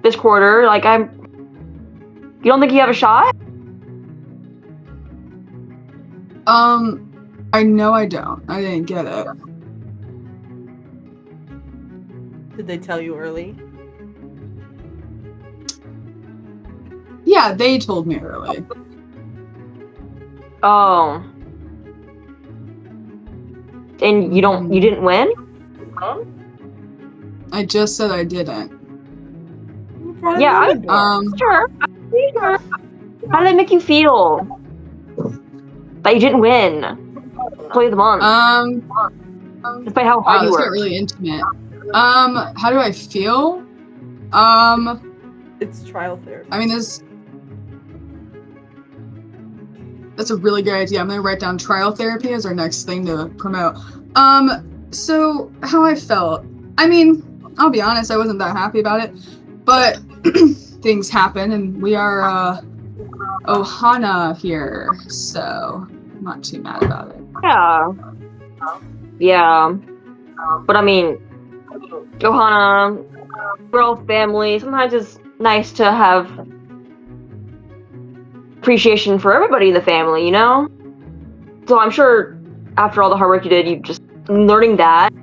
This quarter, you don't think you have a shot? I know I don't. I didn't get it. Did they tell you early? Yeah, they told me early. Oh. And you didn't win? I just said I didn't. Yeah, sure. How did it make you feel? That you didn't win? Employee of the Month. Despite how hard you this got worked. really intimate. How do I feel? It's trial therapy. I mean, that's a really great idea. I'm gonna write down trial therapy as our next thing to promote. So how I felt. I mean, I'll be honest, I wasn't that happy about it, but things happen, and we are Ohana here, so I'm not too mad about it. Yeah. But I mean, Johanna, we're all family. Sometimes it's nice to have appreciation for everybody in the family, you know? So I'm sure after all the hard work you did, you just learning that,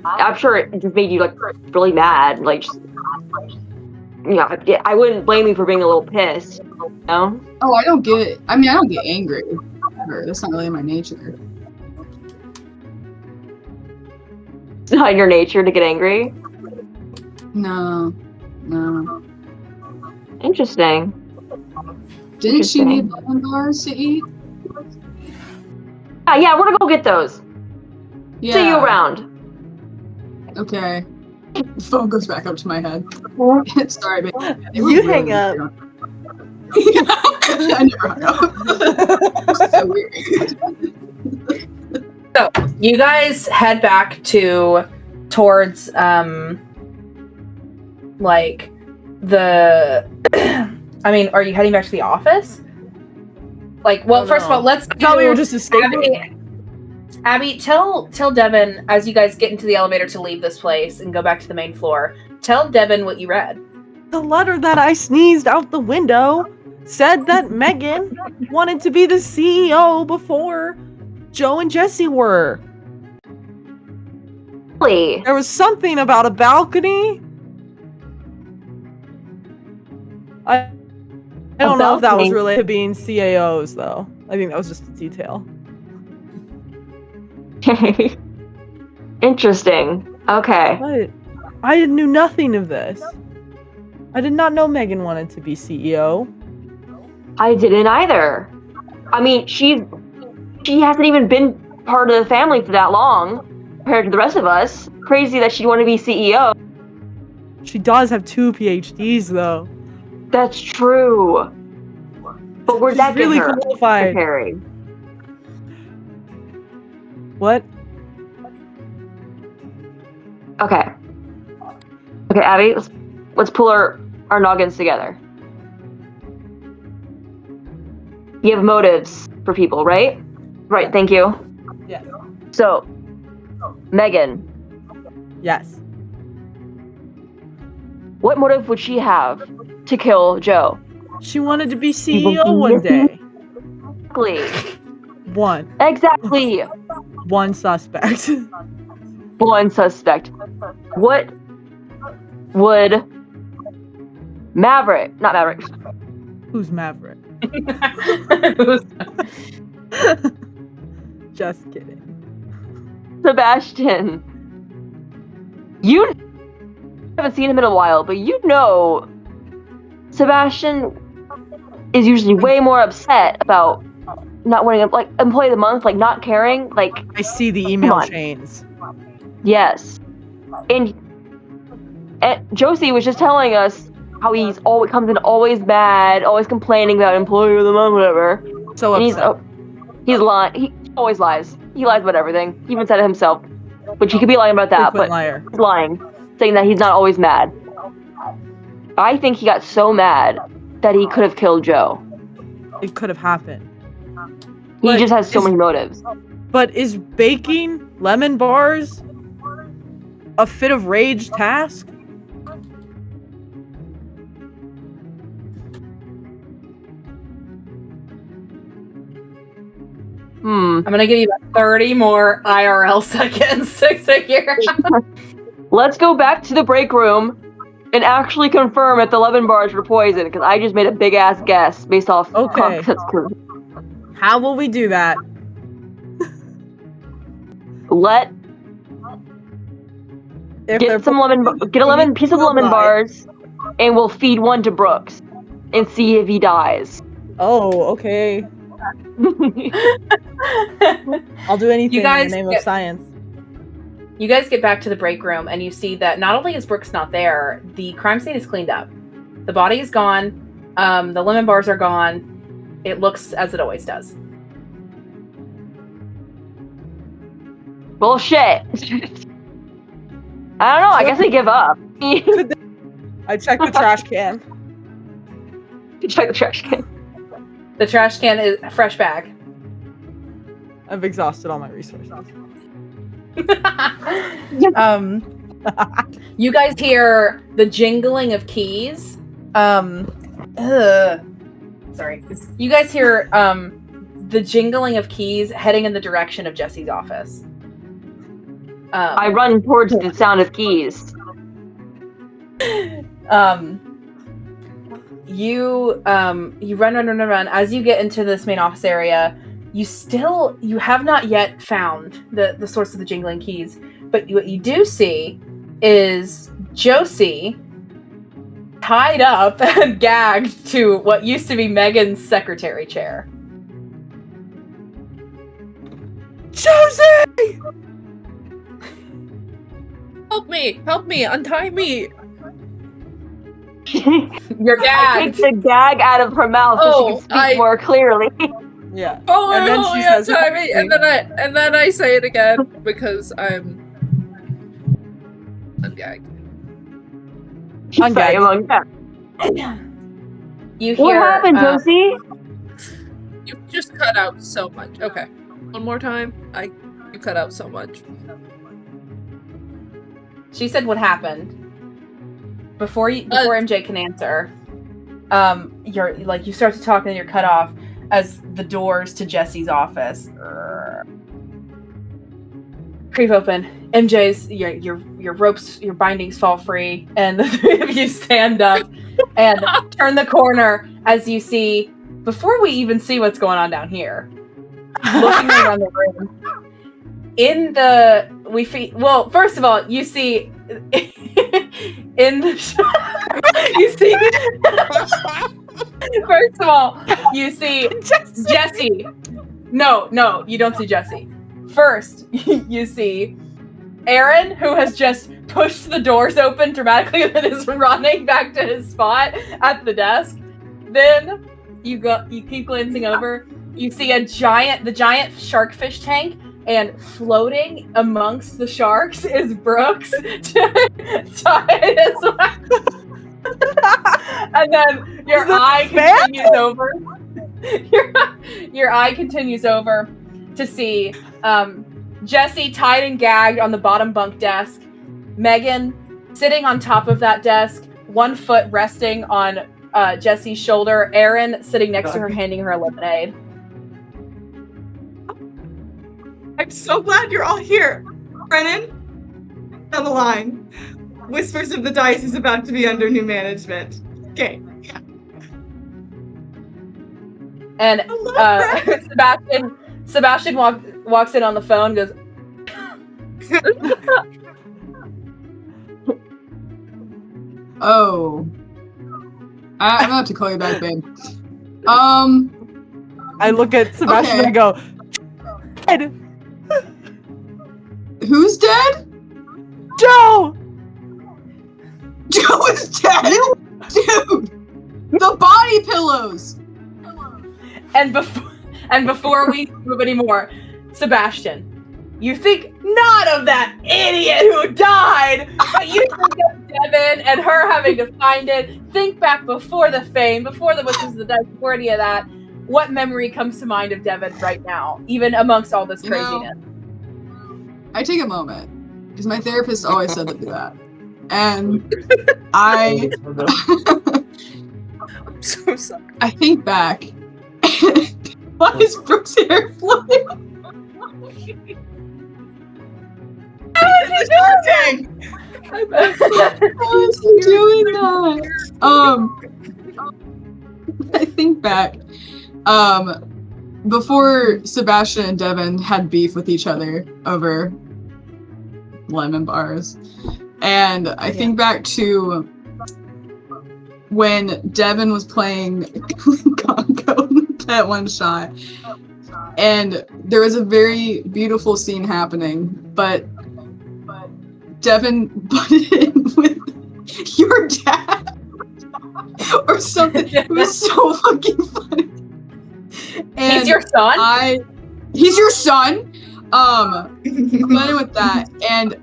I'm sure it just made you really mad. I wouldn't blame you for being a little pissed, you know? Oh, I don't get angry. That's not really my nature. It's not in your nature to get angry. No. Interesting. Didn't she need lemon bars to eat? Yeah, we're gonna go get those. Yeah. See you around. Okay. The phone goes back up to my head. Sorry, babe. You hang up. I never hung up. So weird. So you guys head back towards like the. I mean, are you heading back to the office? Like, well, first of all, let's. I thought we were just escaping. Abby, tell Devon as you guys get into the elevator to leave this place and go back to the main floor. Tell Devon what you read. The letter that I sneezed out the window said that Megan wanted to be the CEO before Joe and Jesse were. Really? There was something about a balcony. I don't know if that was balcony? related to being CAOs, though. I think that was just a detail. Interesting. Okay. But I knew nothing of this. I did not know Megan wanted to be CEO. I didn't either. I mean, she hasn't even been part of the family for that long compared to the rest of us. Crazy that she'd want to be CEO. She does have 2 PhDs, though. That's true. But where'd She's that really get her? qualified. Harry. What? Okay. Okay, Abby, let's pull our noggins together. You have motives for people, right? Right, thank you. Yes. So, Megan, Yes. what motive would she have to kill Joe? She wanted to be CEO one day. Exactly. One. Exactly. One suspect. One suspect. What would Maverick, not Maverick, Who's Maverick? Just kidding. Sebastian, you haven't seen him in a while, but you know Sebastian is usually way more upset about not winning, like, employee of the month, like, not caring, like... I see the email chains. Yes. And Josie was just telling us how he's always comes in always mad, always complaining about employee of the month, whatever. So upset. He's lying. He always lies. He lies about everything. He even said it himself. Which he could be lying about that, Frequent but liar. he's lying, saying that he's not always mad. I think he got so mad that he could have killed Joe. It could have happened. He But just has so many motives. But is baking lemon bars a fit of rage task? I'm gonna give you 30 more IRL seconds to hear. Let's go back to the break room and actually confirm if the lemon bars were poisoned, because I just made a big ass guess based off Okay. context. How will we do that? Get a piece of lemon bars, and we'll feed one to Brooks and see if he dies. Oh, okay. I'll do anything in the name of science. You guys get back to the break room and you see that not only is Brooks not there, the crime scene is cleaned up. The body is gone. The lemon bars are gone. It looks as it always does. Well, shit. I don't know. I guess I give up. I checked the trash can. Check the trash can. The trash can is a fresh bag. I've exhausted all my resources. You guys hear the jingling of keys. Sorry. You guys hear the jingling of keys heading in the direction of Jesse's office. I run towards the sound of keys. You run. As you get into this main office area, you have not yet found the source of the jingling keys. But what you do see is Josie tied up and gagged to what used to be Megan's secretary chair. Josie! Help me, untie me. You're gagged. I take the gag out of her mouth so she can speak more clearly. Yeah. Oh, And then she says, timing, and then I say it again because I'm ungagged. Say among them. You hear, What happened, Josie? You just cut out so much. Okay, one more time. You cut out so much. She said what happened. Before MJ can answer, you start to talk and you're cut off as the doors to Jesse's office creep open. MJ's your ropes, your bindings fall free, and the three of you stand up and turn the corner as you see, before we even see what's going on down here, looking around the room. First of all, you see in the you see first of all, you see Jesse. No, you don't see Jesse. First, you see Aaron, who has just pushed the doors open dramatically and is running back to his spot at the desk. Then you keep glancing over. You see the giant sharkfish tank, and floating amongst the sharks is Brooks. Tied as well. And then your eye continues over. Your eye continues over to see Jesse tied and gagged on the bottom bunk desk. Megan sitting on top of that desk, one foot resting on Jesse's shoulder. Aaron sitting next to her, handing her a lemonade. I'm so glad you're all here. Brennan, down the line. Whispers of the Dice is about to be under new management. Okay. Yeah. And Sebastian walks in on the phone, goes, Oh. I'm gonna have to call you back, babe. I look at Sebastian and I go, dead! Who's dead? Joe! Joe is dead! Dude! The body pillows! And before we move anymore, Sebastian, you think not of that idiot who died, but you think of Devon and her having to find it. Think back before the fame, before the Whispers of the Dice, before any of that. What memory comes to mind of Devon right now, even amongst all this craziness? I take a moment, because my therapist always said to do that. And I'm so sorry. I think back. Why is Brooks' hair flying? How is he doing? Why is he doing that? I think back. Before Sebastian and Devon had beef with each other over lemon bars. And I think back to when Devon was playing Congo that one shot. And there was a very beautiful scene happening, but Devon butted in with your dad or something. It was so fucking funny. And he's your son? He's your son? I'm letting with that. And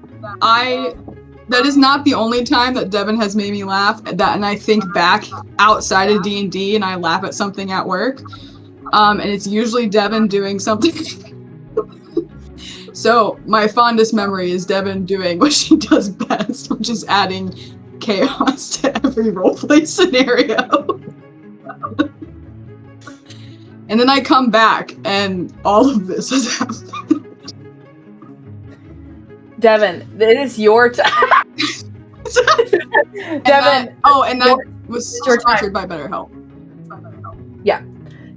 that is not the only time that Devon has made me laugh. And I think back outside of D&D and I laugh at something at work. And it's usually Devon doing something. So my fondest memory is Devon doing what she does best, which is adding chaos to every roleplay scenario. And then I come back and all of this has happened. Devon, it is your time. Devon. That was sponsored by BetterHelp. Yeah.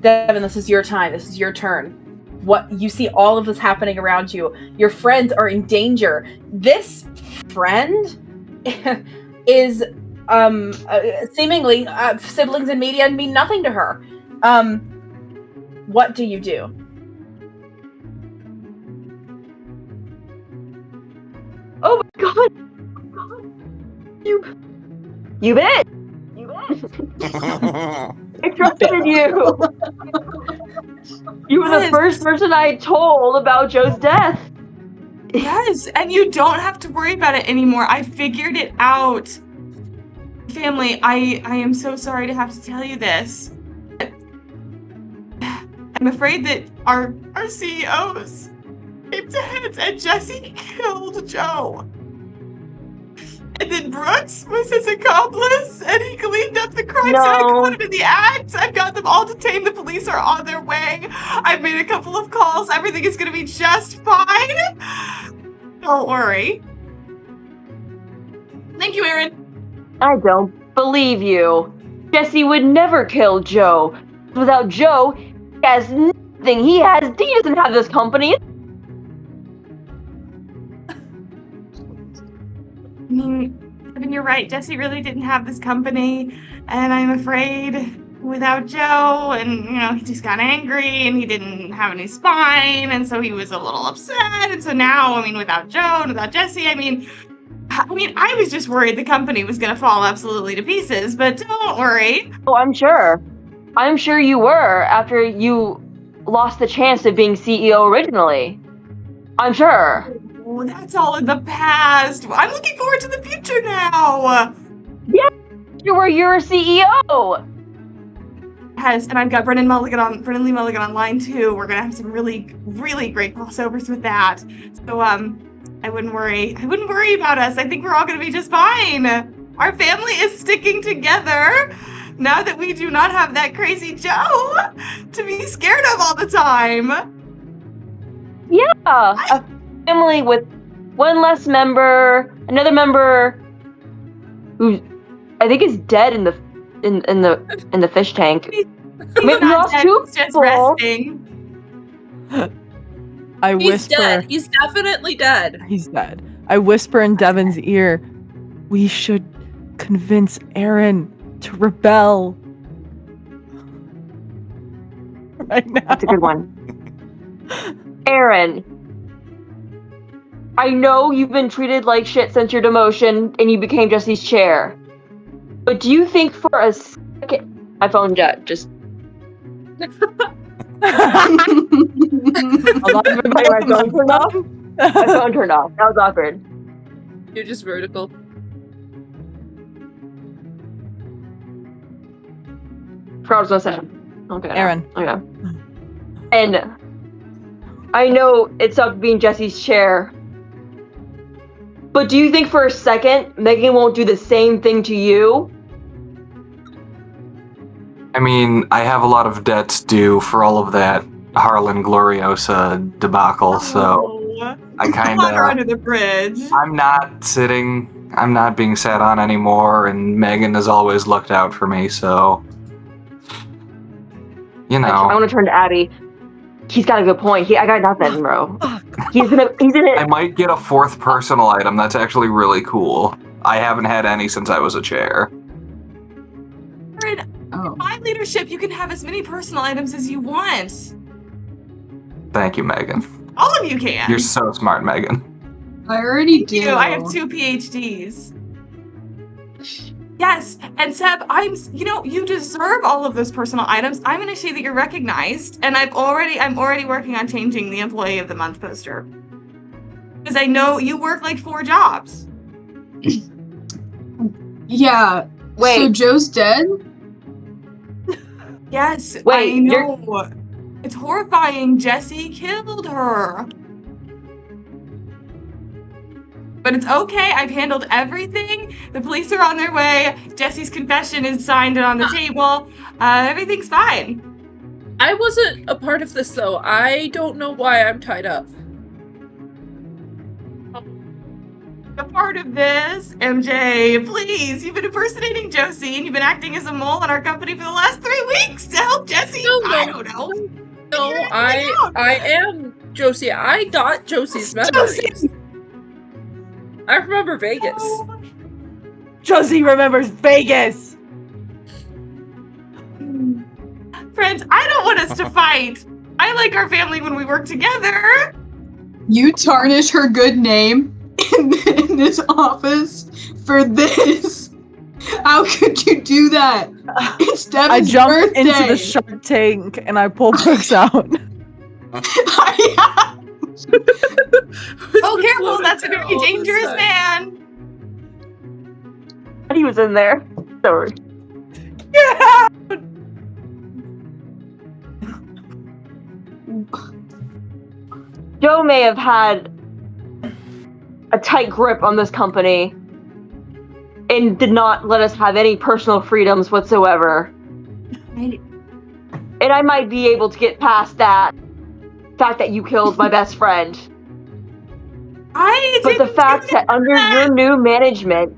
Devon, this is your time. This is your turn. What you see all of this happening around you. Your friends are in danger. This friend is seemingly siblings in media mean nothing to her. What do you do? Oh my god! You bet! I trusted in you! You were the first person I told about Joe's death. Yes, and you don't have to worry about it anymore. I figured it out. Family, I am so sorry to have to tell you this. I'm afraid that our CEOs came to heads and Jesse killed Joe. And then Brooks was his accomplice, and he cleaned up the crimes and I caught him in the act. I've got them all detained. The police are on their way. I've made a couple of calls. Everything is going to be just fine. Don't worry. Thank you, Aaron. I don't believe you. Jesse would never kill Joe. Without Joe, he has nothing. He doesn't have this company. I mean, Devon, you're right. Jesse really didn't have this company, and I'm afraid without Joe, and he just got angry, and he didn't have any spine, and so he was a little upset, and so now, without Joe and without Jesse, I was just worried the company was gonna fall absolutely to pieces, but don't worry. Oh, I'm sure. I'm sure you were after you lost the chance of being CEO originally. I'm sure. Oh, that's all in the past. I'm looking forward to the future now. Yeah, you're a CEO. Yes, and I've got Brendan Lee Mulligan on line too. We're gonna have some really, really great crossovers with that. So I wouldn't worry about us. I think we're all gonna be just fine. Our family is sticking together now that we do not have that crazy Joe to be scared of all the time. Yeah, a family with one less member, another member who I think is dead in the fish tank. Maybe lost two people. Resting. He's dead. He's definitely dead. He's dead. I whisper in Devon's ear, we should convince Aaron to rebel. Right now. That's a good one. Aaron, I know you've been treated like shit since your demotion and you became Jesse's chair. But do you think for a second... My phone just... My phone turned off? My phone turned off. That was awkward. You're just vertical. Forgot what I was gonna say. Okay. Aaron. Okay. And I know it sucked being Jesse's chair. But do you think for a second Megan won't do the same thing to you? I have a lot of debts due for all of that Harlan Gloriosa debacle, so I kind of under the bridge. I'm not being sat on anymore, and Megan has always looked out for me, so I want to turn to Abby. He's got a good point. I got nothing, bro. He's in it. I might get a fourth personal item. That's actually really cool. I haven't had any since I was a chair. In my leadership, you can have as many personal items as you want. Thank you, Megan. All of you can. You're so smart, Megan. I already do. I have 2 PhDs. Yes, and Seb, you deserve all of those personal items. I'm going to say that you're recognized, and I'm already working on changing the Employee of the Month poster. Because I know you work like 4 jobs. Yeah. Wait. So Joe's dead? Yes, Wait, I know. It's horrifying. Jesse killed her. But it's okay. I've handled everything. The police are on their way. Jesse's confession is signed and on the table. Everything's fine. I wasn't a part of this, though. I don't know why I'm tied up. A part of this, MJ, please. You've been impersonating Josie, and you've been acting as a mole in our company for the last 3 weeks to help Jesse. No. I don't know. No, I am Josie. I got Josie's memories. I remember Vegas. Josie remembers Vegas. Friends, I don't want us to fight. I like our family when we work together. You tarnish her good name in this office for this? How could you do that? It's I Devin's jump birthday. into the Shark Tank and I pull Brooks out. Oh, careful! That's a very dangerous man. And he was in there. Sorry. Joe may have had a tight grip on this company and did not let us have any personal freedoms whatsoever. And I might be able to get past that fact that you killed my best friend. But the fact that under your new management,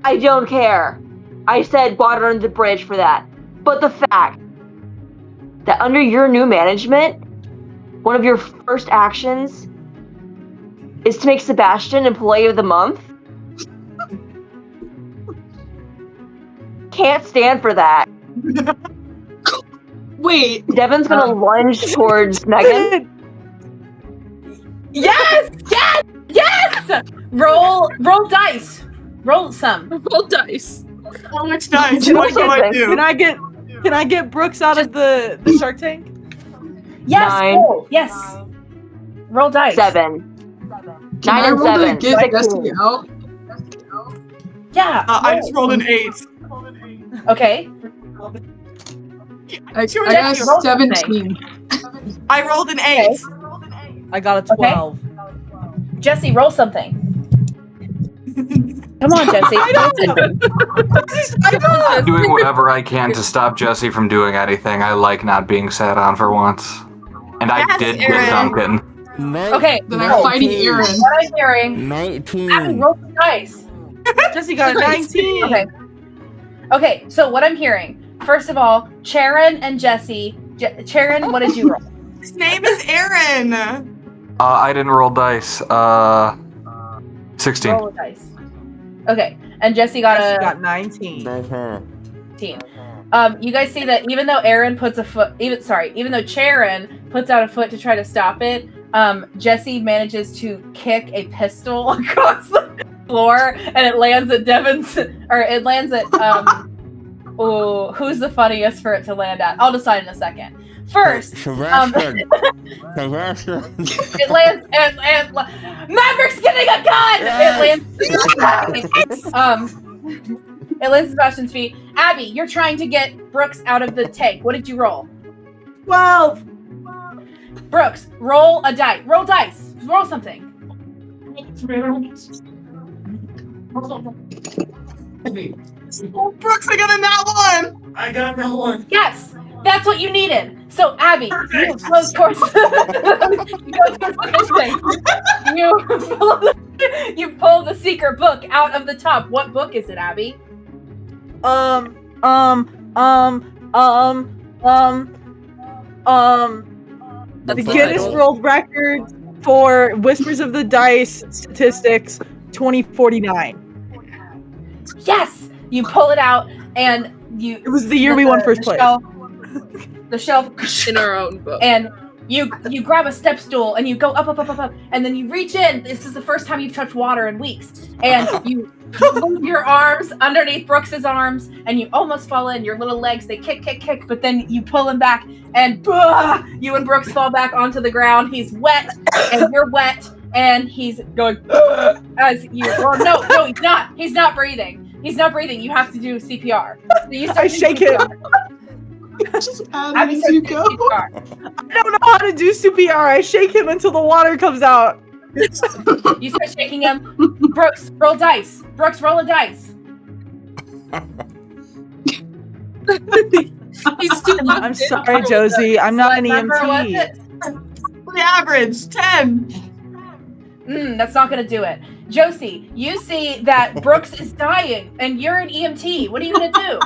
I don't care. I said water under the bridge for that. But the fact that under your new management, one of your first actions is to make Sebastian Employee of the Month? Can't stand for that. Wait. Devin's gonna lunge towards Megan. Yes! Yes! Yes! Roll dice. Roll some. Roll dice. How much dice? Can What do I do? Can I get Brooks out of the Shark Tank? Yes. 9. Roll. Yes. Roll dice. 7. Can 9 I and roll to 7. get Jesse out? Yeah. I just rolled an 8. Okay. I Jesse, got roll 17. I rolled an 8. I got a 12. Jesse, roll something. Come on, Jesse. I'm doing whatever I can to stop Jesse from doing anything. I like not being sat on for once. And I Yes, did Aaron. get Duncan. Okay. Then I'm fighting Aaron. What I'm hearing. 19. Abby, roll some dice. Jesse got a 19. Okay. Okay. So what I'm hearing. First of all, Charon and Jesse. Charon, what did you roll? His name is Aaron. I didn't roll dice. 16. Roll a dice. Okay. And Jesse got Jesse a got 19. 19. You guys see that even though Aaron puts a foot, even though Charon puts out a foot to try to stop it, Jesse manages to kick a pistol across the floor, and it lands at Devon's, or it lands at oh, who's the funniest for it to land at? I'll decide in a second. First, Sebastian. it lands and Maverick's getting a gun. It lands. It lands at Sebastian's feet. Abby, you're trying to get Brooks out of the tank. What did you roll? 12. Brooks, roll a dice. Roll dice. Roll something. Oh, Brooks, I got a nat 1. I got that one. Yes, that's what you needed. So, Abby, you go towards the thing. You pull the secret book out of the top. What book is it, Abby? The Guinness World Record for Whispers of the Dice statistics 2049. Yes, you pull it out and you. It was the year we won first place. The shelf In our own book. and you grab a step stool and you go up, and then you reach in. This is the first time you've touched water in weeks, and you move your arms underneath Brooks's arms, and you almost fall in. Your little legs, they kick, but then you pull him back, and you and Brooks fall back onto the ground. He's wet, and you're wet, and he's going as you. Or no, he's not. He's not breathing. He's not breathing. You have to do CPR. So you start I shake him. Just add Abby as starts you doing go. CPR. I don't know how to do CPR. I shake him until the water comes out. You start shaking him. Brooks, roll dice. Brooks, roll a dice. He's too I'm sorry, Josie. I'm not an What number was EMT. it? The average 10. That's not gonna do it. Josie, you see that Brooks is dying, and you're an EMT. What are you gonna do?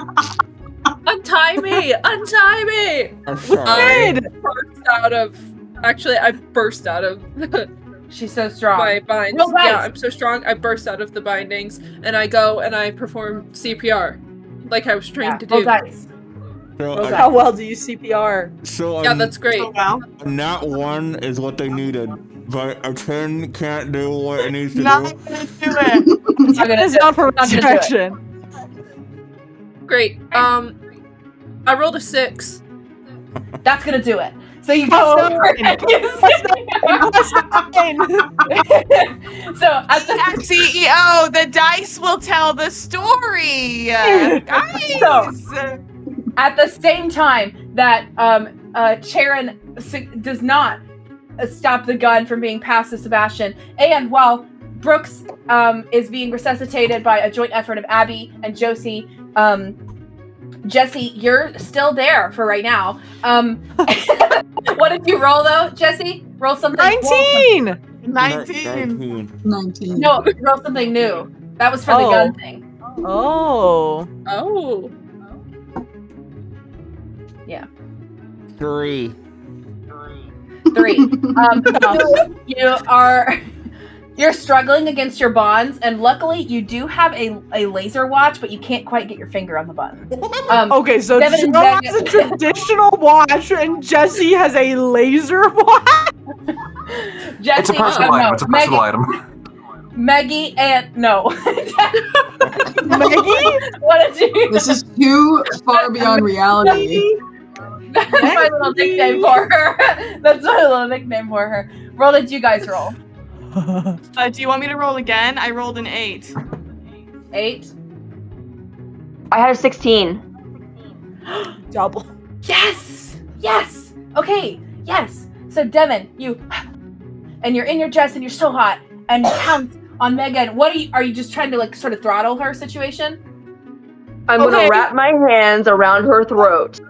Untie me! Untie me! I'm sorry. I burst out of. Actually, I burst out of She's so strong. my binds. Roll dice. Yeah, I'm so strong. I burst out of the bindings, and I go and I perform CPR, like I was trained to Roll do. dice. So, Roll How well do you CPR? Yeah, that's great. Oh, wow. Not 1 is what they needed, but a 10 can't do what it needs to Not do. gonna do it. I'm gonna It's do not for I'm gonna do it. resurrection. Great. I rolled a 6. That's gonna do it. So you Plus go over 9. and you Plus 9. So at the CEO, the dice will tell the story. Guys. So, at the same time that Charon does not stop the gun from being passed to Sebastian, and while Brooks is being resuscitated by a joint effort of Abby and Josie, Jesse, you're still there for right now. What did you roll though, Jesse? Roll something. 19. 19. 19. No, roll something new. That was for the gun thing. Oh. Oh. Yeah. 3. 3. You're struggling against your bonds, and luckily you do have a laser watch, but you can't quite get your finger on the button. Okay, so Devon Joe and has a traditional watch, and Jesse has a laser watch. Jesse, It's a personal item. It's a personal item. Maggie and no. Maggie? What did you? This is too far beyond reality. That's my little nickname for her. That's my little nickname for her. What did you guys roll? Do you want me to roll again? I rolled an 8. 8. I had a 16. Double. Yes. Yes. Okay. Yes. So Devon, you're in your dress and you're so hot, and you pounce on Megan. What are you just trying to like sort of throttle her situation? I'm gonna wrap my hands around her throat.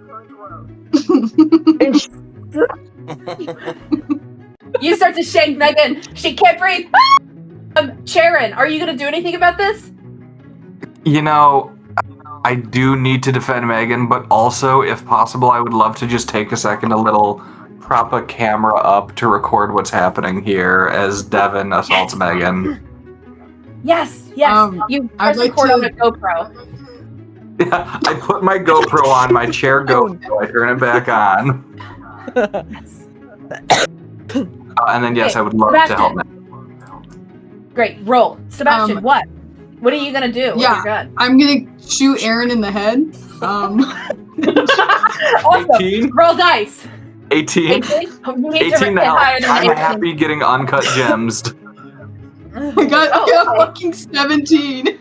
You start to shake Megan. She can't breathe. Charon, are you gonna do anything about this? You know, I do need to defend Megan, but also, if possible, I would love to just take a second, prop a camera up to record what's happening here as Devon assaults Megan. Yes. You I'd press like record to- on a GoPro. Yeah, I put my GoPro on my chair GoPro, I turn it back on. And then, yes, Okay, I would love Sebastian. to help Megan. Great. Roll. Sebastian, what? What are you gonna do with your gun? I'm gonna shoot Aaron in the head. Awesome. 18? Roll dice. 18? 18? You need to 18 hit now. higher than I'm 18. happy getting uncut gems. I got fucking 17.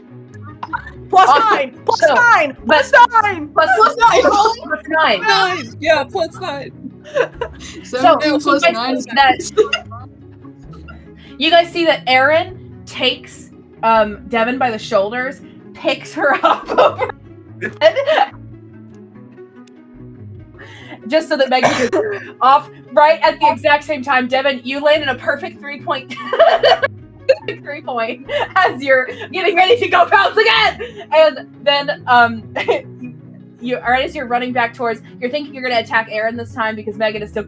Plus Awesome. 9. Plus So, 9. Plus 9. Plus 9. Plus 9. 9. Yeah, plus 9. 17 So plus you guys 9 is see that you guys see that Aaron takes Devon by the shoulders, picks her up over her head, just so that Megan is off right at the exact same time. Devon, you land in a perfect 3-point 3-point as you're getting ready to go pounce again, and then as you're running back towards, you're thinking you're going to attack Aaron this time because Megan is still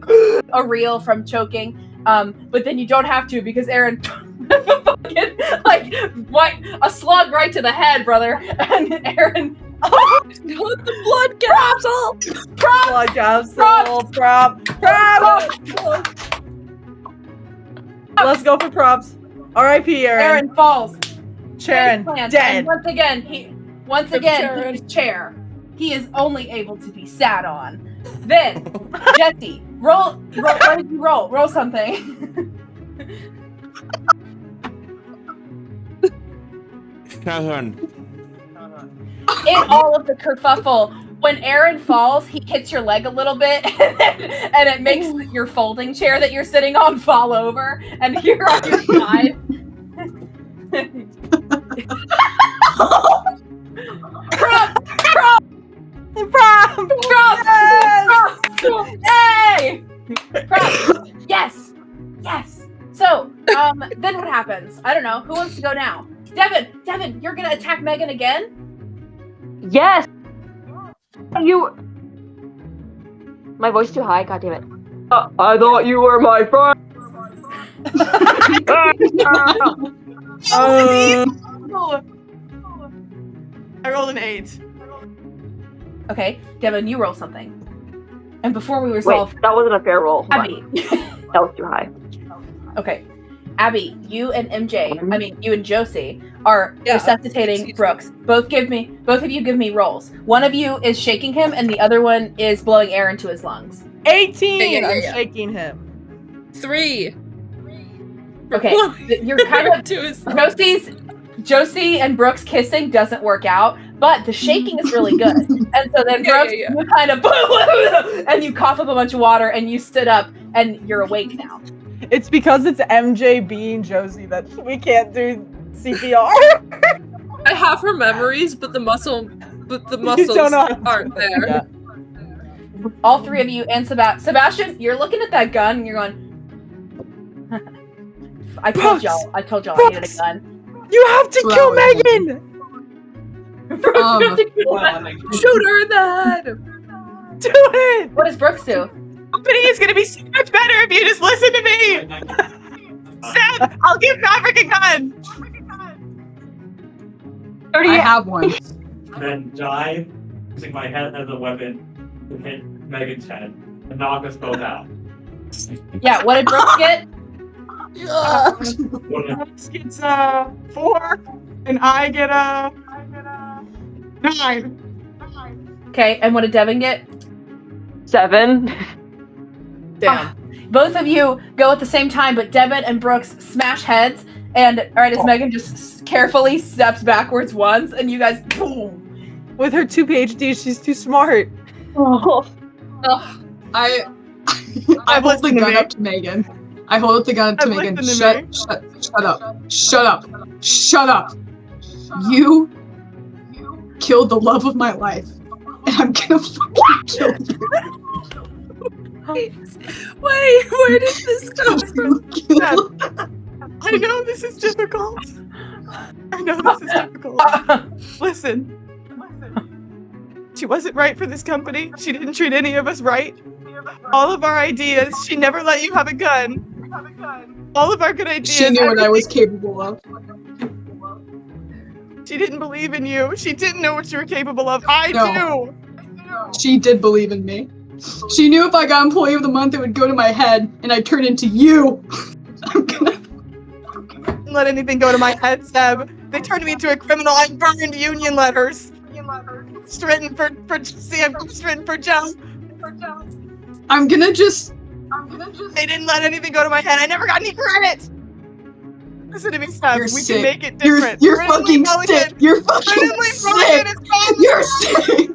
a reel from choking, but then you don't have to because Aaron fucking, like, what, a slug right to the head, brother, and Aaron, the blood capsule! Blood capsule. Prop. Let's go for props. R.I.P. Aaron. Aaron falls. Charon, Face plant, dead. and once again, his chair. He is only able to be sat on. Then, Jesse, roll. What did you roll? Roll something. In all of the kerfuffle, when Aaron falls, he hits your leg a little bit, and it makes your folding chair that you're sitting on fall over, and you're on your side. Prop! Hey! Prop! Yes! So, then what happens? I don't know. Who wants to go now? Devon, you're gonna attack Megan again? Yes! My voice too high, god damn it. I thought you were my friend! I rolled an 8. Okay, Devon, you roll something. And before we resolve... Wait, that wasn't a fair roll. Hold Abby. on. That was too high. Okay. Abby, you and you and Josie are resuscitating Brooks. Both of you give me rolls. One of you is shaking him, and the other one is blowing air into his lungs. 18. I'm shaking him. 3. Okay, you're kind of Josie and Brooks kissing doesn't work out, but the shaking is really good. And so then Brooks, you kind of and you cough up a bunch of water, and you stood up, and you're awake now. It's because it's MJ being Josie that we can't do CPR. I have her memories, but the muscles aren't there. Yeah. All three of you and Sebastian, you're looking at that gun, and you're going. I told y'all I needed a gun. You have to kill Megan! Shoot her in the head! Do it! What does Brooks do? Company is gonna be so much better if you just listen to me! Seth, I'll give Maverick a gun! I have one. Then dive, using my head as a weapon to hit Megan's head and knock us both out. Yeah, what did Brooks get? Brooks gets 4, and I get a 9. Okay, and what did Devon get? 7. Damn. Both of you go at the same time, but Devon and Brooks smash heads. And alright, as Megan just carefully steps backwards once, and you guys boom. With her 2 PhDs, she's too smart. Oh. I hold the gun up to Megan. I hold up the gun to Megan. Shut up. Shut up. Shut up. You killed the love of my life. And I'm gonna fucking kill you. Wait, where did this come from? I know this is difficult. Listen. She wasn't right for this company. She didn't treat any of us right. All of our ideas, she never let you have a gun. All of our good ideas. She knew what I was capable of. She didn't believe in you. She didn't know what you were capable of. I do. She did believe in me. She knew if I got Employee of the Month, it would go to my head, and I'd turn into you. Didn't let anything go to my head, Seb. They turned me into a criminal. I burned union letters. It's written for Jesse. It's written for Joe. I'm gonna just. They didn't let anything go to my head. I never got any credit. Listen to me, Seb. You're We sick. can make it different. You're fucking sick. You're fucking sick. You're sick.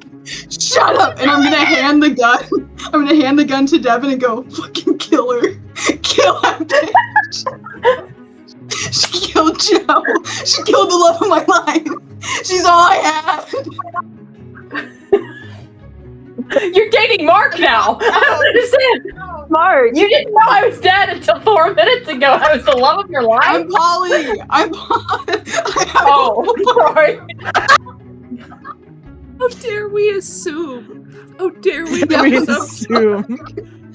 Shut up! And I'm gonna hand the gun. I'm gonna hand the gun to Devon and go, fucking kill her. Kill that bitch. She killed Joe. She killed the love of my life. She's all I had. You're dating Mark now. I don't understand. Mark. You didn't know I was dead until 4 minutes ago. I was the love of your life. I'm Polly. Oh, sorry. How dare we assume? How dare we assume?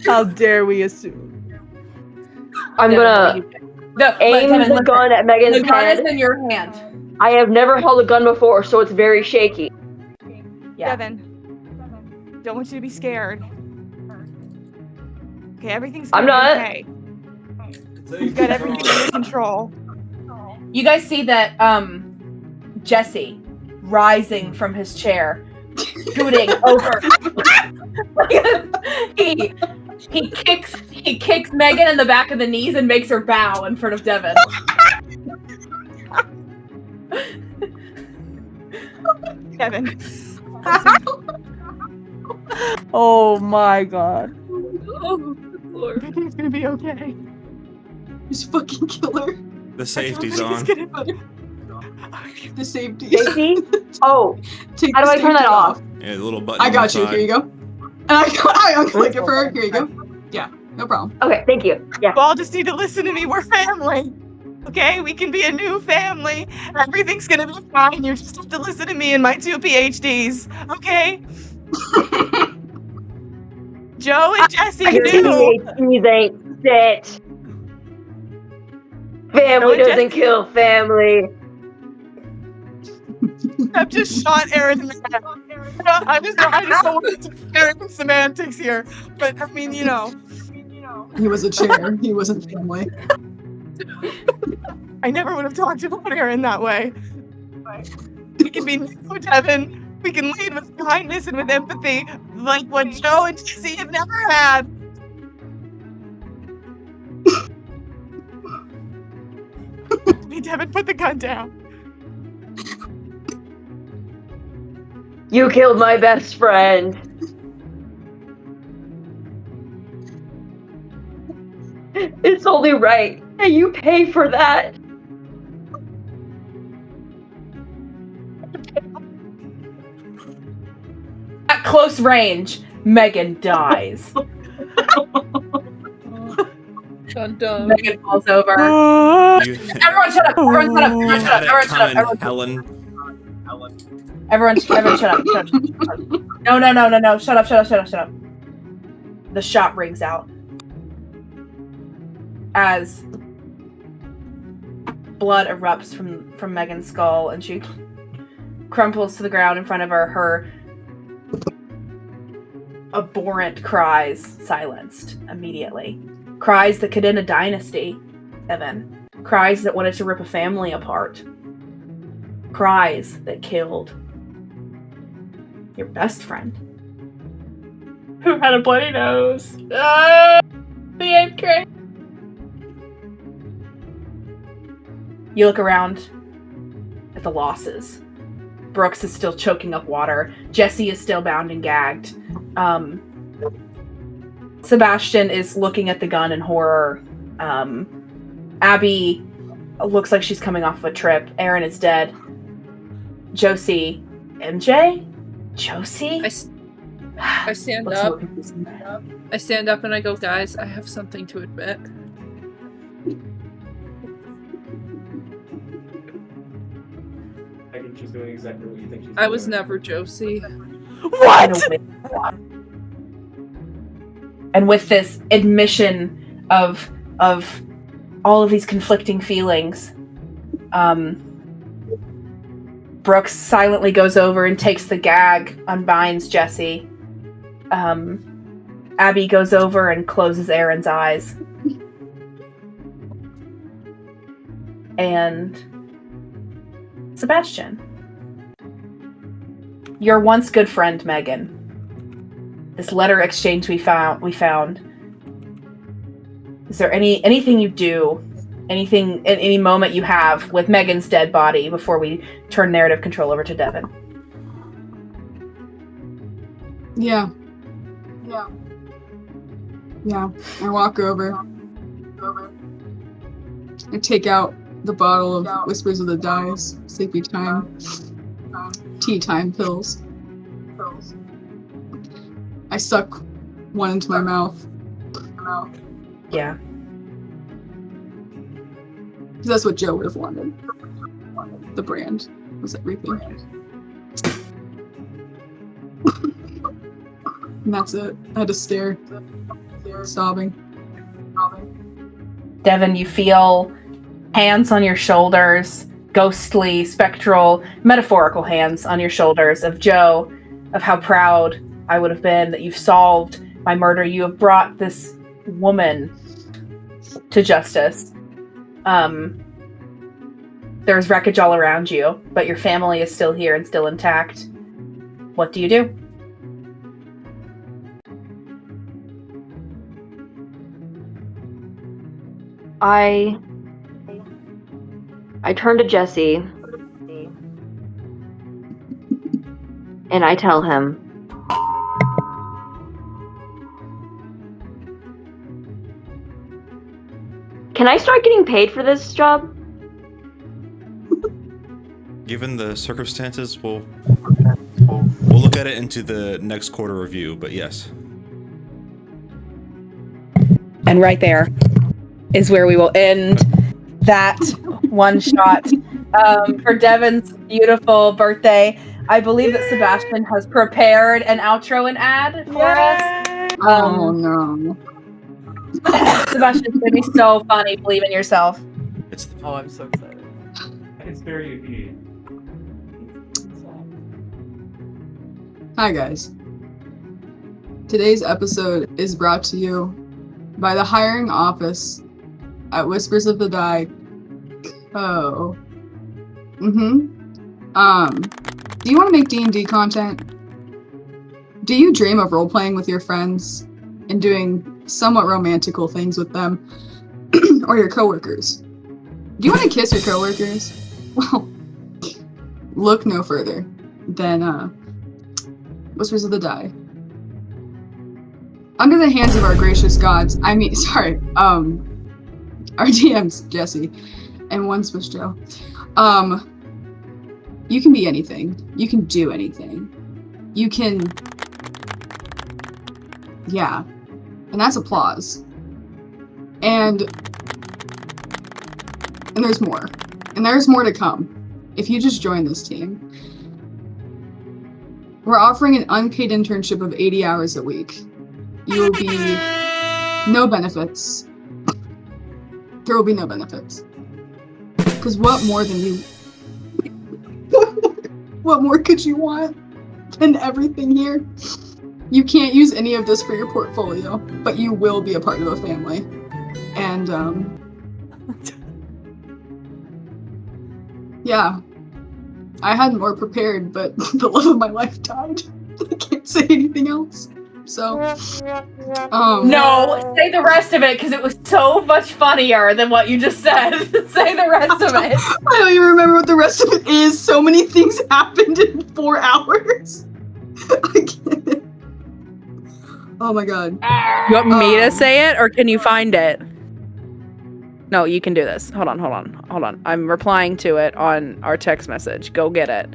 How dare we assume? I'm gonna aim the gun at Megan's head. The gun is head. in your hand. I have never held a gun before, so it's very shaky. Yeah. Devon, don't want you to be scared. Okay, everything's gonna I'm not. be okay. You've got everything under control. You guys see that Jesse rising from his chair, scooting over. he kicks Megan in the back of the knees and makes her bow in front of Devon. Devon. Oh my god. Oh, Lord. Everything's gonna be okay. Just fucking kill her. The safety's on. The safety. Safety? Oh. Take How do the I turn that safety off? Yeah, the little button. I on got the you. side. Here you go. And I unclick it for her. Here you go. Yeah, no problem. Okay, thank you. Yeah. You all just need to listen to me. We're family. Okay? We can be a new family. Everything's gonna be fine. You just have to listen to me and my 2 PhDs. Okay? Joe and Jesse Your knew. PhDs ain't shit. Family doesn't kill family. I've just shot Aaron in the head. I just don't want to Aaron semantics here. But I mean, you know. He was a chair. He wasn't family. I never would have talked about Aaron that way. We can be new, Devon. We can lead with kindness and with empathy, like what Joe and Jesse have never had. Hey, Devon, put the gun down. You killed my best friend. It's only right that you pay for that. At close range, Megan dies. Dun dun. Megan falls over. Everyone shut up! Everyone shut up! Everyone shut up! Everyone shut up! Helen. Everyone shut up! Shut up! No! Shut up! The shot rings out as blood erupts from Megan's skull, and she crumples to the ground in front of her. Her abhorrent cries silenced immediately. Cries that could end a dynasty, Devon. Cries that wanted to rip a family apart. Cries that killed your best friend. Who had a bloody nose. The 8th grade. You look around at the losses. Brooks is still choking up water. Jesse is still bound and gagged. Sebastian is looking at the gun in horror. Abby looks like she's coming off of a trip. Aaron is dead. Josie. MJ? Josie? I stand up. I stand up and I go, guys, I have something to admit. I think she's doing exactly what you think she's doing. I was never Josie. What? And with this admission of all of these conflicting feelings, Brooks silently goes over and takes the gag, unbinds Jesse. Abby goes over and closes Aaron's eyes. And Sebastian, your once good friend Megan. This letter exchange we found. Is there anything you do, any moment you have with Megan's dead body before we turn narrative control over to Devon? Yeah. I walk over. I take out the bottle of Whispers of the Dice, Sleepy Time, Tea Time pills. I suck one into my mouth. Yeah. Because that's what Joe would have wanted. The brand was everything. And that's it. I had to stare. Sobbing. Devon, you feel hands on your shoulders, ghostly, spectral, metaphorical hands on your shoulders of Joe, of how proud I would have been that you've solved my murder. You have brought this woman to justice. There's wreckage all around you, but your family is still here and still intact. What do you do? I turn to Jesse and I tell him, can I start getting paid for this job? Given the circumstances, we'll look at it into the next quarter review, but yes. And right there is where we will end that one shot for Devon's beautiful birthday. I believe that Sebastian has prepared an outro and ad for us. Oh no. Sebastian, it's going to be so funny. Believe in yourself. Oh, I'm so excited. It's very immediate. Hi guys. Today's episode is brought to you by the hiring office at Whispers of the Die. Oh. Do you want to make D&D content? Do you dream of role-playing with your friends and doing somewhat romantical things with them? Or your coworkers? Do you want to kiss your coworkers? Well, look no further than Whispers of the Die. Under the hands of our gracious gods, our DMs, Jesse, and one Swiss Joe. You can be anything. You can do anything. You can... Yeah. And that's applause. And there's more. And there's more to come. If you just join this team. We're offering an unpaid internship of 80 hours a week. You will be... no benefits. There will be no benefits. Because what more than you... What more could you want than everything here? You can't use any of this for your portfolio, but you will be a part of a family. And, yeah. I had more prepared, but the love of my life died. I can't say anything else. So, No, say the rest of it, because it was so much funnier than what you just said. Say the rest of it. I don't even remember what the rest of it is. So many things happened in 4 hours. I can't. Oh my god. You want me to say it, or can you find it? No, you can do this. Hold on. I'm replying to it on our text message. Go get it.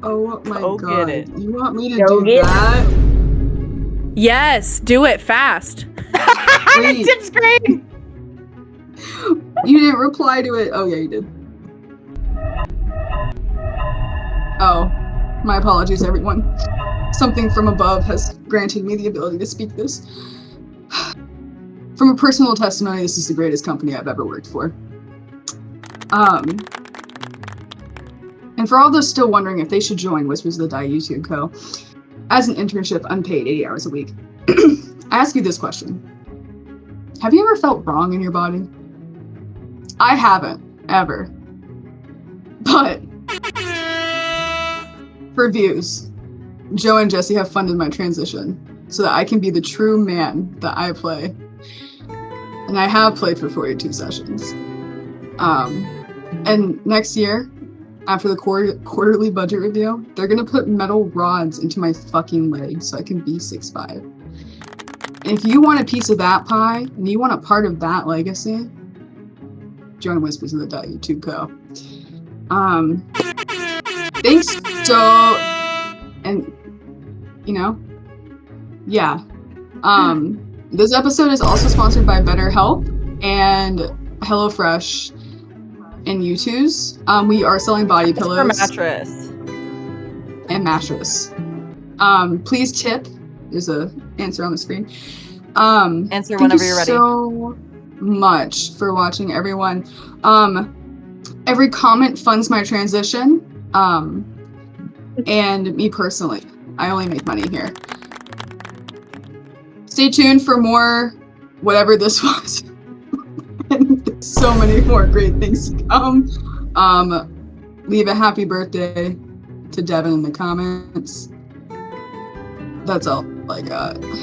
Oh my Go god. get it. You want me to do that? Yes, do it fast. Wait. Tip screen! You didn't reply to it. Oh yeah, you did. Oh, my apologies, everyone. Something from above has granted me the ability to speak this. From a personal testimony, this is the greatest company I've ever worked for. And for all those still wondering if they should join Whispers of the Die YouTube Co. as an internship, unpaid 80 hours a week, I ask you this question. Have you ever felt wrong in your body? I haven't, ever. But for views, Joe and Jesse have funded my transition so that I can be the true man that I play. And I have played for 42 sessions. And next year, after the quarterly budget review, they're gonna put metal rods into my fucking leg so I can be 6'5". And if you want a piece of that pie, and you want a part of that legacy, join Whispers of the Die YouTube Co. Thanks so, and, you know, yeah. This episode is also sponsored by BetterHelp and HelloFresh and U2's. We are selling body pillows. For mattress. And mattress. Please tip. There's a answer on the screen. Answer whenever you're ready. Thank you so much for watching, everyone. Every comment funds my transition. And me personally. I only make money here. Stay tuned for more whatever this was. And there's so many more great things to come. Leave a happy birthday to Devon in the comments. That's all I got.